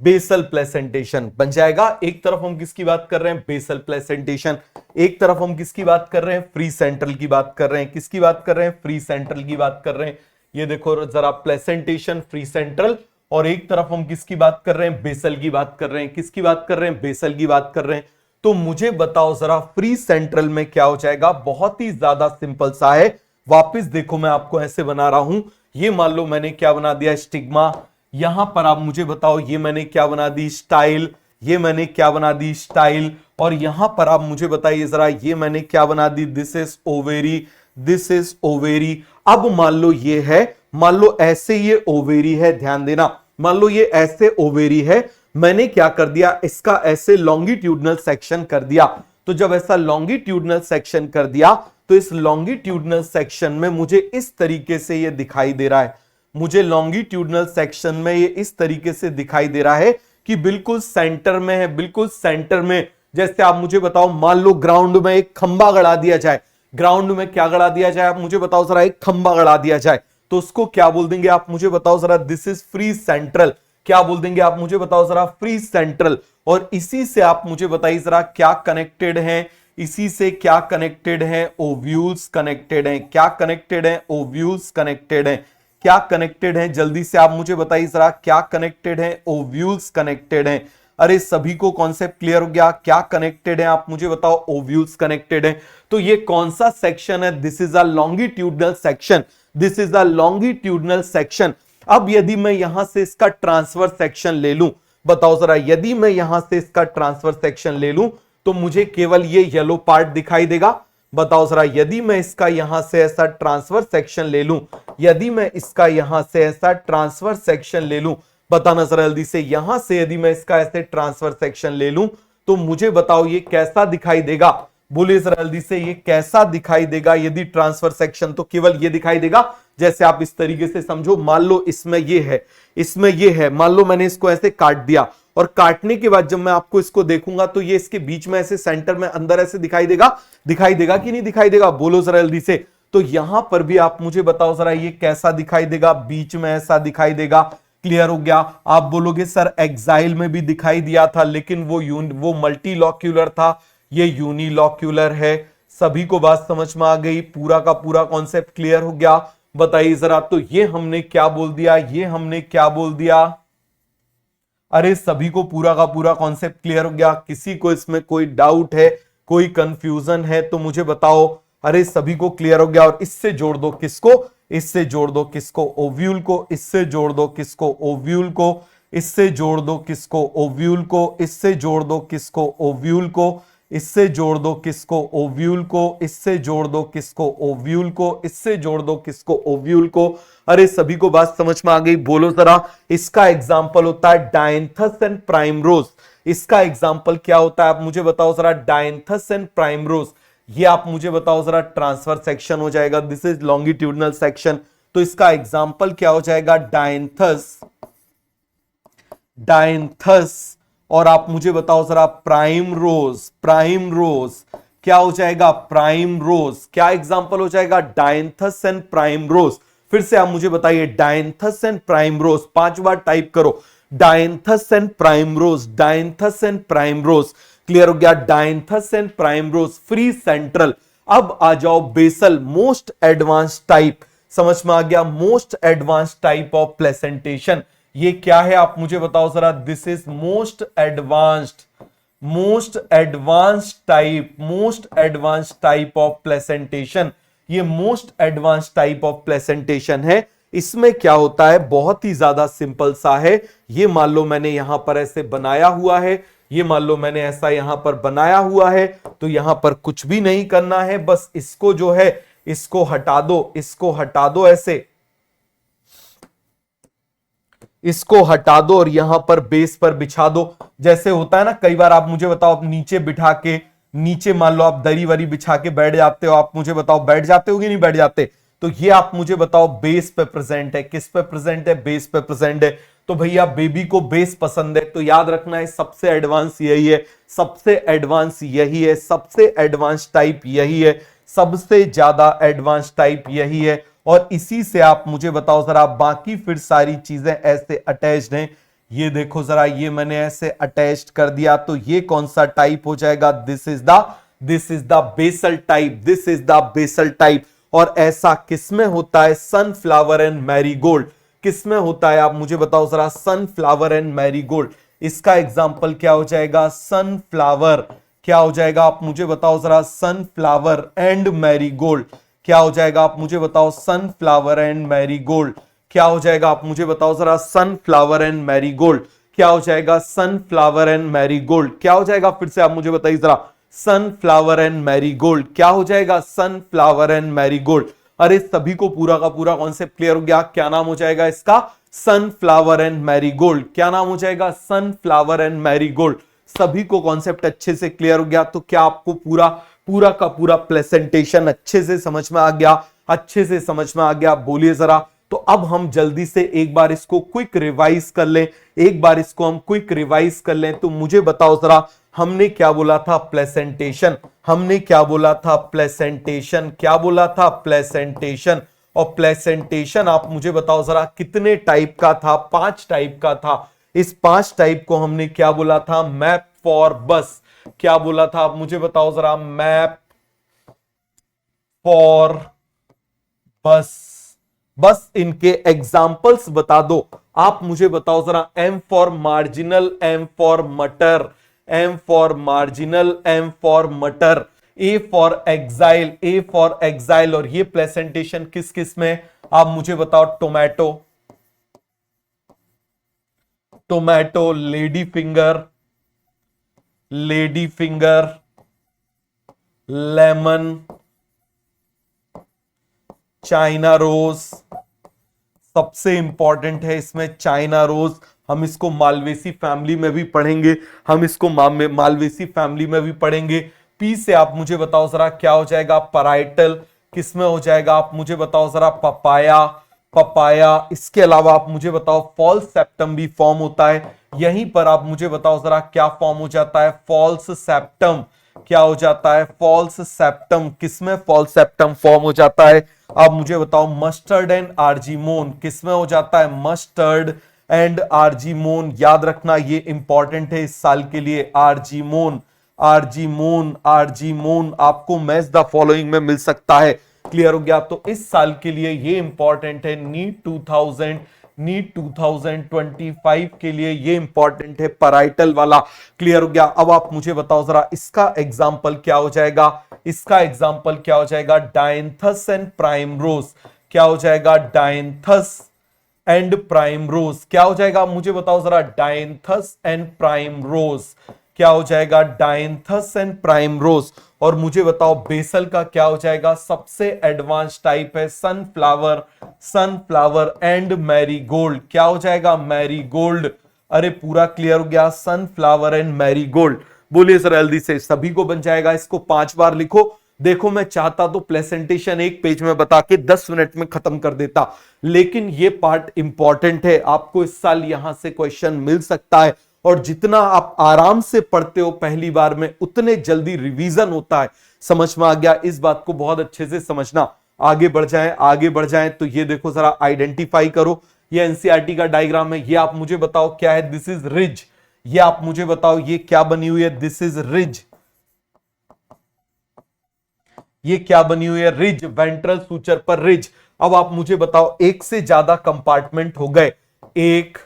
बेसल प्लेसेंटेशन बन जाएगा। एक तरफ हम किसकी बात कर रहे हैं, बेसल प्लेसेंटेशन। एक तरफ हम किसकी बात कर रहे हैं, फ्री सेंट्रल की बात कर रहे हैं। किसकी बात कर रहे हैं, फ्री सेंट्रल की बात कर रहे हैं। ये देखो जरा, प्लेसेंटेशन, फ्री सेंट्रल। और एक तरफ हम किसकी बात कर रहे हैं, बेसल की बात कर रहे हैं। किसकी बात कर रहे हैं, बेसल की बात कर रहे हैं। तो मुझे बताओ जरा, फ्री सेंट्रल में क्या हो जाएगा, बहुत ही ज्यादा सिंपल सा है। वापिस देखो, मैं आपको ऐसे बना रहा हूं, ये मान लो मैंने क्या बना दिया, स्टिग्मा। यहां पर आप मुझे बताओ, ये मैंने क्या बना दी, स्टाइल। ये मैंने क्या बना दी, स्टाइल। और यहां पर आप मुझे बताइए जरा, ये मैंने क्या बना दी, this is ovary, this is ovary. अब मान लो ये है, मान लो ऐसे ये ओवेरी है, ध्यान देना, मान लो ये ऐसे ओवेरी है। मैंने क्या कर दिया, इसका ऐसे लॉन्गिट्यूडनल सेक्शन कर दिया। तो जब ऐसा लॉन्गिट्यूडनल सेक्शन कर दिया, तो इस लॉन्गिट्यूडनल सेक्शन में मुझे इस तरीके से ये दिखाई दे रहा है, मुझे लॉन्गिट्यूडनल सेक्शन में ये इस तरीके से दिखाई दे रहा है कि बिल्कुल सेंटर में है, बिल्कुल सेंटर में। जैसे आप मुझे बताओ, मान लो ग्राउंड में एक खंबा गड़ा दिया जाए, ग्राउंड में क्या गड़ा दिया जाए आप मुझे बताओ जरा, एक खंबा गड़ा दिया जाए, तो उसको क्या बोल देंगे आप मुझे बताओ जरा, दिस इज फ्री सेंट्रल। क्या बोल देंगे आप मुझे बताओ जरा, फ्री सेंट्रल। और इसी से आप मुझे बताइए जरा, क्या कनेक्टेड है, इसी से क्या कनेक्टेड है, ओव्यूल्स कनेक्टेड है। क्या कनेक्टेड है, ओव्यूल्स कनेक्टेड है। क्या कनेक्टेड है, जल्दी से आप मुझे बताइए जरा, क्या कनेक्टेड है, ओव्यूल्स कनेक्टेड है। अरे सभी को कॉन्सेप्ट क्लियर हो गया, क्या कनेक्टेड है आप मुझे बताओ, ओव्यूल्स कनेक्टेड है। तो ये कौन सा सेक्शन है, this is a longitudinal section, this is a longitudinal section. अब यदि मैं यहां से इसका ट्रांसफर सेक्शन ले लूं, बताओ जरा, यदि मैं यहां से इसका ट्रांसफर सेक्शन ले लूं, तो मुझे केवल ये येलो पार्ट दिखाई देगा। बताओ जरा, यदि मैं इसका यहां से ऐसा ट्रांसफर सेक्शन ले लूं, यदि मैं इसका यहां से ऐसा ट्रांसफर सेक्शन ले लूं, बताना जरा जल्दी से, यहां से यदि मैं इसका ऐसे ट्रांसफर सेक्शन ले लूं, तो मुझे बताओ ये कैसा दिखाई देगा, बोलिए जरा जल्दी से, ये कैसा दिखाई देगा यदि ट्रांसफर सेक्शन, तो केवल ये दिखाई देगा। जैसे आप इस तरीके से समझो, मान लो इसमें ये है, इसमें ये है, मान लो मैंने इसको ऐसे काट दिया, और काटने के बाद जब मैं आपको इसको देखूंगा तो ये इसके बीच में ऐसे सेंटर में अंदर ऐसे दिखाई देगा कि नहीं दिखाई देगा, बोलो जरा जल्दी से। तो यहां पर भी आप मुझे बताओ जरा ये कैसा दिखाई देगा, बीच में ऐसा दिखाई देगा। क्लियर हो गया। आप बोलोगे सर एक्साइल में भी दिखाई दिया था लेकिन वो मल्टीलॉक्यूलर था, ये यूनिलॉक्यूलर है। सभी को बात समझ में आ गई, पूरा का पूरा कॉन्सेप्ट क्लियर हो गया। बताइए जरा, तो ये हमने क्या बोल दिया, ये हमने क्या बोल दिया? अरे सभी को पूरा का पूरा कॉन्सेप्ट क्लियर हो गया? किसी को इसमें कोई डाउट है, कोई कंफ्यूजन है तो मुझे बताओ। अरे सभी को क्लियर हो गया। और इससे जोड़ दो किसको, इससे जोड़ दो किसको, ओव्यूल को। इससे जोड़ दो किसको, ओव्यूल को। इससे जोड़ दो किसको, ओव्यूल को। इससे जोड़ दो किसको, ओव्यूल को। इससे जोड़ दो किसको, ओव्यूल को। इससे जोड़ दो किसको, ओव्यूल को। इससे जोड़ दो किसको, ओव्यूल को। अरे सभी को बात समझ में आ गई? बोलो जरा। इसका एग्जाम्पल होता है डायंथस एंड प्राइमरोज। इसका एग्जाम्पल क्या होता है आप मुझे बताओ जरा, डायंथस एंड प्राइमरोज। ये आप मुझे बताओ जरा, ट्रांसफर सेक्शन हो जाएगा, दिस इज लॉन्गिट्यूडनल सेक्शन। तो इसका एग्जाम्पल क्या हो जाएगा, डायंथस, डायंथस। और आप मुझे बताओ जरा प्राइमरोज, प्राइमरोज क्या हो जाएगा, प्राइमरोज। क्या एग्जाम्पल हो जाएगा, डायंथस एंड प्राइमरोज। फिर से आप मुझे बताइए, डायंथस एंड प्राइमरोज, 5 बार टाइप करो, dianthus and primrose, dianthus and primrose. Clear हो गया, dianthus and primrose. Free central. अब आ जाओ बेसल, मोस्ट एडवांस टाइप। समझ में आ गया, most advance type of placentation. ये क्या है आप मुझे बताओ जरा, this is most advanced, most advanced type, most advanced type of placentation. ये most advanced type of placentation है। इसमें क्या होता है, बहुत ही ज्यादा सिंपल सा है। ये मान लो मैंने यहां पर ऐसे बनाया हुआ है, ये मान लो मैंने ऐसा यहां पर बनाया हुआ है, तो यहां पर कुछ भी नहीं करना है, बस इसको जो है इसको हटा दो, इसको हटा दो, ऐसे इसको हटा दो और यहां पर बेस पर बिछा दो। जैसे होता है ना, कई बार आप मुझे बताओ, आप नीचे बिठा के, नीचे मान लो आप दरी वरी बिछा के बैठ जाते हो, आप मुझे बताओ बैठ जाते हो कि नहीं बैठ जाते? तो ये आप मुझे बताओ बेस पे प्रेजेंट है। किस पे प्रेजेंट है, बेस पे प्रेजेंट है। तो भैया बेबी को बेस पसंद है, तो याद रखना है सबसे एडवांस यही है, सबसे एडवांस यही है, सबसे एडवांस टाइप यही है, सबसे ज्यादा एडवांस टाइप यही है। और इसी से आप मुझे बताओ जरा, बाकी फिर सारी चीजें ऐसे अटैच्ड हैं। ये देखो जरा, ये मैंने ऐसे अटैच्ड कर दिया, तो ये कौन सा टाइप हो जाएगा, this is the basal type, this is the basal type. और ऐसा किसमें होता है, सनफ्लावर एंड मैरीगोल्ड। किसमें होता है आप मुझे बताओ जरा, सनफ्लावर एंड मैरीगोल्ड। इसका एग्जाम्पल क्या हो जाएगा, सनफ्लावर। क्या हो जाएगा आप मुझे बताओ जरा, सनफ्लावर एंड मैरीगोल्ड। क्या हो जाएगा आप मुझे बताओ, सनफ्लावर एंड मैरीगोल्ड। क्या हो जाएगा आप मुझे बताओ जरा, सनफ्लावर एंड मैरीगोल्ड। क्या हो जाएगा, सनफ्लावर एंड मैरीगोल्ड। क्या हो जाएगा, फिर से आप मुझे बताइए जरा, सनफ्लावर एंड मैरीगोल्ड। क्या हो जाएगा, सनफ्लावर एंड मैरीगोल्ड। अरे सभी को पूरा का पूरा कॉन्सेप्ट क्लियर हो गया? क्या नाम हो जाएगा इसका, सनफ्लावर एंड मैरीगोल्ड। क्या नाम हो जाएगा, सनफ्लावर एंड मैरीगोल्ड। सभी को कॉन्सेप्ट अच्छे से क्लियर हो गया? तो क्या आपको पूरा पूरा का पूरा प्रेजेंटेशन अच्छे से समझ में आ गया? अच्छे से समझ में आ गया? बोलिए जरा। तो अब हम जल्दी से एक बार इसको क्विक रिवाइज कर लें, एक बार इसको हम क्विक रिवाइज कर लें। तो मुझे बताओ जरा, हमने क्या बोला था, प्लेसेंटेशन। हमने क्या बोला था, प्लेसेंटेशन। क्या बोला था, प्लेसेंटेशन। और प्लेसेंटेशन आप मुझे बताओ जरा कितने टाइप का था, 5 टाइप का था। इस 5 टाइप को हमने क्या बोला था, मैप फॉर बस। क्या बोला था आप मुझे बताओ जरा, मैप फॉर बस। बस इनके एग्जाम्पल्स बता दो। आप मुझे बताओ जरा, M for marginal, M for matar, M for marginal, M for matar. A for axile, A for axile. और ये प्रेजेंटेशन किस किस में, आप मुझे बताओ, tomato, tomato, lady finger, lady finger, lemon, China rose. सबसे इंपॉर्टेंट है इसमें चाइना रोज। हम इसको मालवेसी फैमिली में भी पढ़ेंगे, हम इसको मालवेसी फैमिली में भी पढ़ेंगे। पी से आप मुझे बताओ जरा क्या हो जाएगा, पराइटल। किसमें हो जाएगा आप मुझे बताओ जरा, पपाया, पपाया। इसके अलावा आप मुझे बताओ, फॉल्स सेप्टम भी फॉर्म होता है। यहीं पर आप मुझे बताओ जरा क्या फॉर्म हो जाता है, फॉल्स सेप्टम। क्या हो जाता है, फॉल्स सेप्टम। किसमें फॉल्स सेप्टम फॉर्म हो जाता है, आप मुझे बताओ, मस्टर्ड एंड आर्जीमोन। किसमें हो जाता है, मस्टर्ड एंड आर्जीमोन। याद रखना ये इंपॉर्टेंट है इस साल के लिए, आर्जीमोन, आर्जीमोन, आर्जीमोन आपको मैच द फॉलोइंग में मिल सकता है। क्लियर हो गया, तो इस साल के लिए ये इंपॉर्टेंट है, नीट 2025 के लिए ये इंपॉर्टेंट है, पैराइटल वाला। क्लियर हो गया। अब आप मुझे बताओ जरा इसका एग्जाम्पल क्या हो जाएगा, इसका एग्जाम्पल क्या हो जाएगा, डायंथस एंड प्राइमरोज। क्या हो जाएगा, डायंथस एंड प्राइमरोज। क्या हो जाएगा मुझे बताओ जरा, डायंथस एंड प्राइमरोज। क्या हो जाएगा, डायंथस एंड प्राइमरोज। और मुझे बताओ बेसल का क्या हो जाएगा, सबसे एडवांस टाइप है सनफ्लावर, सनफ्लावर एंड मैरीगोल्ड। क्या हो जाएगा, मैरीगोल्ड। अरे पूरा क्लियर हो गया, सनफ्लावर एंड मैरीगोल्ड। बोलिए सर जल्दी से, सभी को बन जाएगा, इसको 5 बार लिखो। देखो मैं चाहता तो प्रेजेंटेशन एक पेज में बता के 10 मिनट में खत्म कर देता, लेकिन ये पार्ट इंपॉर्टेंट है, आपको इस साल यहां से क्वेश्चन मिल सकता है। और जितना आप आराम से पढ़ते हो पहली बार में, उतने जल्दी रिवीजन होता है। समझ में आ गया, इस बात को बहुत अच्छे से समझना। आगे बढ़ जाएं, आगे बढ़ जाएं। तो ये देखो जरा, आइडेंटिफाई करो, ये एनसीईआरटी का डायग्राम है। ये आप मुझे बताओ क्या है, दिस इज रिज। ये आप मुझे बताओ ये क्या बनी हुई है, दिस इज रिज। ये क्या बनी हुई है, रिज, वेंट्रल सूचर पर रिज। अब आप मुझे बताओ एक से ज्यादा कंपार्टमेंट हो गए, 1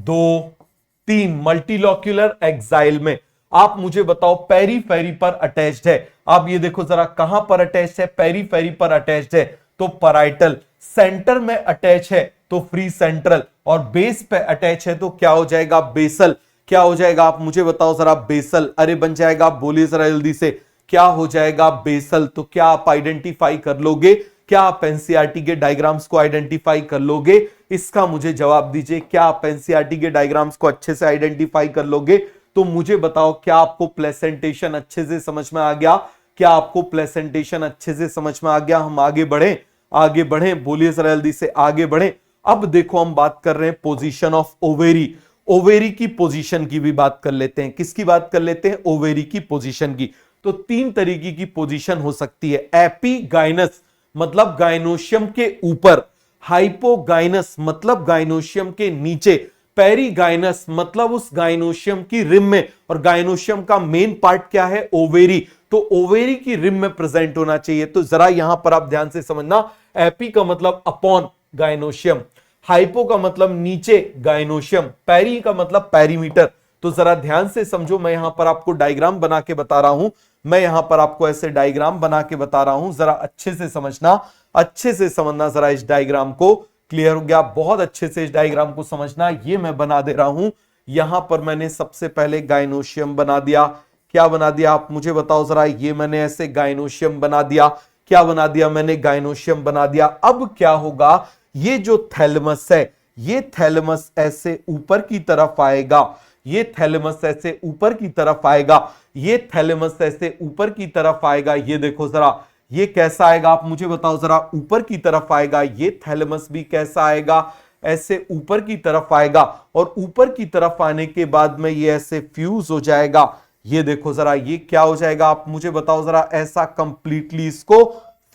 2 3 मल्टीलॉक्यूलर एक्साइल में। आप मुझे बताओ पेरीफेरी पर अटैच्ड है। आप ये देखो जरा कहां पर अटैच्ड है, पेरीफेरी पर अटैच्ड है तो पैराइटल। सेंटर में अटैच है तो फ्री सेंट्रल, और बेस पे अटैच है तो क्या हो जाएगा, बेसल। क्या हो जाएगा आप मुझे बताओ जरा, बेसल। अरे बन जाएगा, बोलिए जरा जल्दी से, क्या हो जाएगा, बेसल। तो क्या आप आइडेंटिफाई कर लोगे, क्या आप एनसीईआरटी के डायग्राम्स को आइडेंटिफाई कर लोगे, इसका मुझे जवाब दीजिए। क्या आप एनसीईआरटी के डायग्राम्स को अच्छे से आइडेंटिफाई कर लोगे, तो मुझे बताओ क्या आपको प्रेजेंटेशन अच्छे से समझ में आ गया, क्या आपको प्रेजेंटेशन अच्छे से समझ में आ गया। हम आगे बढ़े, आगे बढ़े, बोलिए जरा जल्दी से, आगे बढ़े। अब देखो हम बात कर रहे हैं पोजीशन ऑफ ओवेरी, ओवेरी की पोजीशन की भी बात कर लेते हैं। किसकी बात कर लेते हैं, ओवेरी की पोजीशन की। तो 3 तरीके की पोजीशन हो सकती है, एपीगाइनस मतलब गाइनोशियम के ऊपर, हाइपोगाइनस मतलब गाइनोशियम के नीचे, पेरीगाइनस मतलब उस गाइनोशियम की रिम में। और गाइनोशियम का मेन पार्ट क्या है, ओवेरी। तो ओवेरी की रिम में प्रेजेंट होना चाहिए। तो जरा यहां पर आप ध्यान से समझना, एपी का मतलब अपॉन गाइनोशियम, हाइपो का मतलब नीचे गाइनोशियम, पेरी का मतलब पेरीमीटर। तो जरा ध्यान से समझो, मैं यहां पर आपको डायग्राम बना के बता रहा हूं, मैं यहां पर आपको ऐसे डायग्राम बना के बता रहा हूं, जरा अच्छे से समझना, अच्छे से समझना जरा इस डायग्राम को। क्लियर हो गया, बहुत अच्छे से इस डायग्राम को समझना। ये मैं बना दे रहा हूं, यहां पर मैंने सबसे पहले गाइनोशियम बना दिया। क्या बना दिया आप मुझे बताओ जरा, ये मैंने ऐसे गाइनोशियम बना दिया। क्या बना दिया मैंने, गाइनोशियम बना दिया। अब क्या होगा, ये जो थैलेमस है, ये थैलेमस ऐसे ऊपर की तरफ आएगा, ये थैलेमस ऐसे ऊपर की तरफ आएगा, ये थैलेमस ऐसे ऊपर की तरफ आएगा। ये देखो जरा, ये कैसा आएगा आप मुझे बताओ जरा, ऊपर की तरफ आएगा। ये थैलेमस भी कैसा आएगा, ऐसे ऊपर की तरफ आएगा। और ऊपर की तरफ आने के बाद में ये ऐसे फ्यूज हो जाएगा। ये देखो जरा, ये क्या हो जाएगा आप मुझे बताओ जरा, ऐसा कंप्लीटली इसको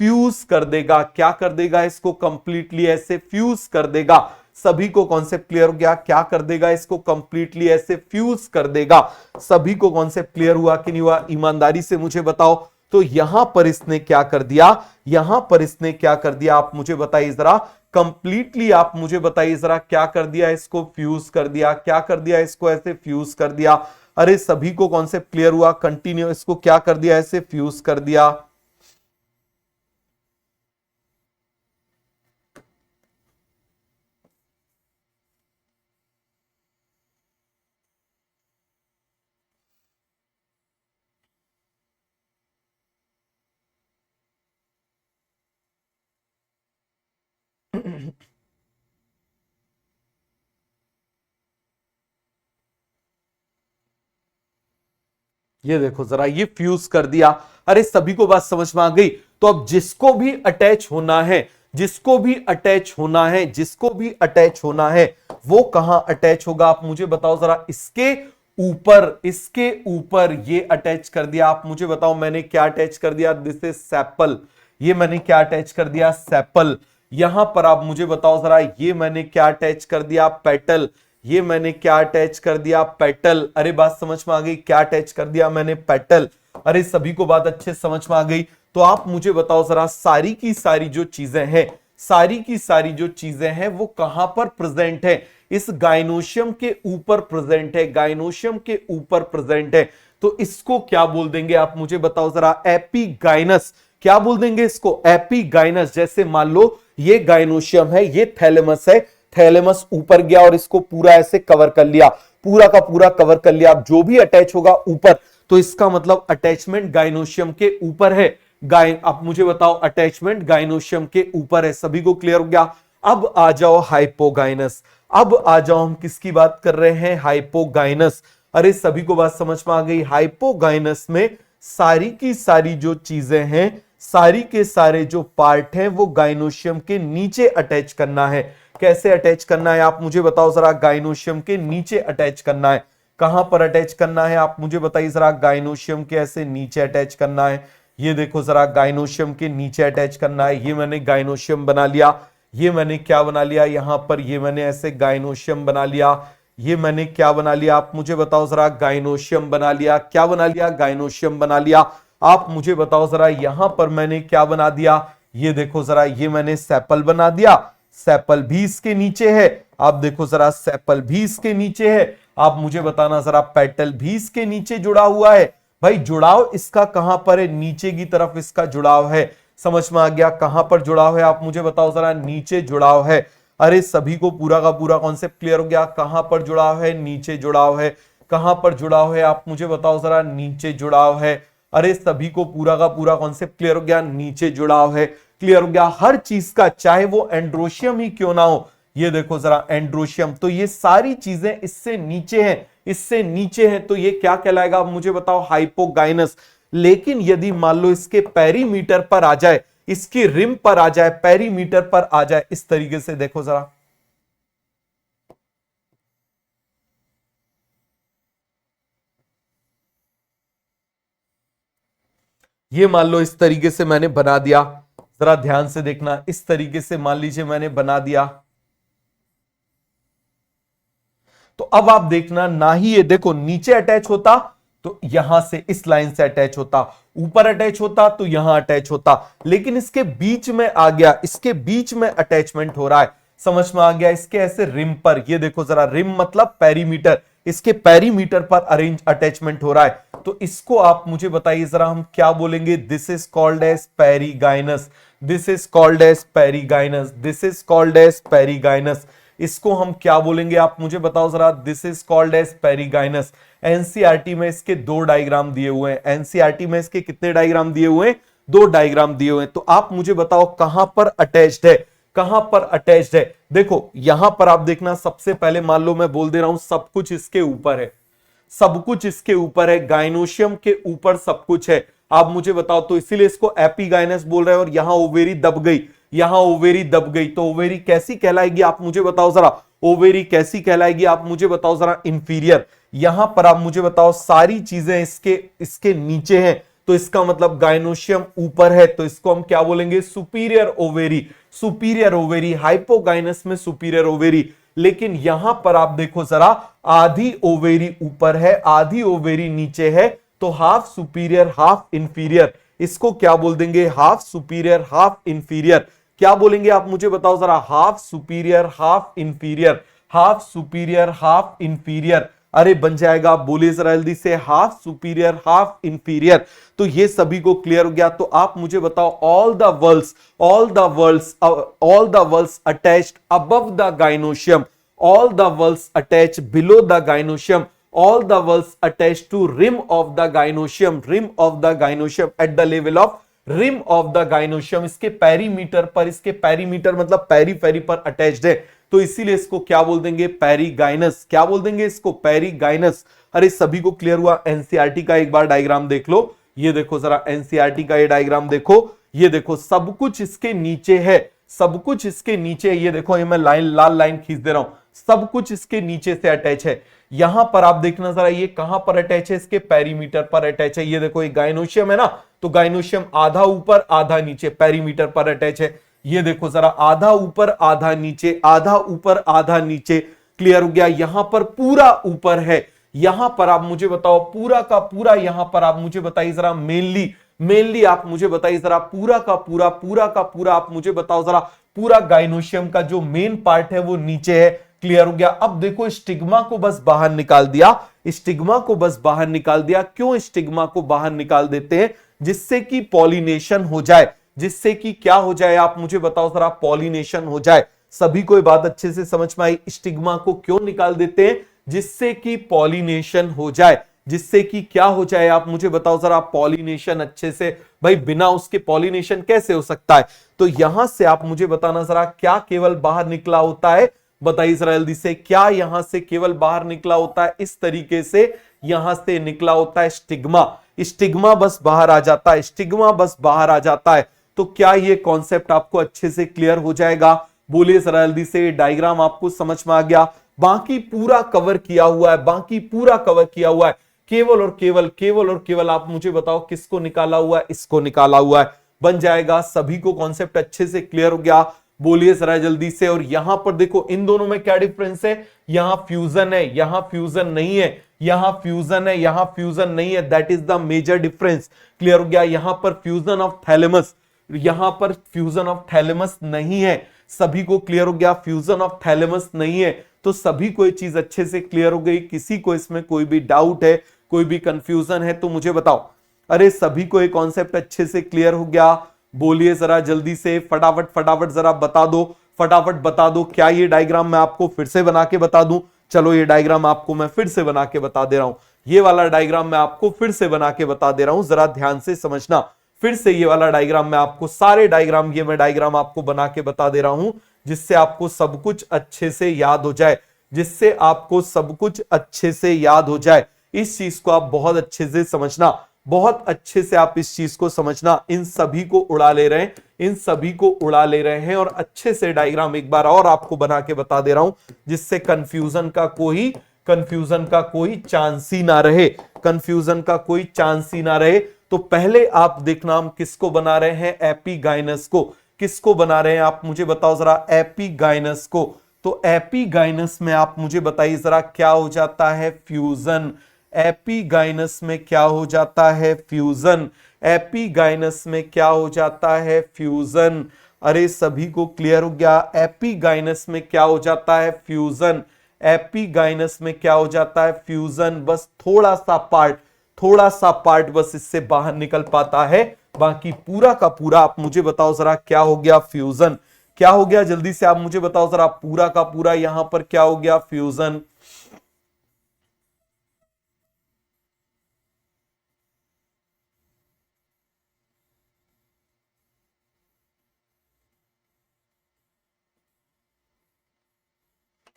फ्यूज कर देगा। क्या कर देगा, इसको कंप्लीटली ऐसे फ्यूज कर देगा। सभी को कॉन्सेप्ट क्लियर हो गया, क्या कर देगा, इसको कंप्लीटली ऐसे फ्यूज कर देगा। सभी को कॉन्सेप्ट क्लियर हुआ कि नहीं हुआ, ईमानदारी से मुझे बताओ। तो यहां पर इसने क्या कर दिया, यहां पर इसने क्या कर दिया आप मुझे बताइए जरा, कंप्लीटली आप मुझे बताइए जरा, क्या कर दिया, इसको फ्यूज कर दिया। क्या कर दिया, इसको ऐसे फ्यूज कर दिया। अरे सभी को कॉन्सेप्ट क्लियर हुआ, कंटिन्यू, इसको क्या कर दिया, ऐसे फ्यूज कर दिया। ये देखो जरा, ये फ्यूज कर दिया। अरे सभी को बात समझ में आ गई। तो अब जिसको भी अटैच होना है, जिसको भी अटैच होना है, जिसको भी अटैच होना है, वो कहां अटैच होगा आप मुझे बताओ जरा। इसके ऊपर ये अटैच कर दिया, आप मुझे बताओ मैंने क्या अटैच कर दिया, दिस इज सेपल। ये मैंने क्या अटैच कर दिया, सेपल। यहां पर आप मुझे बताओ जरा, ये मैंने क्या अटैच कर दिया, पेटल। ये मैंने क्या अटैच कर दिया, पेटल। अरे बात समझ में आ गई, क्या अटैच कर दिया मैंने, पेटल। अरे सभी को बात अच्छे समझ में आ गई। तो आप मुझे बताओ जरा, सारी की सारी जो चीजें हैं, सारी की सारी जो चीजें हैं वो कहां पर प्रेजेंट है, इस गाइनोशियम के ऊपर प्रेजेंट है, गाइनोशियम के ऊपर प्रेजेंट है। तो इसको क्या बोल देंगे आप मुझे बताओ जरा, एपिगाइनस। क्या बोल देंगे इसको, एपिगाइनस। जैसे मान लो ये गाइनोशियम है, ये थैलेमस है, थैलेमस ऊपर गया और इसको पूरा ऐसे कवर कर लिया, पूरा का पूरा कवर कर लिया। अब जो भी अटैच होगा ऊपर, तो इसका मतलब अटैचमेंट गाइनोशियम के ऊपर है। आप मुझे बताओ, अटैचमेंट गाइनोशियम के ऊपर है। सभी को क्लियर हो गया। अब आ जाओ हाइपोगाइनस। अब आ जाओ, हम किसकी बात कर रहे हैं, हाइपोगाइनस। अरे सभी को बात समझ में आ गई। हाइपोगाइनस में सारी की सारी जो चीजें हैं, सारी के सारे जो पार्ट हैं, वो गाइनोशियम के नीचे अटैच करना है। कैसे अटैच करना है आप मुझे बताओ जरा, गाइनोशियम के नीचे अटैच करना है। कहां पर अटैच करना है आप मुझे बताइए जरा, गाइनोशियम के ऐसे नीचे अटैच करना है। ये देखो जरा, गाइनोशियम के नीचे अटैच करना है। ये मैंने गाइनोशियम बना लिया। ये मैंने क्या बना लिया यहां पर, ये मैंने ऐसे गाइनोशियम बना लिया। ये मैंने क्या बना लिया आप मुझे बताओ जरा, गाइनोशियम बना लिया। क्या बना लिया, गाइनोशियम बना लिया। आप मुझे बताओ जरा, यहां पर मैंने क्या बना दिया, ये देखो जरा, ये मैंने सेपल बना दिया। सेपल भी इसके नीचे है। आप देखो जरा, सेपल भी इसके नीचे है। आप मुझे बताना जरा, पेटल भी इसके नीचे जुड़ा हुआ है। भाई जुड़ाव इसका कहां पर है, नीचे की तरफ इसका जुड़ाव है। समझ में आ गया, कहां पर जुड़ाव है आप मुझे बताओ जरा, नीचे जुड़ाव है। अरे सभी को पूरा का पूरा कॉन्सेप्ट क्लियर हो गया। कहां पर जुड़ाव है, नीचे जुड़ाव है। कहां पर जुड़ाव है आप मुझे बताओ जरा, नीचे जुड़ाव है। अरे सभी को पूरा का पूरा कॉन्सेप्ट क्लियर हो गया, नीचे जुड़ाव है। क्लियर हो गया हर चीज का, चाहे वो एंड्रोशियम ही क्यों ना हो। ये देखो जरा, एंड्रोशियम। तो ये सारी चीजें इससे नीचे हैं, इससे नीचे हैं, तो ये क्या कहलाएगा आप मुझे बताओ, हाइपोगाइनस। लेकिन यदि मान लो इसके पेरीमीटर पर आ जाए, इसकी रिम पर आ जाए, पेरीमीटर पर आ जाए, इस तरीके से देखो जरा, ये मान लो इस तरीके से मैंने बना दिया। जरा ध्यान से देखना, इस तरीके से मान लीजिए मैंने बना दिया। तो अब आप देखना, ना ही ये देखो नीचे अटैच होता तो यहां से इस लाइन से अटैच होता, ऊपर अटैच होता तो यहां अटैच होता, लेकिन इसके बीच में आ गया, इसके बीच में अटैचमेंट हो रहा है। समझ में आ गया, इसके ऐसे रिम पर, ये देखो जरा, रिम मतलब पेरीमीटर, इसके पेरीमीटर पर अरेंज अटैचमेंट हो रहा है। तो इसको आप मुझे बताइए जरा, हम क्या बोलेंगे, this is called as perigynous. This is called as perigynous. This is called as perigynous. इसको हम क्या बोलेंगे आप मुझे बताओ जरा, this is called as perigynous. NCERT में इसके दो डायग्राम दिए हुए हैं। एनसीईआरटी में इसके कितने डायग्राम दिए हुए हैं, दो डायग्राम दिए हुए हैं। तो आप मुझे बताओ कहां पर अटैच्ड है, कहां पर अटैच्ड है। देखो यहां पर आप देखना, सबसे पहले मान लो मैं बोल दे रहा हूं सब कुछ इसके ऊपर है, सब कुछ इसके ऊपर है, गाइनोशियम के ऊपर सब कुछ है। आप मुझे बताओ, तो इसीलिए इसको एपिगाइनस बोल रहे हैं। और यहां ओवेरी दब गई, यहां ओवेरी दब गई, तो ओवेरी कैसी कहलाएगी आप मुझे बताओ जरा, ओवेरी कैसी कहलाएगी आप मुझे बताओ जरा, इंफीरियर। यहां पर आप मुझे बताओ, सारी चीजें इसके नीचे हैं, तो इसका मतलब गाइनोशियम ऊपर है, तो इसको हम क्या बोलेंगे, superior ovary. Superior ovary, hypogynous में सुपीरियर ओवेरी। लेकिन यहां पर आप देखो जरा, आधी ओवेरी ऊपर है, आधी ओवेरी नीचे है, तो हाफ सुपीरियर हाफ इंफीरियर। इसको क्या बोल देंगे, हाफ सुपीरियर हाफ इंफीरियर। क्या बोलेंगे आप मुझे बताओ जरा, half superior half inferior, half superior half inferior. अरे बन जाएगा, आप बोलिए जरा जल्दी से, हाफ सुपीरियर हाफ इंफीरियर। तो ये सभी को क्लियर हो गया। तो आप मुझे बताओ, all the whorls attached above the gynoecium, all the valves attached below the gynoecium, all the valves attached to rim of the gynoecium, rim of the gynoecium at the level of rim of the gynoecium। इसके perimeter पर, इसके perimeter मतलब periphery पर attached है, तो इसीलिए इसको क्या बोल देंगे, पेरीगाइनस। क्या बोल देंगे इसको, पेरीगाइनस। अरे सभी को क्लियर हुआ। एनसीईआरटी का एक बार डायग्राम देख लो, ये देखो जरा, एनसीईआरटी का ये डायग्राम देखो, ये देखो सब कुछ इसके नीचे है, सब कुछ इसके नीचे। ये देखो, ये मैं लाइन, लाल लाइन खींच दे रहा हूं, सब कुछ इसके नीचे से अटैच है। यहां पर आप देखना जरा, ये कहां पर अटैच है, इसके पेरीमीटर पर अटैच है। ये देखो, ये गाइनोशियम है ना, तो गाइनोशियम आधा ऊपर आधा नीचे पेरीमीटर पर अटैच है। ये देखो जरा, आधा ऊपर आधा नीचे, आधा ऊपर आधा नीचे। क्लियर हो गया? यहां पर पूरा ऊपर है। यहां पर आप मुझे बताओ पूरा का पूरा, यहां पर आप मुझे बताइए जरा, मेनली आप मुझे बताइए जरा, पूरा का पूरा आप मुझे बताओ जरा, पूरा गाइनोशियम का जो मेन पार्ट है वो नीचे है। क्लियर हो गया? अब देखो, स्टिग्मा को बस बाहर निकाल दिया, स्टिग्मा को बस बाहर निकाल दिया। क्यों स्टिग्मा को बाहर निकाल देते हैं? जिससे कि पॉलिनेशन हो जाए, जिससे कि क्या हो जाए, आप मुझे बताओ जरा, पॉलिनेशन हो जाए। सभी को ये बात अच्छे से समझ में आई? स्टिग्मा को क्यों निकाल देते हैं? जिससे कि पॉलिनेशन हो जाए, जिससे कि क्या हो जाए, आप मुझे बताओ जरा, पॉलिनेशन अच्छे से। भाई बिना उसके पॉलिनेशन कैसे हो सकता है? तो यहां से आप मुझे बताना जरा, क्या केवल बाहर निकला होता है? बताइए जरा जल्दी से, क्या यहां से केवल बाहर निकला होता है? इस तरीके से यहां से निकला होता है स्टिग्मा। स्टिग्मा बस बाहर आ जाता है, स्टिग्मा बस बाहर आ जाता है। तो क्या ये कॉन्सेप्ट आपको अच्छे से क्लियर हो जाएगा? बोलिए जरा जल्दी से, डायग्राम आपको समझ में आ गया? बाकी पूरा कवर किया हुआ है, बाकी पूरा कवर किया हुआ है। केवल और केवल आप मुझे बताओ, किसको निकाला हुआ है? इसको निकाला हुआ है। बन जाएगा। सभी को कॉन्सेप्ट अच्छे से क्लियर हो गया? बोलिए जरा जल्दी से। और यहां पर देखो, इन दोनों में क्या डिफरेंस है? यहां फ्यूजन है, यहां फ्यूजन नहीं है। यहां फ्यूजन है, यहां फ्यूजन नहीं है। That is the major difference. Clear हो गया? यहां पर फ्यूजन ऑफ थैलेमस, यहां पर फ्यूजन ऑफ थैलेमस नहीं है। सभी को क्लियर हो गया? फ्यूजन ऑफ थैलेमस नहीं है। तो सभी को ये चीज अच्छे से क्लियर हो गई? किसी को इसमें कोई भी डाउट है, कोई भी कंफ्यूजन है तो मुझे बताओ। अरे सभी को ये कॉन्सेप्ट अच्छे से क्लियर हो गया? बोलिए जरा जल्दी से, फटाफट जरा बता दो, फटाफट बता दो। क्या ये डायग्राम मैं आपको फिर से बना के बता दूं? चलो ये डायग्राम आपको मैं फिर से बना के बता दे रहा हूं। ये वाला डायग्राम मैं आपको फिर से बना के बता दे रहा हूं, जरा ध्यान से समझना। फिर से ये वाला डायग्राम मैं आपको, सारे डायग्राम ये मैं डायग्राम आपको बना के बता दे रहा हूं, जिससे आपको सब कुछ अच्छे से याद हो जाए, जिससे आपको सब कुछ अच्छे से याद हो जाए। इस चीज को आप बहुत अच्छे से समझना, बहुत अच्छे से आप इस चीज को समझना। इन सभी को उड़ा ले रहे हैं, इन सभी को उड़ा ले रहे हैं। और अच्छे से डायग्राम एक बार और आपको बना के बता दे रहा हूं, जिससे कंफ्यूजन का कोई चांस ही ना रहे, कंफ्यूजन का कोई चांस ही ना रहे। तो पहले आप देखना, हम किसको बना रहे हैं? एपिगाइनस को। किसको बना रहे हैं आप मुझे बताओ जरा? एपिगाइनस को। तो एपिगाइनस में आप मुझे बताइए जरा, क्या हो जाता है? फ्यूजन। एपिगाइनस में क्या हो जाता है? फ्यूजन। एपिगाइनस में क्या हो जाता है? फ्यूजन। अरे सभी को क्लियर हो गया? एपिगाइनस में क्या हो जाता है? फ्यूजन। एपिगाइनस में क्या हो जाता है? फ्यूजन। बस थोड़ा सा पार्ट बस इससे बाहर निकल पाता है, बाकी पूरा का पूरा आप मुझे बताओ जरा, क्या हो गया? फ्यूजन। क्या हो गया? जल्दी से आप मुझे बताओ जरा, पूरा का पूरा यहां पर क्या हो गया? फ्यूजन।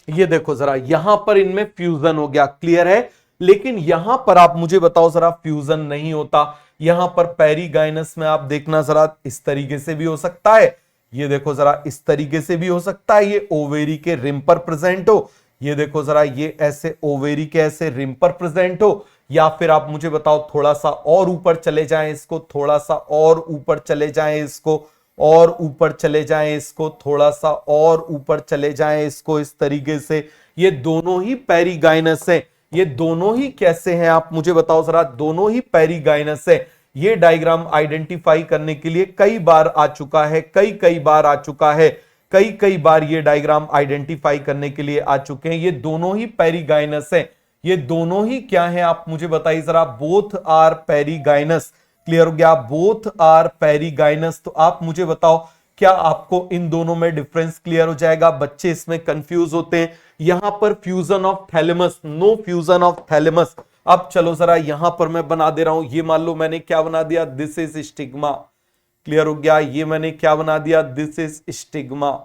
ये देखो जरा, यहां पर इनमें फ्यूजन हो गया। क्लियर है? लेकिन यहां पर आप मुझे बताओ जरा, फ्यूजन नहीं होता। यहां पर पेरीगाइनस में आप देखना जरा, इस तरीके से भी हो सकता है। ये देखो जरा, इस तरीके से भी हो सकता है, ये ओवेरी के रिम पर प्रेजेंट हो। ये देखो जरा, ये ऐसे ओवेरी के ऐसे रिम पर प्रेजेंट हो। या फिर आप मुझे बताओ, थोड़ा सा और ऊपर चले जाएं इसको, थोड़ा सा और ऊपर चले जाएं इसको, और ऊपर चले जाएं इसको, थोड़ा सा और ऊपर चले जाएं इसको, इस तरीके से। ये दोनों ही पेरीगाइनस है। ये दोनों ही कैसे हैं आप मुझे बताओ जरा? दोनों ही पेरीगाइनस है। ये डायग्राम आइडेंटिफाई करने के लिए कई बार आ चुका है, कई बार आ चुका है, कई बार ये डायग्राम आइडेंटिफाई करने के लिए आ चुके हैं। ये दोनों ही पेरीगाइनस है। ये दोनों ही क्या है आप मुझे बताइए जरा? Both are perigynous. क्लियर हो गया? Both are perigynous. तो आप मुझे बताओ, क्या आपको इन दोनों में डिफरेंस क्लियर हो जाएगा? बच्चे इसमें कंफ्यूज होते हैं। यहां पर fusion of thalamus, no fusion of thalamus. अब चलो जरा, यहां पर मैं बना दे रहा हूं, ये मान लो मैंने क्या बना दिया? This is stigma. क्लियर हो गया? ये मैंने क्या बना दिया? This is stigma.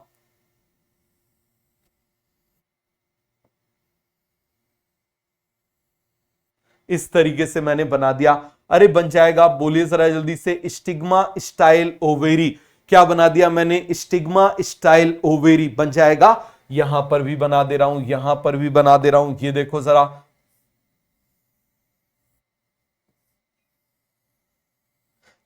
इस तरीके से मैंने बना दिया। अरे बन जाएगा? बोलिए जरा जल्दी से, स्टिग्मा स्टाइल ओवेरी। क्या बना दिया मैंने? स्टिग्मा स्टाइल ओवेरी बन जाएगा। यहां पर भी बना दे रहा हूं, यहां पर भी बना दे रहा हूं। ये देखो जरा,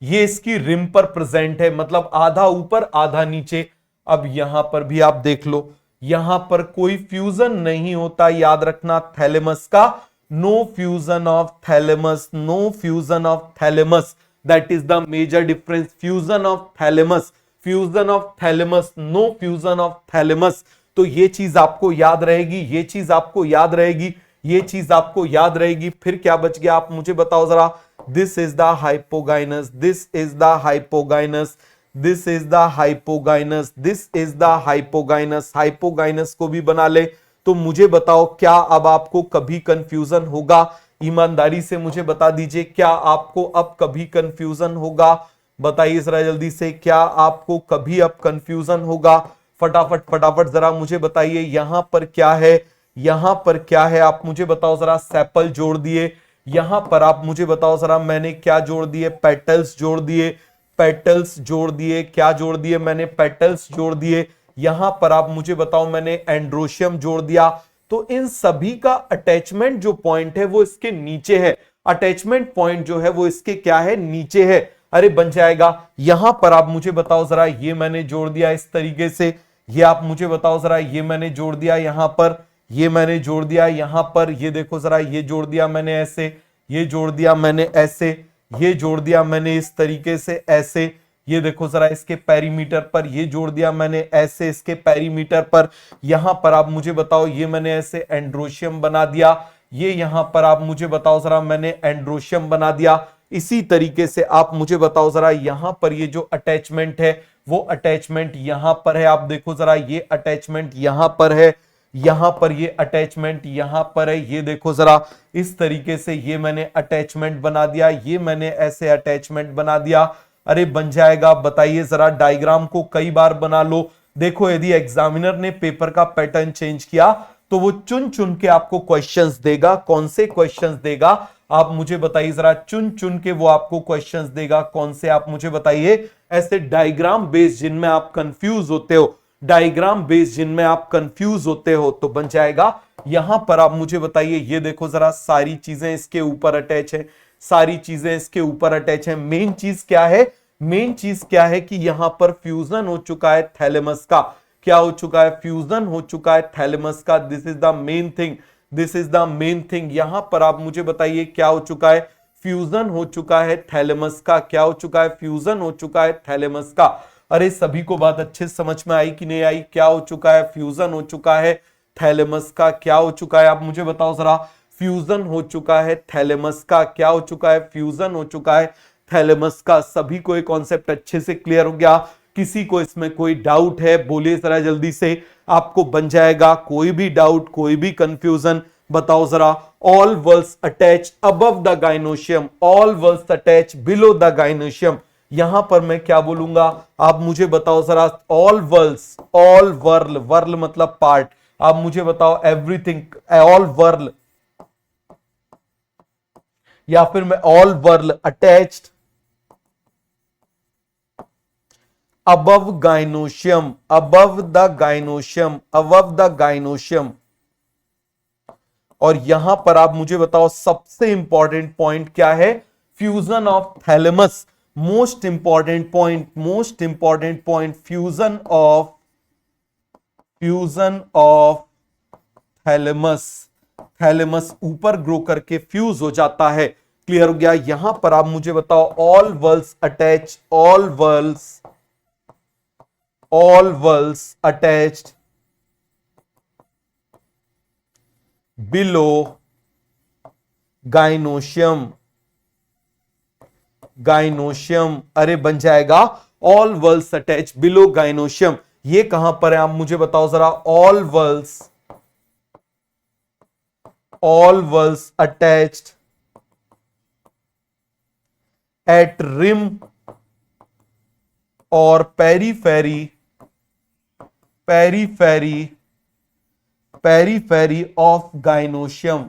ये इसकी रिम पर प्रेजेंट है, मतलब आधा ऊपर आधा नीचे। अब यहां पर भी आप देख लो, यहां पर कोई फ्यूजन नहीं होता, याद रखना थैलेमस का। No fusion of thalamus, no fusion of thalamus, that is the major difference. Fusion of thalamus, fusion of thalamus, no fusion of thalamus. तो ये चीज आपको याद रहेगी, ये चीज आपको याद रहेगी, ये चीज आपको याद रहेगी। फिर क्या बच गया, आप मुझे बताओ जरा। This is the hypogynous, this is the hypogynous, this is the hypogynous, this is the hypogynous. Hypogynous को भी बना ले। तो मुझे बताओ, क्या अब आपको कभी कंफ्यूजन होगा? ईमानदारी से मुझे बता दीजिए, क्या आपको अब कभी कंफ्यूजन होगा? बताइए जरा जल्दी से, क्या आपको कभी अब कंफ्यूजन होगा? फटाफट फटाफट जरा मुझे बताइए, यहां पर क्या है, यहां पर क्या है, आप मुझे बताओ जरा। सेपल जोड़ दिए, यहां पर आप मुझे बताओ जरा, मैंने क्या जोड़ दिए? पेटल्स जोड़ दिए, पेटल्स जोड़ दिए। क्या जोड़ दिए मैंने? पेटल्स जोड़ दिए। यहां पर आप मुझे बताओ, मैंने एंड्रोशियम जोड़ दिया। तो इन सभी का अटैचमेंट जो पॉइंट है वो इसके नीचे है। अटैचमेंट पॉइंट जो है वो इसके क्या है? नीचे है। अरे बन जाएगा। यहां पर आप मुझे बताओ जरा, ये मैंने जोड़ दिया इस तरीके से। ये आप मुझे बताओ जरा, ये मैंने जोड़ दिया यहां पर, ये मैंने जोड़ दिया यहां पर। ये देखो जरा, ये जोड़ दिया मैंने ऐसे, ये जोड़ दिया मैंने ऐसे, ये जोड़ दिया मैंने इस तरीके से ऐसे। ये देखो जरा, इसके पेरीमीटर पर ये जोड़ दिया मैंने ऐसे, इसके पेरीमीटर पर। यहां पर आप मुझे बताओ, ये मैंने ऐसे एंड्रोशियम बना दिया। ये यहां पर आप मुझे बताओ जरा, मैंने एंड्रोशियम बना दिया। इसी तरीके से आप मुझे बताओ जरा, यहां पर ये जो अटैचमेंट है वो अटैचमेंट यहां पर है। आप देखो जरा, ये अटैचमेंट यहां पर है, यहां पर ये अटैचमेंट यहां पर है। ये देखो जरा, इस तरीके से ये मैंने अटैचमेंट बना दिया, ये मैंने ऐसे अटैचमेंट बना दिया। अरे बन जाएगा। बताइए जरा, डायग्राम को कई बार बना लो। देखो, यदि एग्जामिनर ने पेपर का पैटर्न चेंज किया तो वो चुन चुन के आपको क्वेश्चंस देगा। कौन से क्वेश्चंस देगा आप मुझे बताइए जरा। चुन चुन के वो आपको क्वेश्चंस देगा। कौन से आप मुझे बताइए। ऐसे डायग्राम बेस्ड जिनमें आप कंफ्यूज होते हो, डायग्राम बेस्ड जिनमें आप कंफ्यूज होते हो, तो बन जाएगा। यहां पर आप मुझे बताइए, ये देखो जरा, सारी चीजें इसके ऊपर अटैच है, सारी चीजें इसके ऊपर अटैच है। मेन चीज क्या है? मेन चीज क्या है कि यहां पर फ्यूजन हो चुका है थैलेमस का। क्या हो चुका है? फ्यूजन हो चुका है थैलेमस का। This is the main thing, this is the main thing. यहां पर आप मुझे बताइए, क्या हो चुका है? फ्यूजन हो चुका है थैलेमस का। क्या हो चुका है? फ्यूजन हो चुका है थैलेमस का। अरे सभी को बात अच्छे से समझ में आई कि नहीं आई? क्या हो चुका है? फ्यूजन हो चुका है थैलेमस का। क्या हो चुका है? आप मुझे बताओ जरा। फ्यूजन हो चुका है थैलेमस का। क्या हो चुका है? फ्यूजन हो चुका है थैलेमस का। सभी को ये कॉन्सेप्ट अच्छे से क्लियर हो गया? किसी को इसमें कोई डाउट है? बोलिए जरा जल्दी से, आपको बन जाएगा। कोई भी डाउट, कोई भी कंफ्यूजन, बताओ जरा। All whorls attach above the gynoecium, all whorls attach below the gynoecium. यहां पर मैं क्या बोलूंगा? आप मुझे बताओ जरा। All whorls, all whorl, whorl मतलब पार्ट। आप मुझे बताओ एवरीथिंग, ऑल वर्ल, या फिर मैं all whorl attached above gynoecium, above the gynoecium, above the gynoecium। और यहां पर आप मुझे बताओ, सबसे इंपॉर्टेंट पॉइंट क्या है? Fusion of thalamus. Most important point, most important point, fusion of, fusion of thalamus. Thalamus ऊपर ग्रो करके फ्यूज हो जाता है। क्लियर हो गया? यहां पर आप मुझे बताओ, all whorls attach, all whorls, all whorls attached below gynoecium, gynoecium। अरे बन जाएगा। all whorls attached below gynoecium। ये कहां पर है आप मुझे बताओ जरा। all whorls, all whorls attached at rim और periphery, periphery, periphery of gynoecium,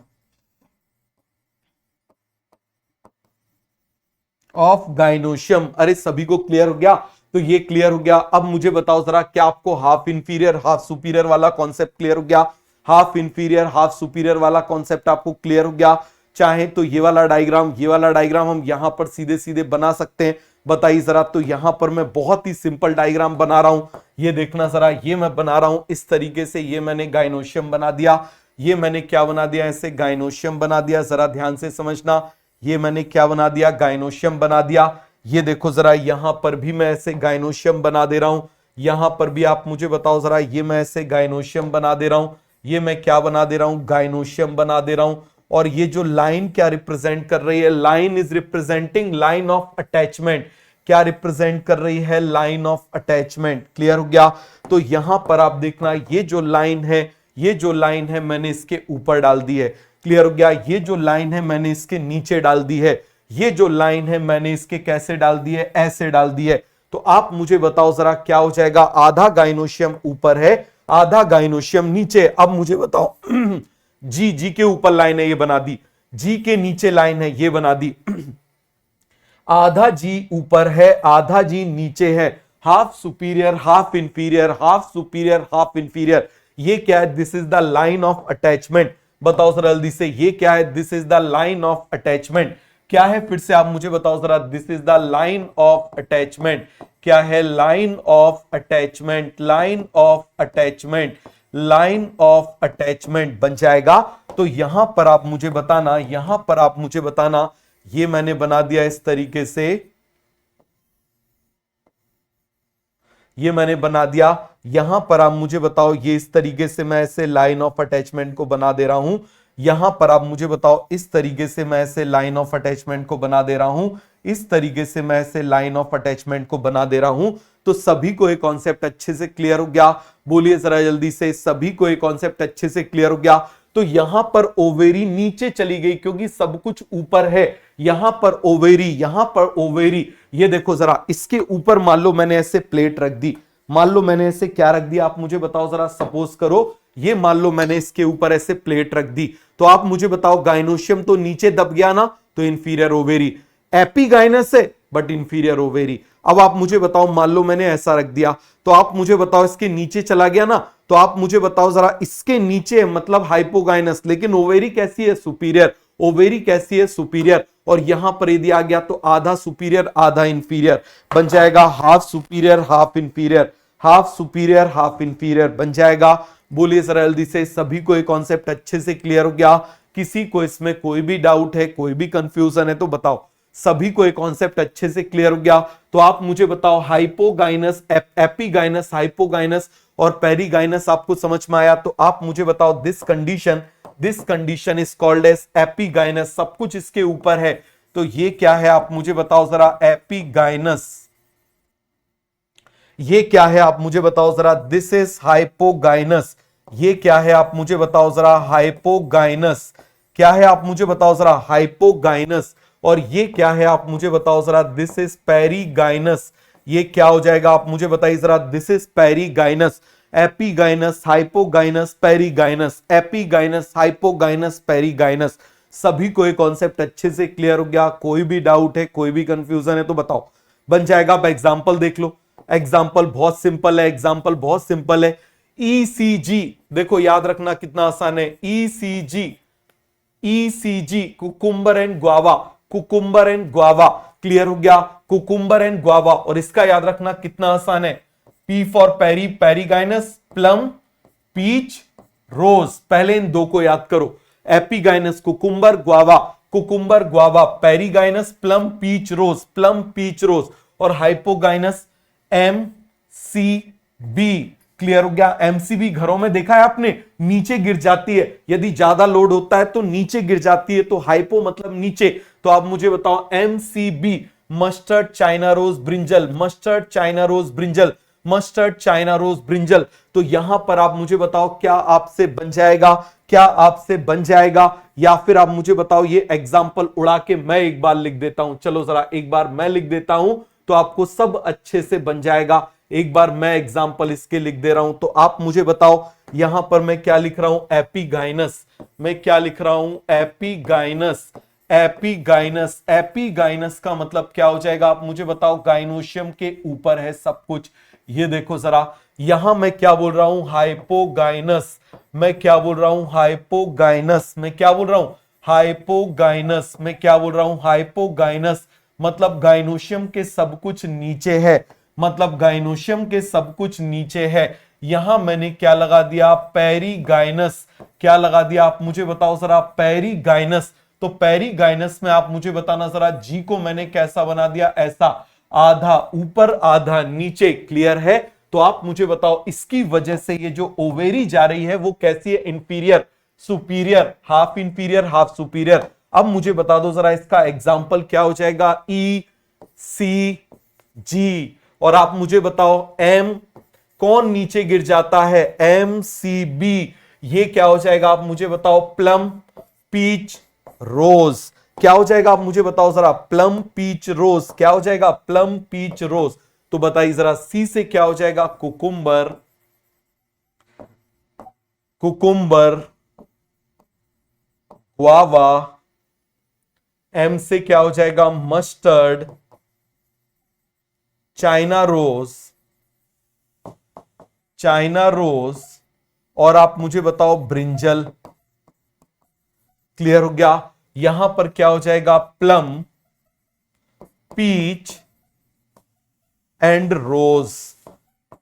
of gynoecium. अरे सभी को क्लियर हो गया? तो ये क्लियर हो गया। अब मुझे बताओ जरा, क्या आपको हाफ इंफीरियर हाफ सुपीरियर वाला कॉन्सेप्ट क्लियर हो गया? हाफ इंफीरियर हाफ सुपीरियर वाला कॉन्सेप्ट आपको क्लियर हो गया? चाहे तो ये वाला डायग्राम हम यहां पर सीधे सीधे बना सकते हैं। बताइए जरा, तो यहां पर मैं बहुत ही सिंपल डायग्राम बना रहा हूं, ये देखना जरा, ये मैं बना रहा हूं इस तरीके से। ये मैंने गाइनोशियम बना दिया, ये मैंने क्या बना दिया, ऐसे गाइनोशियम बना दिया। जरा ध्यान से समझना, ये मैंने क्या बना दिया, गाइनोशियम बना दिया। ये देखो जरा, यहां पर भी मैं ऐसे गाइनोशियम बना दे रहा हूं, यहां पर भी आप मुझे बताओ जरा, ये मैं ऐसे गाइनोशियम बना दे रहा हूं, ये मैं क्या बना दे रहा हूं, गाइनोशियम बना दे रहा हूं। और ये जो लाइन क्या रिप्रेजेंट कर रही है, line is representing line of attachment. क्या रिप्रेजेंट कर रही है, लाइन ऑफ अटैचमेंट। क्लियर हो गया? तो यहां पर आप देखना, ये जो लाइन है, ये जो लाइन है मैंने इसके ऊपर डाल दी है। क्लियर हो गया? ये जो लाइन है मैंने इसके नीचे डाल दी है, ये जो लाइन है मैंने इसके कैसे डाल दी है, ऐसे डाल दी है। तो आप मुझे बताओ जरा, क्या हो जाएगा, आधा गाइनोशियम ऊपर है, आधा गाइनोशियम नीचे। अब मुझे बताओ जी के ऊपर लाइन है, ये बना दी, जी के नीचे लाइन है, ये बना दी। आधा जी ऊपर है, आधा जी नीचे है, half superior half inferior, half superior half inferior. ये क्या है, this is the line of attachment. बताओ जरा जल्दी से, ये क्या है, this is the line of attachment. क्या है, फिर से आप मुझे बताओ जरा, this is the line of attachment. क्या है, line of attachment, line of attachment, line of attachment बन जाएगा। तो यहां पर आप मुझे बताना, यहां पर आप मुझे बताना, ये मैंने बना दिया इस तरीके से, ये मैंने बना दिया। यहां पर आप मुझे बताओ, ये इस तरीके से मैं ऐसे लाइन ऑफ अटैचमेंट को बना दे रहा हूं। यहां पर आप मुझे बताओ, इस तरीके से मैं ऐसे लाइन ऑफ अटैचमेंट को बना दे रहा हूं, इस तरीके से मैं ऐसे लाइन ऑफ अटैचमेंट को बना दे रहा हूं। तो सभी को एक कॉन्सेप्ट अच्छे से क्लियर हो गया? बोलिए जरा जल्दी से, सभी को एक कॉन्सेप्ट अच्छे से क्लियर हो गया? तो यहां पर ओवेरी नीचे चली गई क्योंकि सब कुछ ऊपर है। यहां पर ओवेरी, यहां पर ओवेरी, ये देखो जरा, इसके ऊपर मान लो मैंने ऐसे प्लेट रख दी, मान लो मैंने ऐसे क्या रख दिया, आप मुझे बताओ जरा। सपोज करो ये मान लो मैंने इसके ऊपर ऐसे प्लेट रख दी, तो आप मुझे बताओ, गाइनोशियम तो नीचे दब गया ना, तो इंफीरियर ओवेरी। एपीगाइनस है बट इंफीरियर ओवेरी। अब आप मुझे बताओ, मान लो मैंने ऐसा रख दिया, तो आप मुझे बताओ इसके नीचे चला गया ना, तो आप मुझे बताओ जरा, इसके नीचे मतलब हाइपोगाइनस, लेकिन ओवेरी कैसी है, सुपीरियर। ओवेरी कैसी है, सुपीरियर। और यहां पर यदि आ गया तो आधा सुपीरियर आधा इंफीरियर बन जाएगा, half superior half inferior, half superior half inferior बन जाएगा। बोलिए जरा जल्दी से, सभी को एक कॉन्सेप्ट अच्छे से क्लियर हो गया? किसी को इसमें कोई भी डाउट है, कोई भी कंफ्यूजन है तो बताओ। सभी को एक कॉन्सेप्ट अच्छे से क्लियर हो गया? तो आप मुझे बताओ, हाइपोगाइनस, एपीगाइनस, हाइपोगाइनस और पेरीगाइनस आपको समझ में आया? तो आप मुझे बताओ, this condition is called as epigynous. सब कुछ इसके ऊपर है, तो ये क्या है, आप मुझे बताओ जरा, एपीगाइनस। ये क्या है, आप मुझे बताओ जरा, दिस इज हाइपोगाइनस। ये क्या है, आप मुझे बताओ जरा, हाइपोगाइनस। क्या है, आप मुझे बताओ जरा, हाइपोगाइनस। और ये क्या है, आप मुझे बताओ जरा, दिस इज पेरीगाइनस। ये क्या हो जाएगा, आप मुझे बताइए जरा, this is perigynous. Epigynous, hypogynous, perigynous, epigynous, hypogynous, perigynous. सभी को ये कॉन्सेप्ट अच्छे से क्लियर हो गया? कोई भी डाउट है, कोई भी कंफ्यूजन है तो बताओ। बन जाएगा। अब एग्जांपल देख लो, एग्जाम्पल बहुत सिंपल है, एग्जाम्पल बहुत सिंपल है। ईसीजी देखो, याद रखना कितना आसान है। ECG, ECG, cucumber and guava, cucumber and guava. Clear हो गया? Cucumber and guava. और इसका याद रखना कितना आसान है। P for peri, perigynous, plum, peach, rose. पहले इन दो को याद करो, epigynous, cucumber, guava, cucumber, guava, perigynous, plum, peach, rose, plum, peach, rose. और hypogynous, M C B. Clear हो गया? एमसीबी घरों में देखा है आपने, नीचे गिर जाती है, यदि ज्यादा लोड होता है तो नीचे गिर जाती है, तो हाइपो मतलब नीचे। तो आप मुझे बताओ, MCB, mustard, China rose, brinjal, mustard, China rose, brinjal, mustard, China rose, brinjal. तो यहां पर आप मुझे बताओ, क्या आपसे बन जाएगा, क्या आपसे बन जाएगा? या फिर आप मुझे बताओ, ये एग्जाम्पल उड़ा के मैं एक बार लिख देता हूं। चलो जरा एक बार मैं लिख देता हूं तो आपको सब अच्छे से बन जाएगा। एक बार मैं एग्जाम्पल इसके लिख दे रहा हूं, तो आप मुझे बताओ, यहां पर मैं क्या लिख रहा हूं, एपीगाइनस। मैं क्या लिख रहा हूं, एपीगाइनस। एपिगाइनस। एपिगाइनस का मतलब क्या हो जाएगा, आप मुझे बताओ। गाइनोशियम के ऊपर है सब कुछ। ये देखो जरा, यहां मैं क्या बोल रहा हूं, हाइपोगाइनस। मैं क्या बोल रहा हूं, हाइपोगाइनस। मैं क्या बोल रहा हूं, हाइपोगाइनस। मैं क्या बोल रहा हूं, हाइपोगाइनस। मतलब गाइनोशियम के सब कुछ नीचे है, मतलब गाइनोशियम के सब कुछ नीचे है। यहां मैंने क्या लगा दिया, पेरिगाइनस। क्या लगा दिया, आप मुझे बताओ जरा, पेरिगाइनस। तो पेरिगाइनस में आप मुझे बताना जरा, जी को मैंने कैसा बना दिया, ऐसा, आधा ऊपर आधा नीचे। क्लियर है। तो आप मुझे बताओ, इसकी वजह से ये जो ओवेरी जा रही है वो कैसी है, inferior, superior, half inferior, half superior. अब मुझे बता दो जरा, इसका एग्जाम्पल क्या हो जाएगा, ई सी जी। और आप मुझे बताओ, एम कौन नीचे गिर जाता है, एम सी बी। ये क्या हो जाएगा, आप मुझे बताओ, प्लम पीच रोज। क्या हो जाएगा, आप मुझे बताओ जरा, प्लम पीच रोज। क्या हो जाएगा, प्लम पीच रोज। तो बताइए जरा, सी से क्या हो जाएगा, कुकुम्बर, कुकुम्बर, गुआवा। एम से क्या हो जाएगा, mustard, China rose, China rose. और आप मुझे बताओ, ब्रिंजल। क्लियर हो गया। यहां पर क्या हो जाएगा, plum, peach and rose,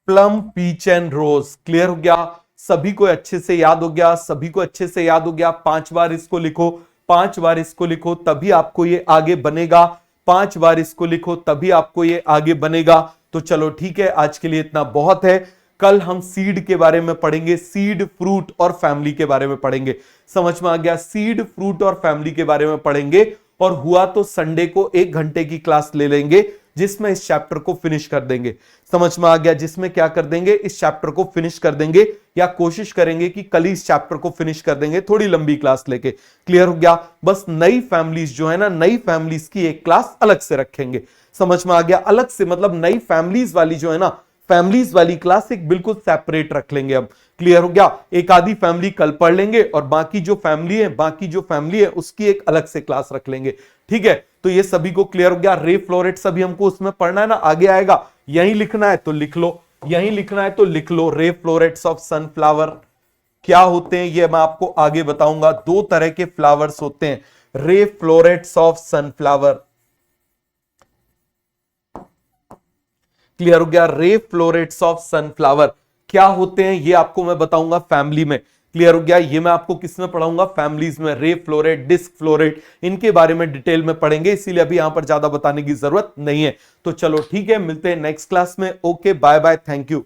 plum peach and rose. Clear हो गया। सभी को अच्छे से याद हो गया, सभी को अच्छे से याद हो गया। 5 बार इसको लिखो, 5 बार इसको लिखो, तभी आपको ये आगे बनेगा। 5 बार इसको लिखो, तभी आपको ये आगे बनेगा। तो चलो ठीक है, आज के लिए इतना बहुत है। कल हम सीड के बारे में पढ़ेंगे, सीड, फ्रूट और फैमिली के बारे में पढ़ेंगे। समझ में आ गया, सीड, फ्रूट और फैमिली के बारे में पढ़ेंगे। और हुआ तो संडे को 1 घंटे की क्लास ले लेंगे, जिसमें इस चैप्टर को फिनिश कर देंगे। समझ में आ गया, जिसमें क्या कर देंगे, इस चैप्टर को फिनिश कर देंगे, या कोशिश करेंगे कि कल ही इस चैप्टर को फिनिश कर देंगे, थोड़ी लंबी क्लास लेके। क्लियर हो गया। बस नई फैमिलीज जो है ना, नई फैमिलीज की एक क्लास अलग से रखेंगे। समझ में आ गया, अलग से मतलब नई फैमिलीज वाली जो है ना, फैमिलीज वाली क्लास एक बिल्कुल सेपरेट रख लेंगे अब। क्लियर हो गया। एक आधी फैमिली कल पढ़ लेंगे, और बाकी जो फैमिली है उसकी एक अलग से क्लास रख लेंगे। ठीक है। तो ये सभी को क्लियर हो गया। रे फ्लोरेट्स अभी हमको उसमें पढ़ना है ना, आगे आएगा। यहीं लिखना है तो लिख लो, यहीं लिखना है तो लिख लो। रे फ्लोरेट्स ऑफ सनफ्लावर क्या होते हैं, ये मैं आपको आगे बताऊंगा। 2 तरह के फ्लावर्स होते हैं, ray florets of sunflower. Clear हो गया। रे फ्लोरेट्स ऑफ सनफ्लावर क्या होते हैं, ये आपको मैं बताऊंगा फैमिली में। क्लियर हो गया। ये मैं आपको किसमें पढ़ाऊंगा, फैमिलीज में। रे फ्लोरेट, डिस्क फ्लोरेट, इनके बारे में डिटेल में पढ़ेंगे, इसीलिए अभी यहां पर ज्यादा बताने की जरूरत नहीं है। तो चलो ठीक है, मिलते हैं नेक्स्ट क्लास में। Okay, bye bye, thank you.